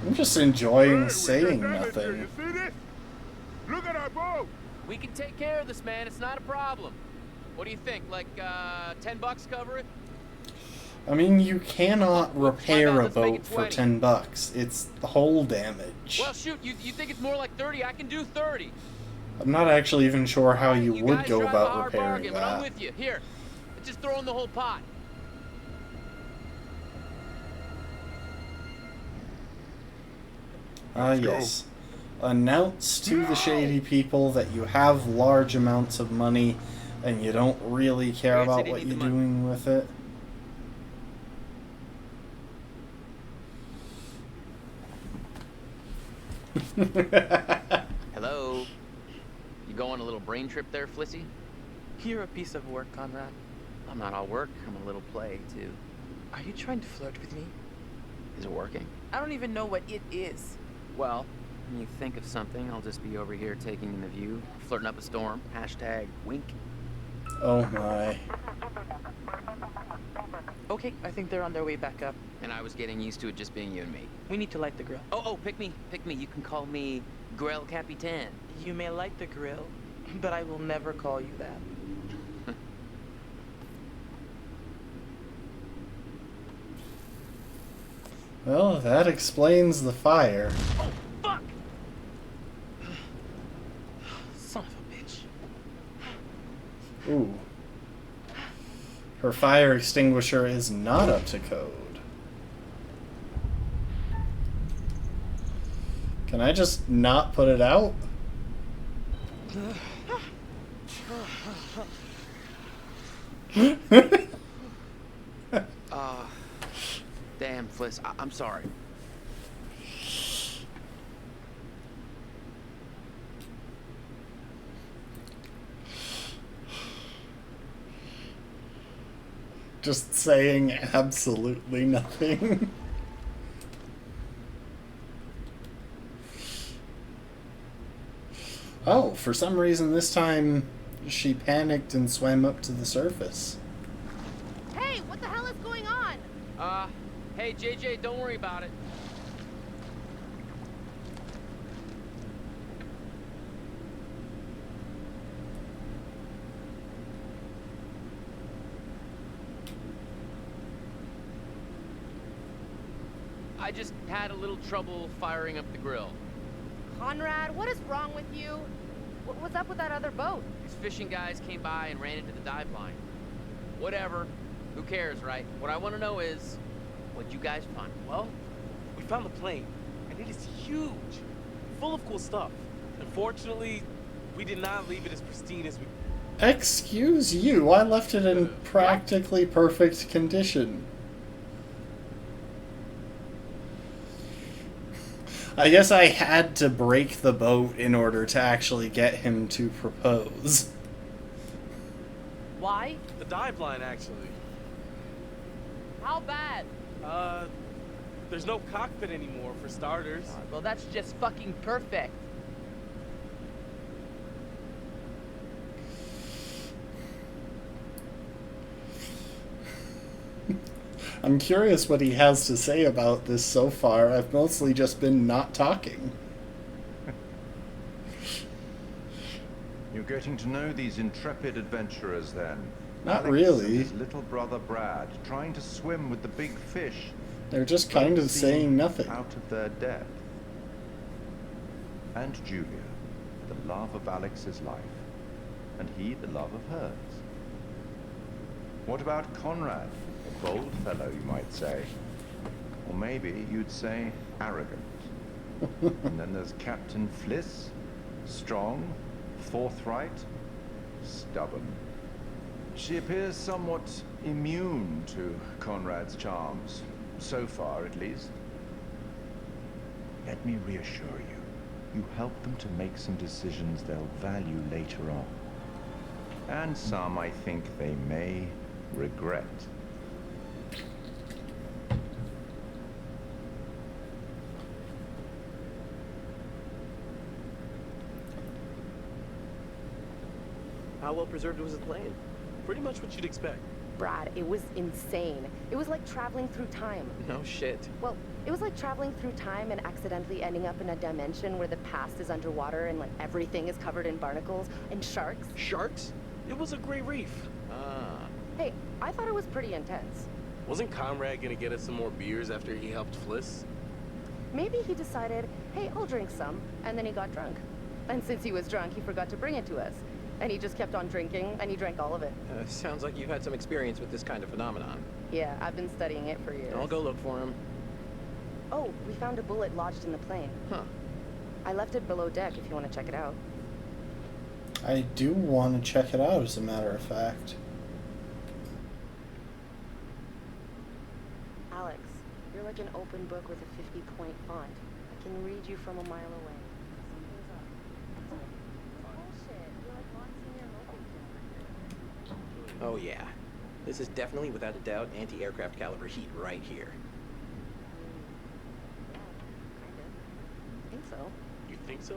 I'm just enjoying saying nothing. You see this? Look at our boat. We can take care of this, man. It's not a problem. What do you think? Like, $10 cover it? I mean, you cannot repair a boat for $10. It's the hull damage. Well, shoot, you think it's more like 30? I can do 30. I'm not actually even sure how you would guys go drive a about hard repairing bargain, but I'm that. with you. Here, just throw in the whole pot. Yes. Announce to the shady people that you have large amounts of money and you don't really care about what you're doing with it. Hello? You go on a little brain trip there, Flissy? You're a piece of work, Conrad. I'm not all work, I'm a little play, too. Are you trying to flirt with me? Is it working? I don't even know what it is. Well, when you think of something, I'll just be over here taking in the view, flirting up a storm, hashtag wink. Oh my. Okay, I think they're on their way back up. And I was getting used to it just being you and me. We need to light the grill. Oh, pick me. You can call me Grell Capitan. You may light the grill, but I will never call you that. Well, that explains the fire. Oh, fuck! Son of a bitch. Ooh. Her fire extinguisher is not up to code. Can I just not put it out? Fliss. I'm sorry. Just saying absolutely nothing. Oh, for some reason this time she panicked and swam up to the surface. Hey, what the hell is going on? Hey, JJ, don't worry about it. I just had a little trouble firing up the grill. Conrad, what is wrong with you? What's up with that other boat? These fishing guys came by and ran into the dive line. Whatever. Who cares, right? What I want to know is, what'd you guys find? Well, we found the plane, and it is huge, full of cool stuff. Unfortunately, we did not leave it as pristine as we... Excuse you, I left it in practically perfect condition. I guess I had to break the boat in order to actually get him to propose. Why? The dive line, actually. How bad? There's no cockpit anymore, for starters. Well, that's just fucking perfect. I'm curious what he has to say about this so far. I've mostly just been not talking. You're getting to know these intrepid adventurers then. Not Alex really. And his little brother Brad, trying to swim with the big fish. They're just kind of saying nothing. Out of their depth. And Julia, the love of Alex's life. And he the love of hers. What about Conrad? A bold fellow, you might say. Or maybe you'd say arrogant. And then there's Captain Fliss. Strong, forthright, stubborn. She appears somewhat immune to Conrad's charms. So far, at least. Let me reassure you. You help them to make some decisions they'll value later on. And some, I think, they may regret. How well preserved was the plane? Pretty much what you'd expect. Brad, it was insane. It was like traveling through time. No shit. Well, it was like traveling through time and accidentally ending up in a dimension where the past is underwater and like everything is covered in barnacles and sharks. Sharks? It was a great reef. Hey, I thought it was pretty intense. Wasn't Conrad gonna get us some more beers after he helped Fliss? Maybe he decided, hey, I'll drink some, and then he got drunk. And since he was drunk, he forgot to bring it to us. And he just kept on drinking, and he drank all of it. Sounds like you've had some experience with this kind of phenomenon. Yeah, I've been studying it for years. I'll go look for him. Oh, we found a bullet lodged in the plane. Huh. I left it below deck if you want to check it out. I do want to check it out, as a matter of fact. Alex, you're like an open book with a 50-point font. I can read you from a mile away. Something's up. Bullshit. You're like Monsignor Logan. Oh yeah. This is definitely, without a doubt, anti-aircraft caliber heat right here. Yeah, kind of. I think so. You think so?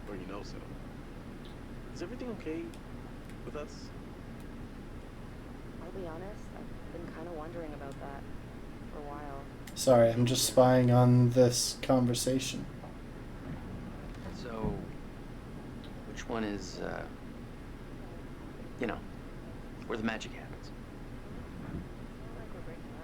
Or you know so? Is everything okay with us? I'll be honest, I've been kind of wondering about that for a while. Sorry, I'm just spying on this conversation. So, which one is, you know, where the magic happens? Like we're breaking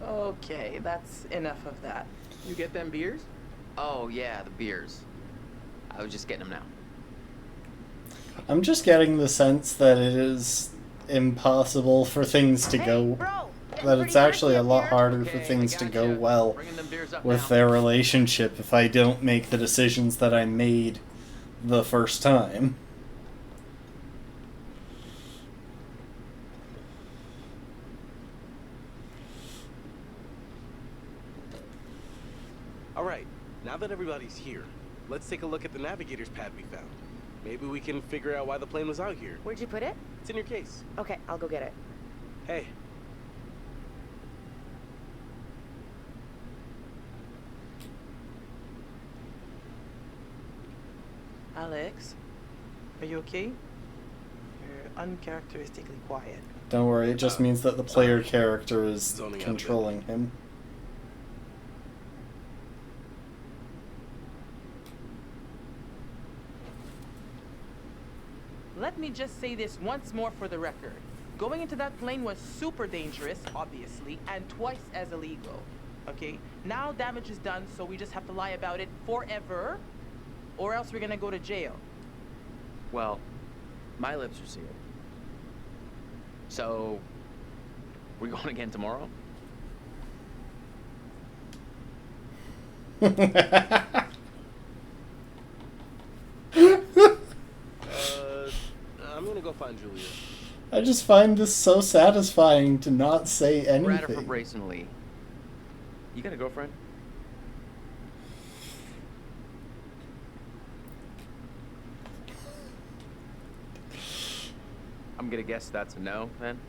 up. Okay, that's enough of that. You get them beers? Oh yeah, the beers. I was just getting them now. I'm just getting the sense that it is impossible for things to go... that it's actually a lot harder for things to go well with their relationship if I don't make the decisions that I made the first time. Alright, now that everybody's here, let's take a look at the navigator's pad we found. Maybe we can figure out why the plane was out here. Where'd you put it? It's in your case. Okay, I'll go get it. Hey. Alex, are you okay? You're uncharacteristically quiet. Don't worry, it just means that the player character is controlling him. Let me just say this once more for the record. Going into that plane was super dangerous, obviously, and twice as illegal. Okay? Now damage is done, so we just have to lie about it forever, or else we're gonna go to jail. Well, my lips are sealed. So, we're going again tomorrow? I'm gonna go find Julia. I just find this so satisfying to not say anything. Rather for Brayson Lee. You got a girlfriend? I'm gonna guess that's a no, then?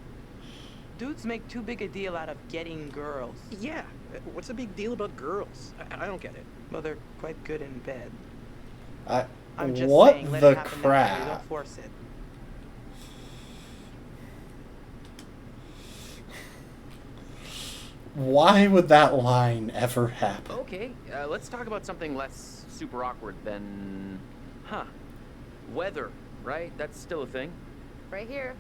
Dudes make too big a deal out of getting girls. Yeah, what's the big deal about girls? I don't get it. Well, they're quite good in bed. I'm just what saying, let the it happen naturally, crap? don't force it. Why would that line ever happen? Okay, let's talk about something less super awkward than... Weather, right? That's still a thing. Right here.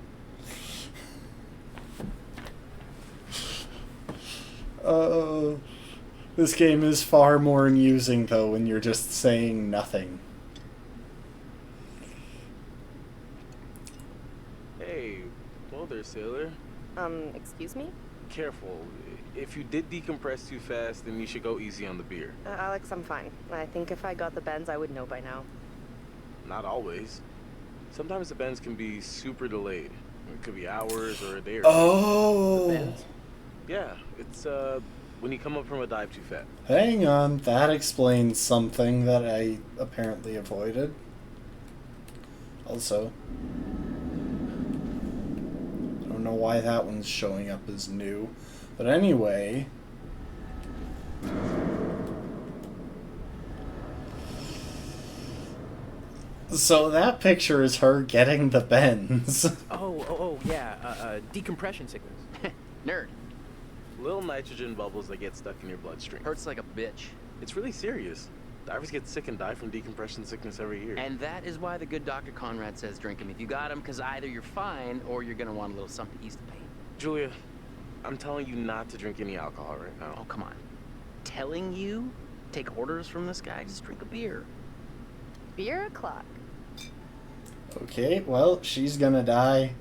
This game is far more amusing, though, when you're just saying nothing. Hey, whoa there, sailor. Excuse me? Careful. If you did decompress too fast, then you should go easy on the beer. Alex, I'm fine. I think if I got the bends, I would know by now. Not always. Sometimes the bends can be super delayed. It could be hours or a day or Oh! The bends? Yeah, it's when you come up from a dive too fast. Hang on, that explains something that I apparently avoided. Also, I don't know why that one's showing up as new. But anyway... So that picture is her getting the bends. Yeah, decompression sickness. Nerd. Little nitrogen bubbles that get stuck in your bloodstream. Hurts like a bitch. It's really serious. Divers get sick and die from decompression sickness every year. And that is why the good Dr. Conrad says drink them if you got them, because either you're fine or you're going to want a little something to ease the pain. Julia, I'm telling you not to drink any alcohol right now. Oh, come on. Telling you? Take orders from this guy? Just drink a beer. Beer o'clock. Okay, well, she's gonna die.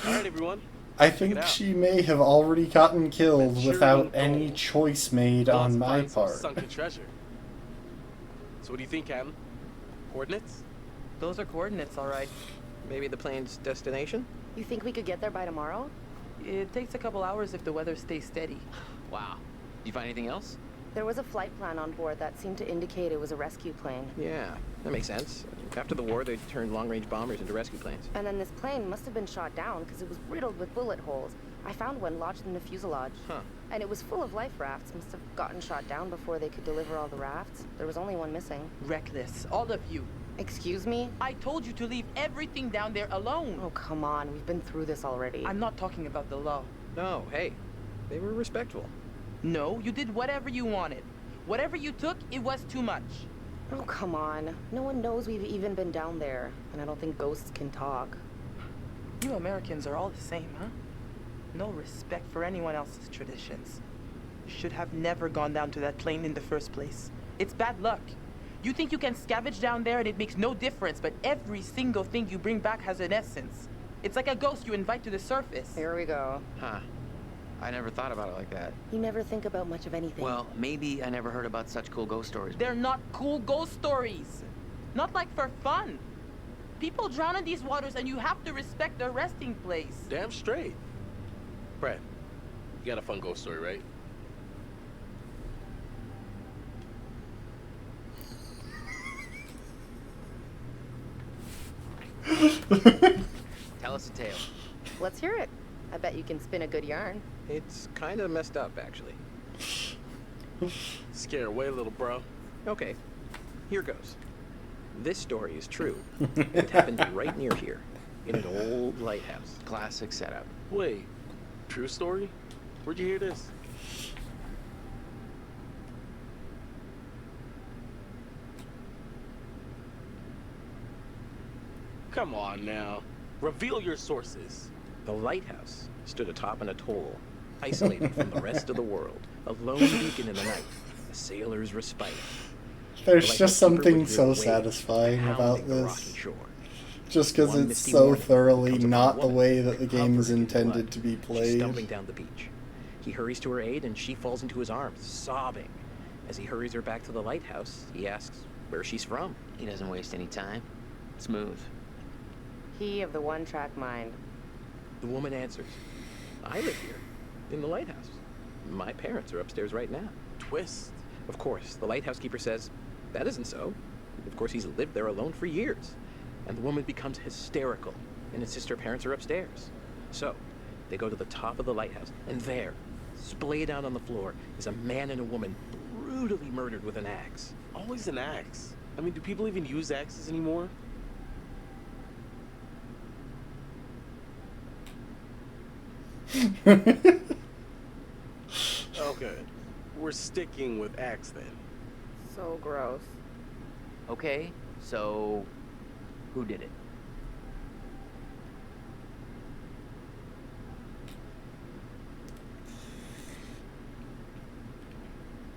Alright, everyone. I think she may have already gotten killed without any choice made on my part. Sunken treasure. So what do you think, Captain? Coordinates? Those are coordinates, all right. Maybe the plane's destination? You think we could get there by tomorrow? It takes a couple hours if the weather stays steady. Wow. You find anything else? There was a flight plan on board that seemed to indicate it was a rescue plane. Yeah, that makes sense. After the war, they turned long-range bombers into rescue planes. And then this plane must have been shot down because it was riddled with bullet holes. I found one lodged in the fuselage. Huh. And it was full of life rafts. Must have gotten shot down before they could deliver all the rafts. There was only one missing. Reckless, all of you. Excuse me? I told you to leave everything down there alone. Oh, come on. We've been through this already. I'm not talking about the law. No, hey, they were respectful. No, you did whatever you wanted. Whatever you took, it was too much. Oh, come on. No one knows we've even been down there. And I don't think ghosts can talk. You Americans are all the same, huh? No respect for anyone else's traditions. You should have never gone down to that plane in the first place. It's bad luck. You think you can scavenge down there and it makes no difference, but every single thing you bring back has an essence. It's like a ghost you invite to the surface. Here we go. Huh. I never thought about it like that. You never think about much of anything. Well, maybe I never heard about such cool ghost stories. They're not cool ghost stories. Not like for fun. People drown in these waters and you have to respect their resting place. Damn straight. Brad, you got a fun ghost story, right? Tell us a tale. Let's hear it. I bet you can spin a good yarn. It's kind of messed up, actually. Scare away, little bro. Okay, here goes. This story is true. It happened right near here, in an old lighthouse. Classic setup. Wait, true story? Where'd you hear this? Come on now. Reveal your sources. The lighthouse stood atop an atoll, isolated from the rest of the world, a lone beacon in the night, a sailor's respite. There's just something so satisfying about this. Just because it's so thoroughly not the way that the game is intended to be She's played. stumbling down the beach. He hurries to her aid and she falls into his arms, sobbing. As he hurries her back to the lighthouse, he asks where she's from. He doesn't waste any time. Smooth. He of the one-track mind. The woman answers, I live here, in the lighthouse. My parents are upstairs right now. Twist. Of course, the lighthouse keeper says, that isn't so. Of course, he's lived there alone for years. And the woman becomes hysterical and insists her parents are upstairs. So, they go to the top of the lighthouse, and there, splayed out on the floor, is a man and a woman brutally murdered with an axe. Always an axe. I mean, do people even use axes anymore? Okay, we're sticking with axe then. So gross. Okay, so who did it?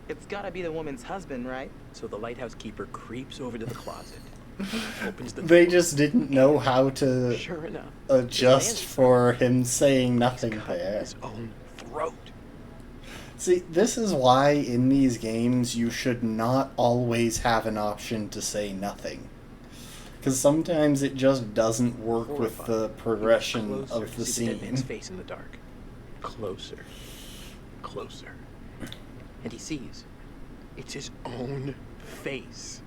It's gotta be the woman's husband, right? So the lighthouse keeper creeps over to the closet, opens the They door. just didn't know how to Sure enough, adjust for him saying nothing there. his own throat. See, this is why in these games you should not always have an option to say nothing. Because sometimes it just doesn't work with the progression Closer of the to see dead man's scene. face in the dark. Closer. Closer. And he sees. It's his own face.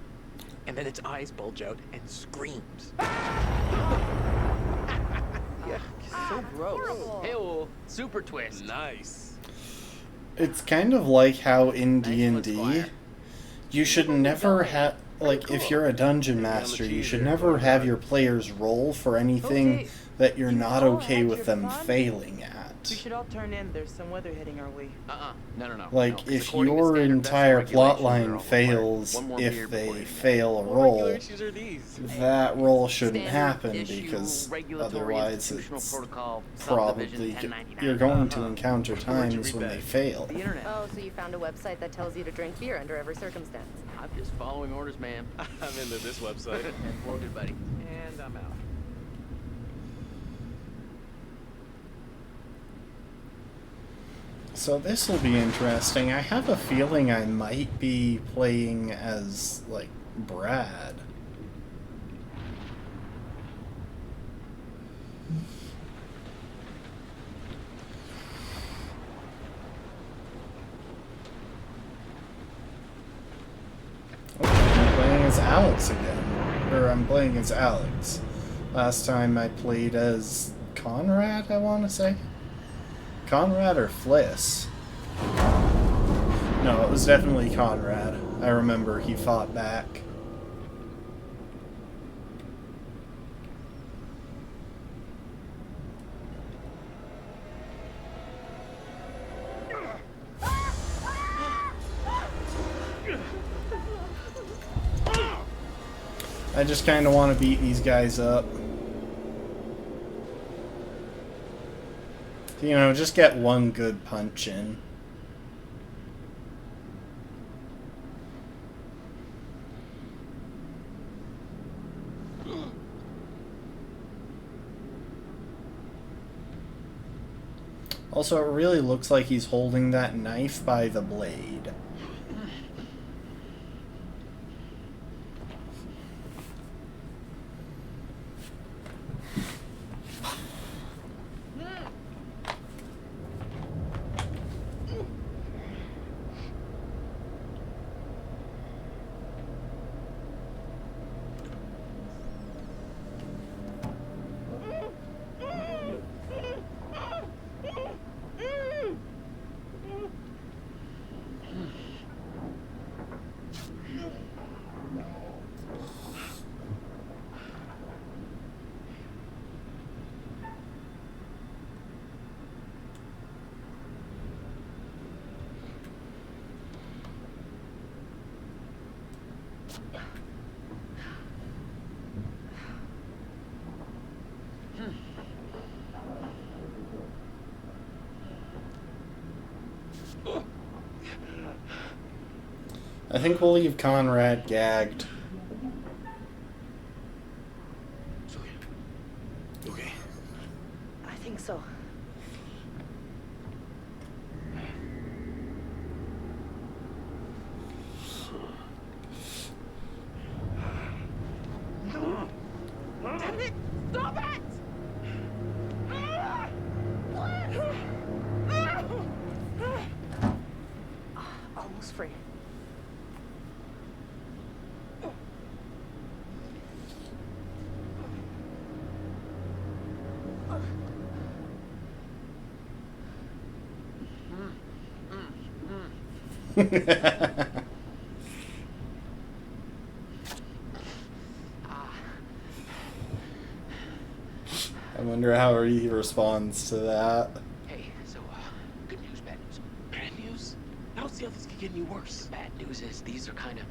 And then its eyes bulge out and screams. Yeah, so gross. Hey, super twist. Nice. It's kind of like how in D&D, you should never have, like, if you're a dungeon master, you should never have your players roll for anything that you're not okay with them failing at. We should all turn in. There's some weather heading our way. No. Like, No, if according to your standard entire vessel regulations, plotline they're all fails required. One more beer if they before you fail a What roll, regulations are these? that roll shouldn't Standard happen issue, because regulatory, otherwise institutional it's protocol, probably subdivision 1099. you're going to encounter Where'd you times read when that? they fail. The internet. Oh, so you found a website that tells you to drink beer under every circumstance. I'm just following orders, ma'am. I'm into this website. Well, good buddy. And I'm out. So this will be interesting. I have a feeling I might be playing as, like, Brad. Okay, I'm playing as Alex again. Or I'm playing as Alex. Last time I played as Conrad, I want to say. Conrad or Fliss? No, it was definitely Conrad. I remember he fought back. I just kind of want to beat these guys up. You know, just get one good punch in. Also, it really looks like he's holding that knife by the blade. I think we'll leave Conrad gagged. Okay. I think so. Damn it! Stop it! Almost free. I wonder how he responds to that. Hey, so, good news, bad news. Bad news? I don't see how this could get any worse. The bad news is these are kind of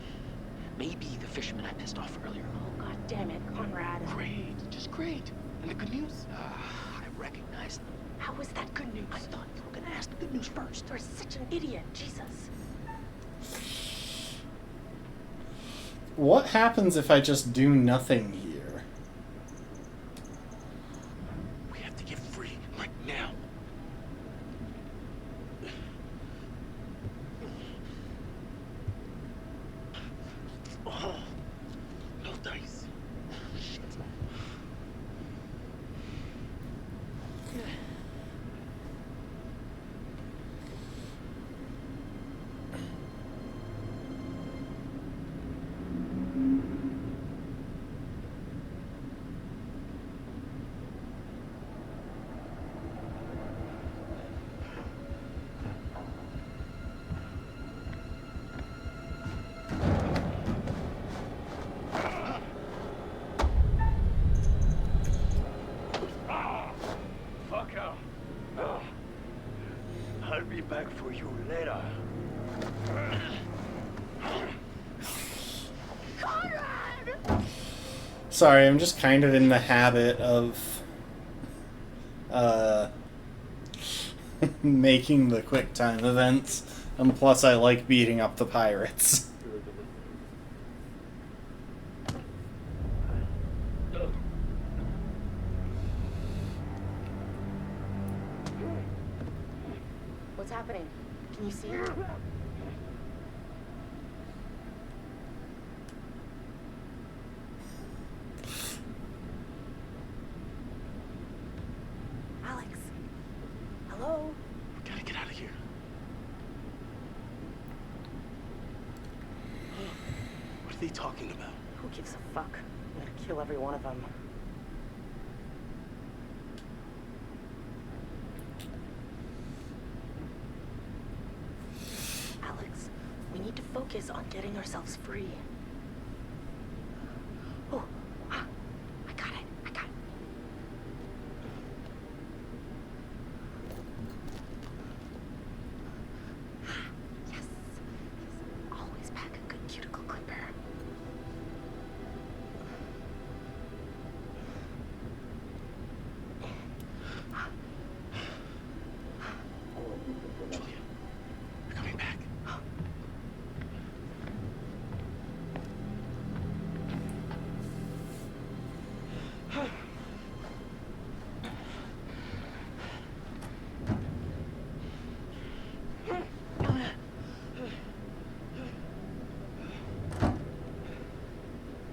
maybe the fishermen I pissed off earlier. Oh, god damn it, Conrad. Great, just great. And the good news? I recognize them. How was that good news? I thought you were gonna ask the good news first. You're such an idiot, Jesus. What happens if I just do nothing here? We have to get free, like now. Oh, no dice. Shit. Fuck out. I'll be back for you later. Sorry, I'm just kind of in the habit of making the quick time events, and plus I like beating up the pirates. What's happening? Can you see? Alex? Hello? We gotta get out of here. What are they talking about? Who gives a fuck? I'm gonna kill every one of them. Alex, we need to focus on getting ourselves free. Oh, I got it. I got it. Yes. Always pack a good cuticle clipper. Julia, we're coming back.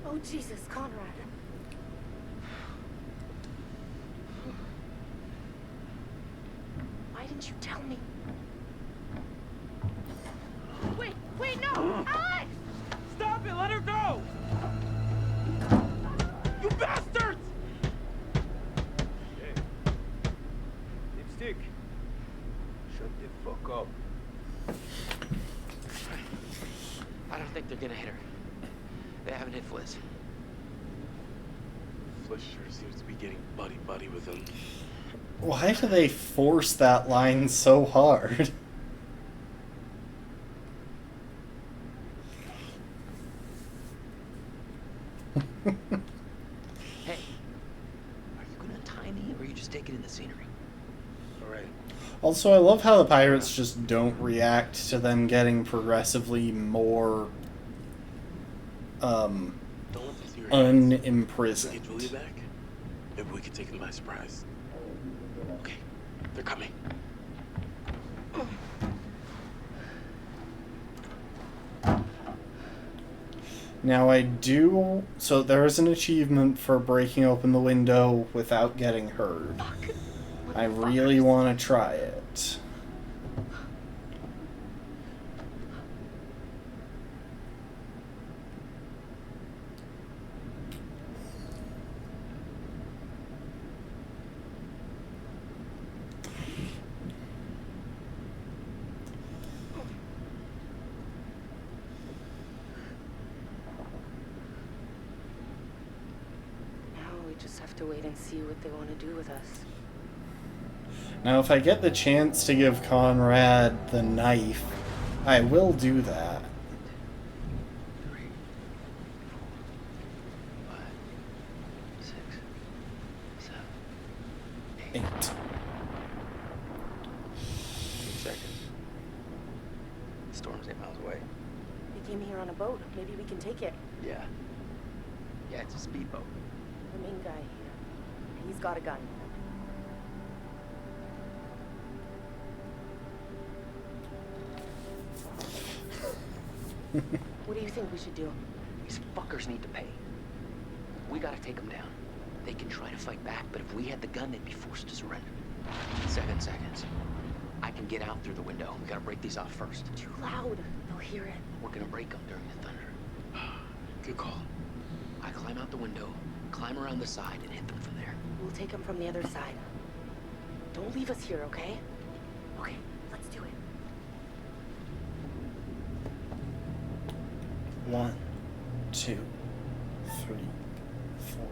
Oh, Jesus, Conrad. Why didn't you tell me? Wait, no! Alex! Stop it! Let her go! You bastards! Hey. Lipstick. Shut the fuck up. I don't think they're gonna hit her. They haven't hit Fliss. Fliss sure seems to be getting buddy-buddy with him. Why do they force that line so hard? Hey, are you gonna tie me, or are you just taking in the scenery? All right. Also, I love how the pirates just don't react to them getting progressively more unimprisoned. Get Julia back? Maybe we could take them by surprise. Okay, they're coming. Now so there's an achievement for breaking open the window without getting heard. I really want to try it. To wait and see what they want to do with us. Now, if I get the chance to give Conrad the knife, I will do that. 3, 4, 5, 6, 7, 8. 8. 8 seconds. The storm's 8 miles away. We came here on a boat. Maybe we can take it. Yeah. Yeah, it's a speedboat. The main guy here. He's got a gun. What do you think we should do? These fuckers need to pay. We gotta take them down. They can try to fight back, but if we had the gun, they'd be forced to surrender. 7 seconds. I can get out through the window. We gotta break these off first. Too loud. They'll hear it. We're gonna break them during the thunder. Good call. I climb out the window, climb around the side, and hit them from there. We'll take them from the other side. Don't leave us here, okay? Okay, let's do it. 1, 2, 3, 4.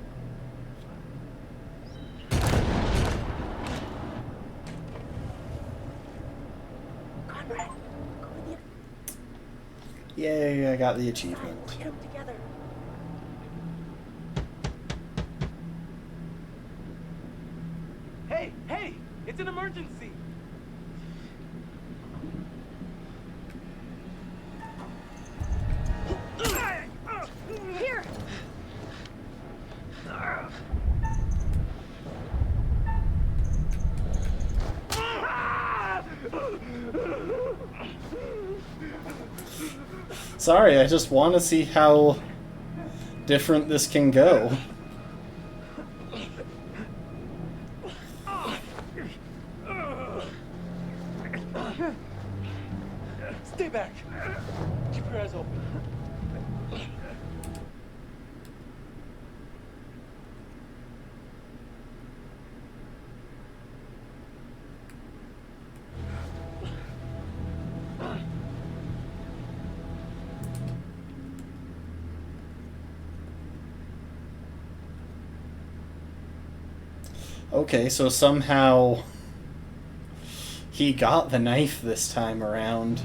Conrad, go in here. Yay, I got the achievement. We'll hit them together. Hey, hey! It's an emergency! Here! Sorry, I just want to see how different this can go. Stay back! Keep your eyes open. Okay, so somehow he got the knife this time around.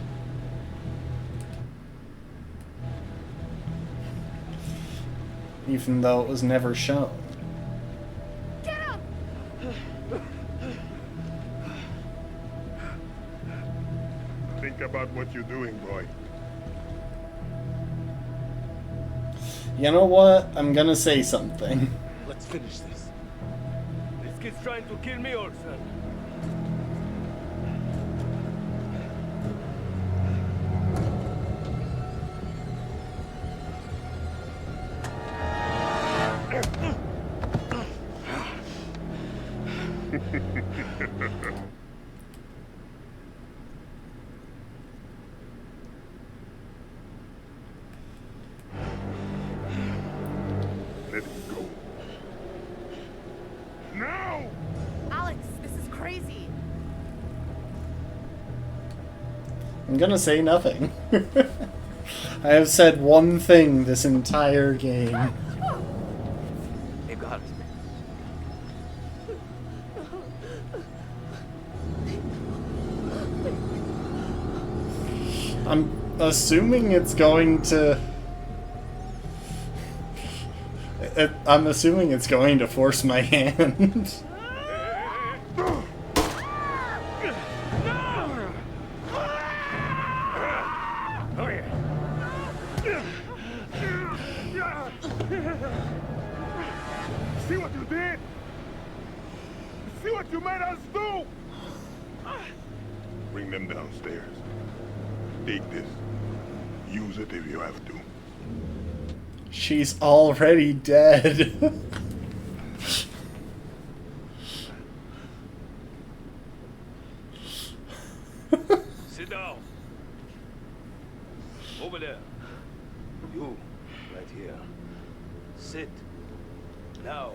Even though it was never shown. Get him! Think about what you're doing, boy. You know what? I'm gonna say something. Let's finish this. This kid's trying to kill me also. Let it go. Now! Alex, this is crazy. I'm gonna say nothing. I have said one thing this entire game. They've got us. I'm assuming it's going to... I'm assuming it's going to force my hand. us do? Bring them downstairs. Take this. Use it if you have to. She's already dead. Sit down. Over there. You, right here. Sit. Now.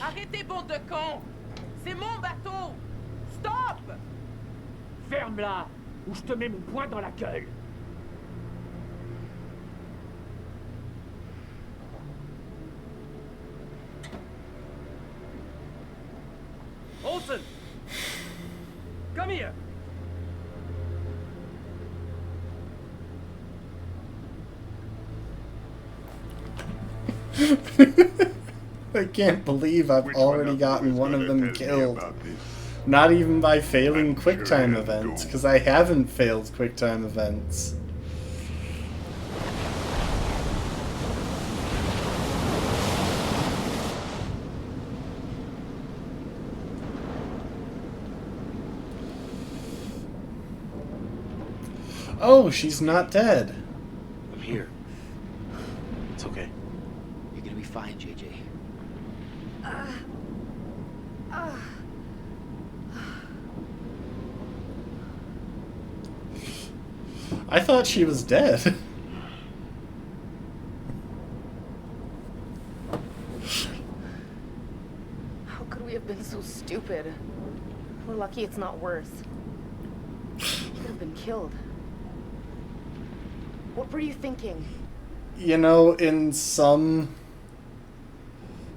Arrêtez, bande de cons! C'est mon bateau! Stop! Ferme-la, ou je te mets mon poing dans la gueule. Olsen! Come here! I can't believe I've already gotten one of them killed. Not even by failing QuickTime events, because I haven't failed QuickTime events. Oh, she's not dead. I'm here. It's okay. You're gonna be fine, JJ. I thought she was dead. How could we have been so stupid? We're lucky it's not worse. We could have been killed. What were you thinking? You know, in some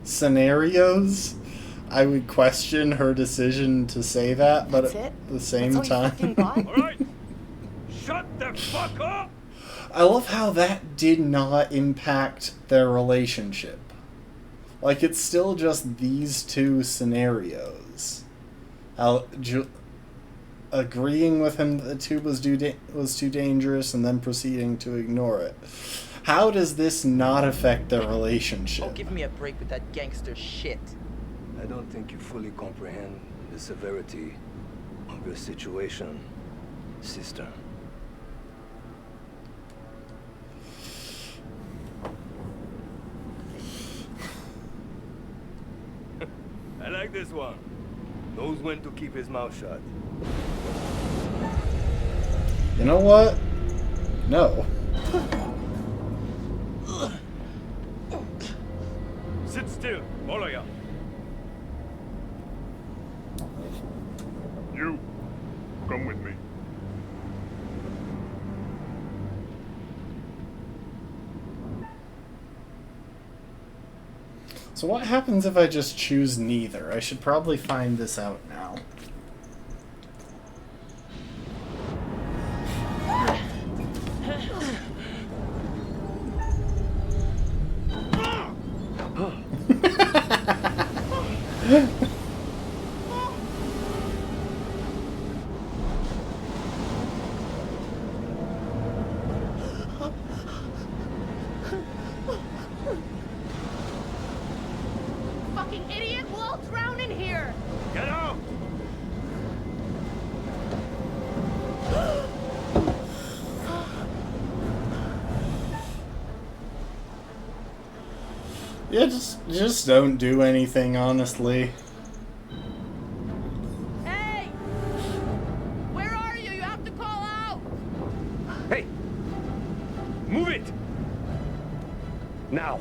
scenarios, I would question her decision to say that, but That's at it? the same That's all you time... fucking got? All right. Shut the fuck up! I love how that did not impact their relationship. Like, it's still just these two scenarios. Agreeing with him that the tube was too dangerous and then proceeding to ignore it. How does this not affect their relationship? Oh, give me a break with that gangster shit. I don't think you fully comprehend the severity of your situation, sister. I like this one. Knows when to keep his mouth shut. You know what? No. Sit still, all of ya. You, come with me. So what happens if I just choose neither? I should probably find this out now. Fucking idiot! We'll all drown in here! Get out! Yeah, just don't do anything, honestly. Hey! Where are you? You have to call out! Hey! Move it! Now!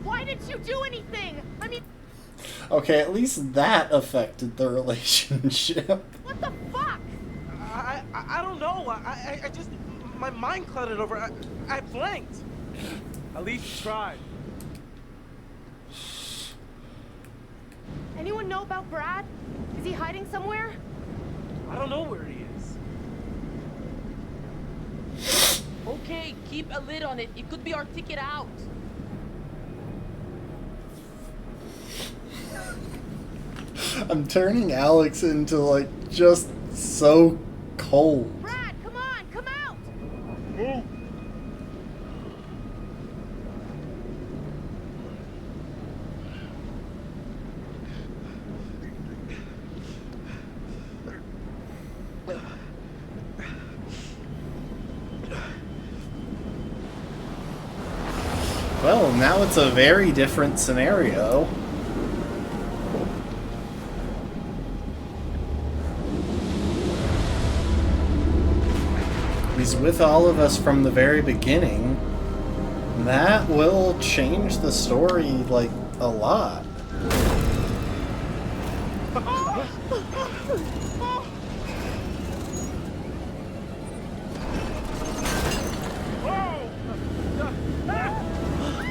Why didn't you do anything? I mean, Okay, at least that affected the relationship. what the fuck? I don't know. I just... My mind clouded over. I blanked. At least you tried. Anyone know about Brad? Is he hiding somewhere? I don't know where he is. Okay, keep a lid on it. It could be our ticket out. I'm turning Alex into, like, just so cold. Brad, come on, come out! Move! Well, now it's a very different scenario. He's with all of us from the very beginning. That will change the story, like, a lot.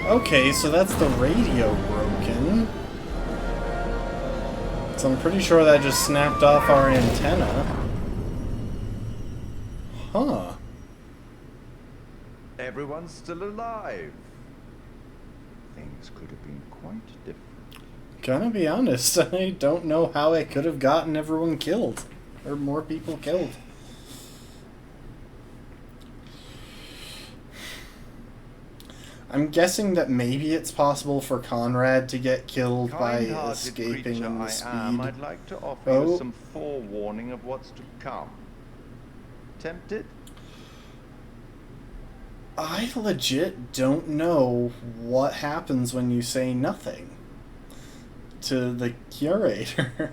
Okay, so that's the radio broken. So I'm pretty sure that just snapped off our antenna. Huh. Everyone's still alive. Things could have been quite different. Gonna be honest, I don't know how it could have gotten everyone killed. Or more people killed. I'm guessing that maybe it's possible for Conrad to get killed by escaping in the speed. I'd like to offer you some forewarning of what's to come. Tempted? I legit don't know what happens when you say nothing to the curator.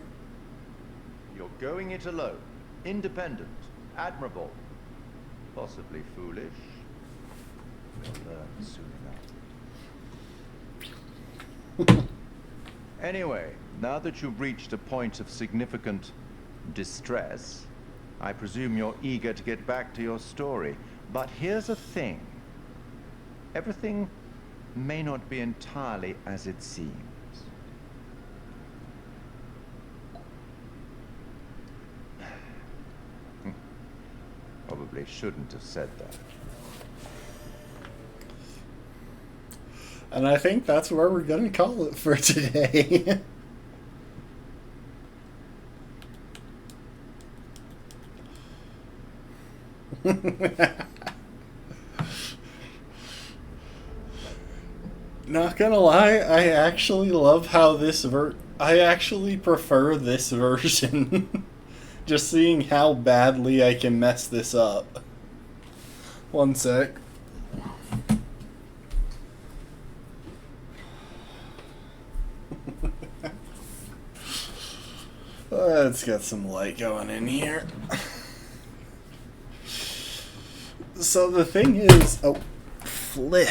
You're going it alone. Independent. Admirable. Possibly foolish. We'll learn soon enough. Anyway, now that you've reached a point of significant distress, I presume you're eager to get back to your story. But here's the thing. Everything may not be entirely as it seems. Probably shouldn't have said that. And I think that's where we're going to call it for today. Not gonna lie, I actually love how this I actually prefer this version. Just seeing how badly I can mess this up. One sec. Let's get some light going in here. So the thing is... Oh, flip.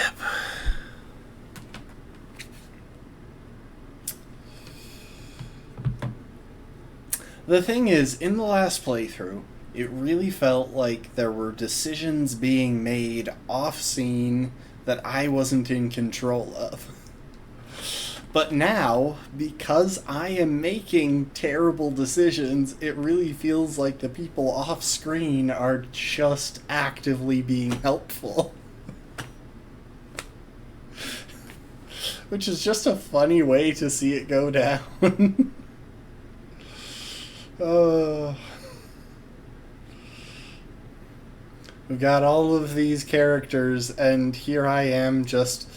The thing is, in the last playthrough, it really felt like there were decisions being made off-scene that I wasn't in control of. But now, because I am making terrible decisions, it really feels like the people off-screen are just actively being helpful. Which is just a funny way to see it go down. We've got all of these characters, and here I am just,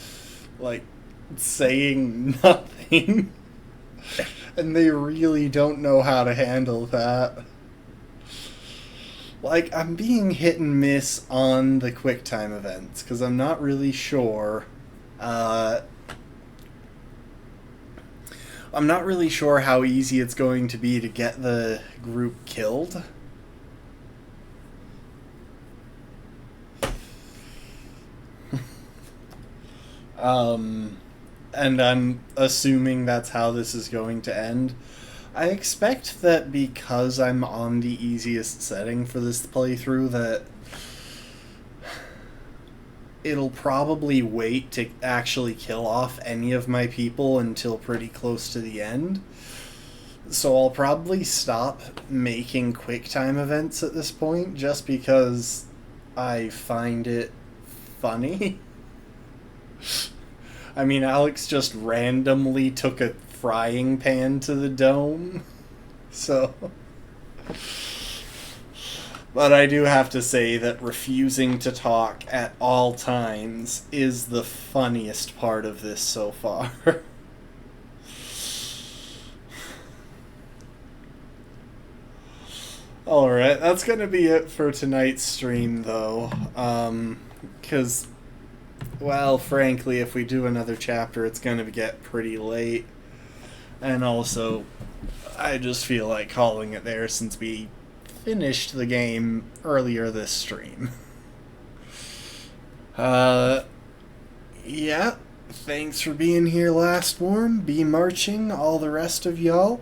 like, saying nothing. And they really don't know how to handle that. Like, I'm being hit and miss on the QuickTime events, because I'm not really sure. I'm not really sure how easy it's going to be to get the group killed. And I'm assuming that's how this is going to end. I expect that because I'm on the easiest setting for this playthrough that it'll probably wait to actually kill off any of my people until pretty close to the end. So I'll probably stop making QuickTime events at this point just because I find it funny. I mean, Alex just randomly took a frying pan to the dome. So But I do have to say that refusing to talk at all times is the funniest part of this so far. Alright, that's gonna be it for tonight's stream, though. Because, well, frankly, if we do another chapter, it's gonna get pretty late. And also, I just feel like calling it there since we finished the game earlier this stream. Yeah, thanks for being here, Lastborn. Be marching, all the rest of y'all.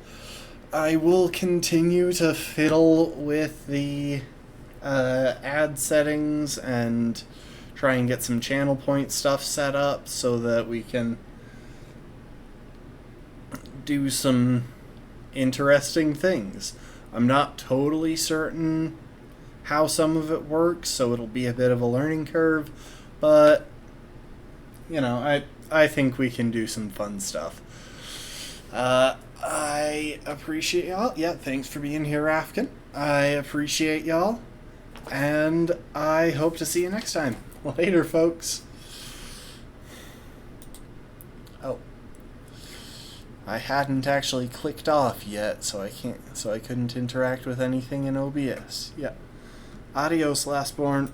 I will continue to fiddle with the ad settings and try and get some channel point stuff set up so that we can do some interesting things. I'm not totally certain how some of it works, so it'll be a bit of a learning curve, but you know, I think we can do some fun stuff. I appreciate y'all. Yeah, thanks for being here, Rafkin. I appreciate y'all, and I hope to see you next time. Later, folks. Oh, I hadn't actually clicked off yet, so I couldn't interact with anything in OBS. Yeah. Adios, Lastborn.